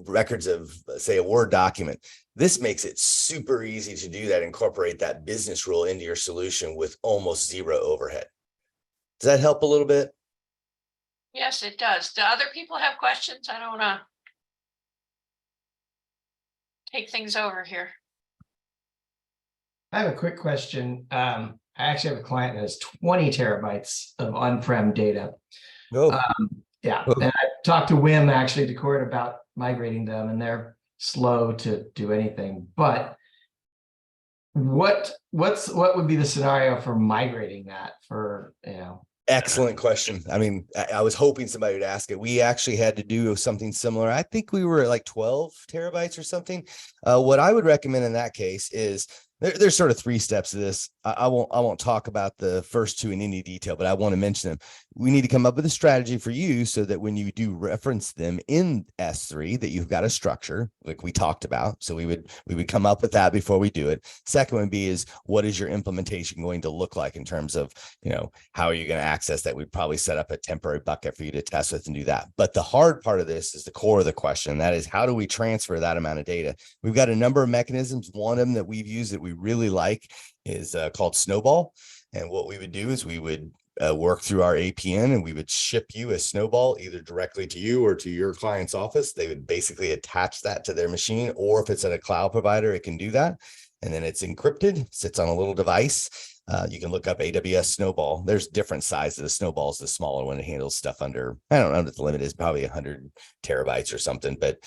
records of, say, a Word document. This makes it super easy to do that, incorporate that business rule into your solution with almost zero overhead. Does that help a little bit? Yes, it does. Do other people have questions? I don't want to take things over here. I have a quick question. I actually have a client that has 20 terabytes of on-prem data. No. And I talked to Wim actually to court about migrating them, and they're slow to do anything. But what would be the scenario for migrating that for, Excellent question. I mean, I was hoping somebody would ask it. We actually had to do something similar. I think we were at like 12 terabytes or something. What I would recommend in that case is there's sort of 3 steps to this. I won't talk about the first 2 in any detail, but I want to mention them. We need to come up with a strategy for you so that when you do reference them in S3, that you've got a structure like we talked about. So we would come up with that before we do it. Second one is, what is your implementation going to look like in terms of, how are you going to access that? We'd probably set up a temporary bucket for you to test with and do that. But the hard part of this is the core of the question. That is, how do we transfer that amount of data? We've got a number of mechanisms. One of them that we've used that we really like is called Snowball. And what we would do is we would work through our APN and we would ship you a Snowball either directly to you or to your client's office. They would basically attach that to their machine, or if it's at a cloud provider, it can do that. And then it's encrypted, sits on a little device. You can look up AWS Snowball. There's different sizes of Snowballs. The smaller one, it handles stuff under, I don't know what the limit is, probably 100 terabytes or something. But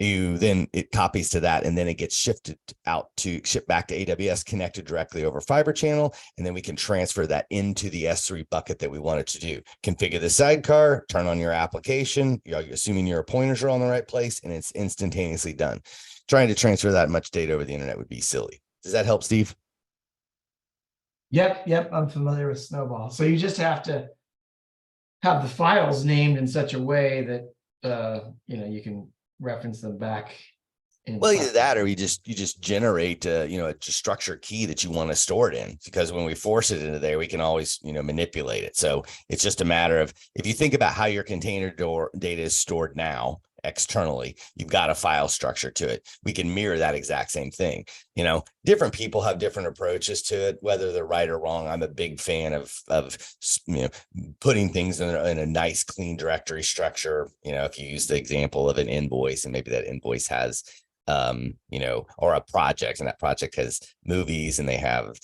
it copies to that, and then it gets shipped back to AWS, connected directly over Fiber Channel. And then we can transfer that into the S3 bucket that we want it to do. Configure the sidecar, turn on your application, assuming your pointers are on the right place, and it's instantaneously done. Trying to transfer that much data over the internet would be silly. Does that help, Steve? Yep. I'm familiar with Snowball. So you just have to have the files named in such a way that, you can reference them back. Well, either that, or you just generate, a structured key that you want to store it in, because when we force it into there, we can always, manipulate it. So it's just a matter of, if you think about how your container data is stored now, externally. You've got a file structure to it. We can mirror that exact same thing. You know, different people have different approaches to it, whether they're right or wrong. I'm a big fan of you know, putting things in a nice, clean directory structure. You know, if you use the example of an invoice, and maybe that invoice has you know, or a project, and that project has movies, and they have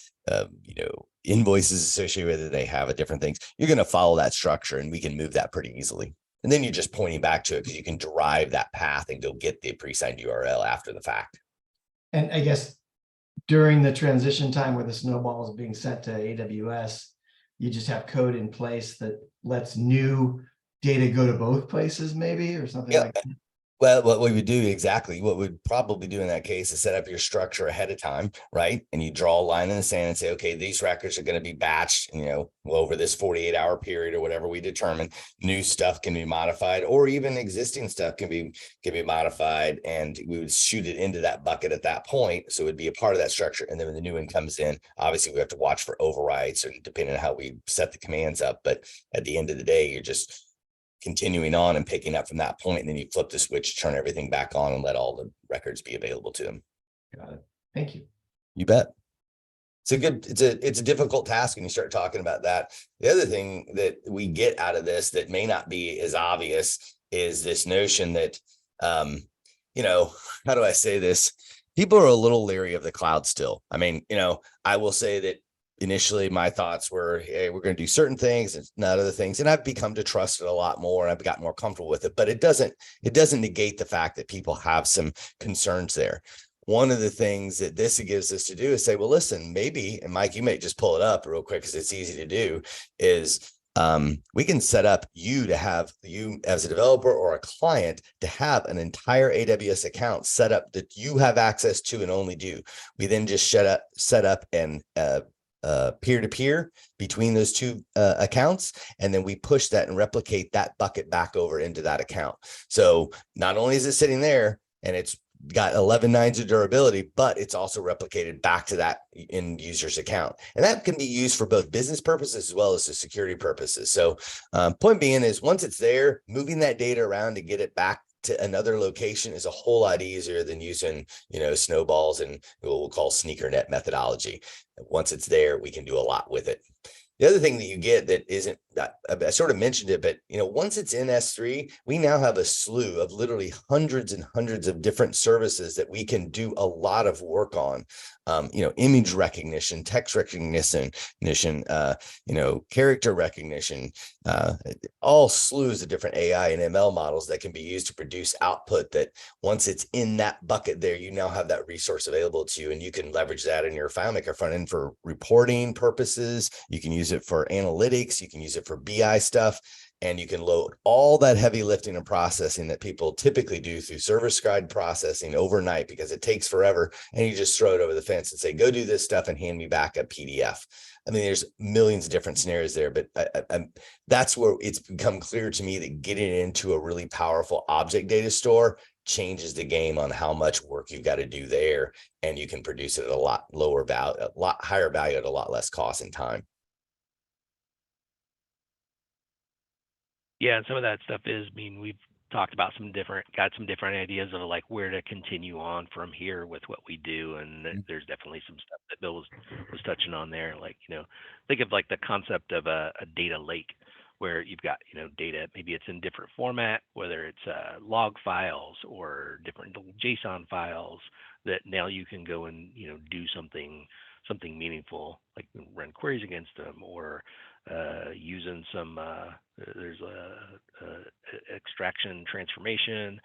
you know, invoices associated with it, they have different things. You're going to follow that structure, and we can move that pretty easily. And then you're just pointing back to it because you can derive that path and go get the pre-signed URL after the fact. And I guess during the transition time where the snowball is being sent to AWS, you just have code in place that lets new data go to both places, maybe, or something like that. Well, what we would do exactly, what we'd probably do in that case is set up your structure ahead of time, right? And you draw a line in the sand and say, okay, these records are going to be batched, you know, over this 48-hour period or whatever we determine. New stuff can be modified, or even existing stuff can be modified, and we would shoot it into that bucket at that point. So it would be a part of that structure. And then when the new one comes in, obviously we have to watch for overrides, or depending on how we set the commands up. But at the end of the day, you're just continuing on and picking up from that point, and then you flip the switch, turn everything back on, and let all the records be available to them. Got it. Thank you. You bet. It's a difficult task when you start talking about that. The other thing that we get out of this that may not be as obvious is this notion that, you know, how do I say this? People are a little leery of the cloud still. I mean, you know, I will say that initially my thoughts were, hey, we're going to do certain things and not other things. And I've become to trust it a lot more, and I've gotten more comfortable with it, but it doesn't negate the fact that people have some concerns there. One of the things that this gives us to do is say, well, listen, maybe, and Mike, you may just pull it up real quick because it's easy to do, is we can set up you as a developer or a client to have an entire AWS account set up that you have access to and only do. We then just set up and peer-to-peer between those two accounts, and then we push that and replicate that bucket back over into that account. So not only is it sitting there and it's got 11 nines of durability, but it's also replicated back to that end user's account, and that can be used for both business purposes as well as the security purposes. So point being is, once it's there, moving that data around to get it back to another location is a whole lot easier than using, you know, snowballs and what we'll call sneaker net methodology. Once it's there, we can do a lot with it. The other thing that you get that isn't, I sort of mentioned it, but, you know, once it's in S3, we now have a slew of literally hundreds and hundreds of different services that we can do a lot of work on. You know, image recognition, text recognition, you know, character recognition, all slews of different AI and ML models that can be used to produce output that once it's in that bucket there, you now have that resource available to you, and you can leverage that in your FileMaker front end for reporting purposes. You can use it for analytics. You can use it for BI stuff. And you can load all that heavy lifting and processing that people typically do through server-side processing overnight because it takes forever. And you just throw it over the fence and say, go do this stuff and hand me back a PDF. I mean, there's millions of different scenarios there, but that's where it's become clear to me that getting into a really powerful object data store changes the game on how much work you've got to do there. And you can produce it at a lot lower value, a lot higher value at a lot less cost and time. Yeah, and some of that stuff is, I mean, we've talked about got some different ideas of like where to continue on from here with what we do. And there's definitely some stuff that Bill was touching on there. Like, you know, think of like the concept of a data lake where you've got, you know, data, maybe it's in different format, whether it's log files or different JSON files that now you can go and, you know, do something meaningful, like run queries against them, or using some there's a extraction transformation.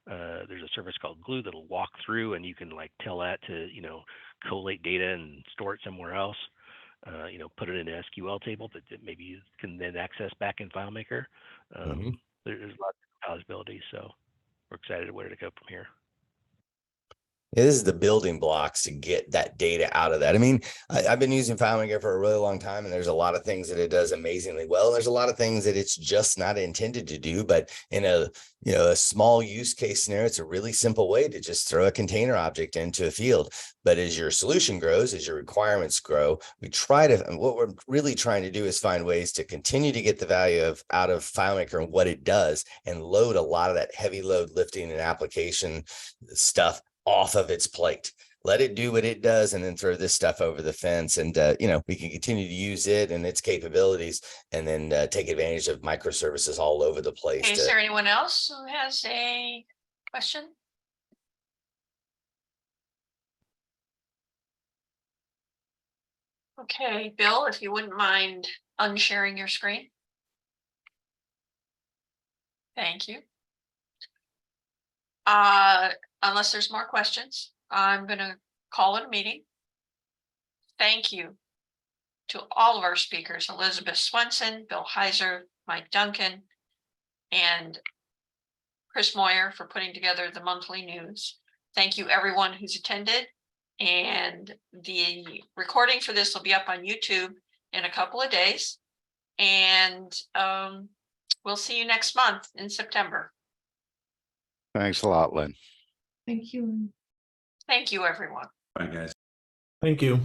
There's a service called Glue that'll walk through, and you can like tell that to, you know, collate data and store it somewhere else. You know, put it in an SQL table that maybe you can then access back in FileMaker. There's lots of possibilities, so we're excited where to go from here. This is the building blocks to get that data out of that. I mean, I've been using FileMaker for a really long time, and there's a lot of things that it does amazingly well. And there's a lot of things that it's just not intended to do, but in a a small use case scenario, it's a really simple way to just throw a container object into a field. But as your solution grows, as your requirements grow, what we're really trying to do is find ways to continue to get the value out of FileMaker and what it does, and load a lot of that heavy load lifting and application stuff off of its plate. Let it do what it does, and then throw this stuff over the fence. And, we can continue to use it and its capabilities, and then take advantage of microservices all over the place. Okay, is there anyone else who has a question? Okay, Bill, if you wouldn't mind unsharing your screen. Thank you. Unless there's more questions, I'm going to call it a meeting. Thank you to all of our speakers, Elizabeth Swenson, Bill Heizer, Mike Duncan, and Chris Moyer for putting together the monthly news. Thank you everyone who's attended, and the recording for this will be up on YouTube in a couple of days, and we'll see you next month in September. Thanks a lot, Lynn. Thank you. Thank you, everyone. Bye, guys. Thank you.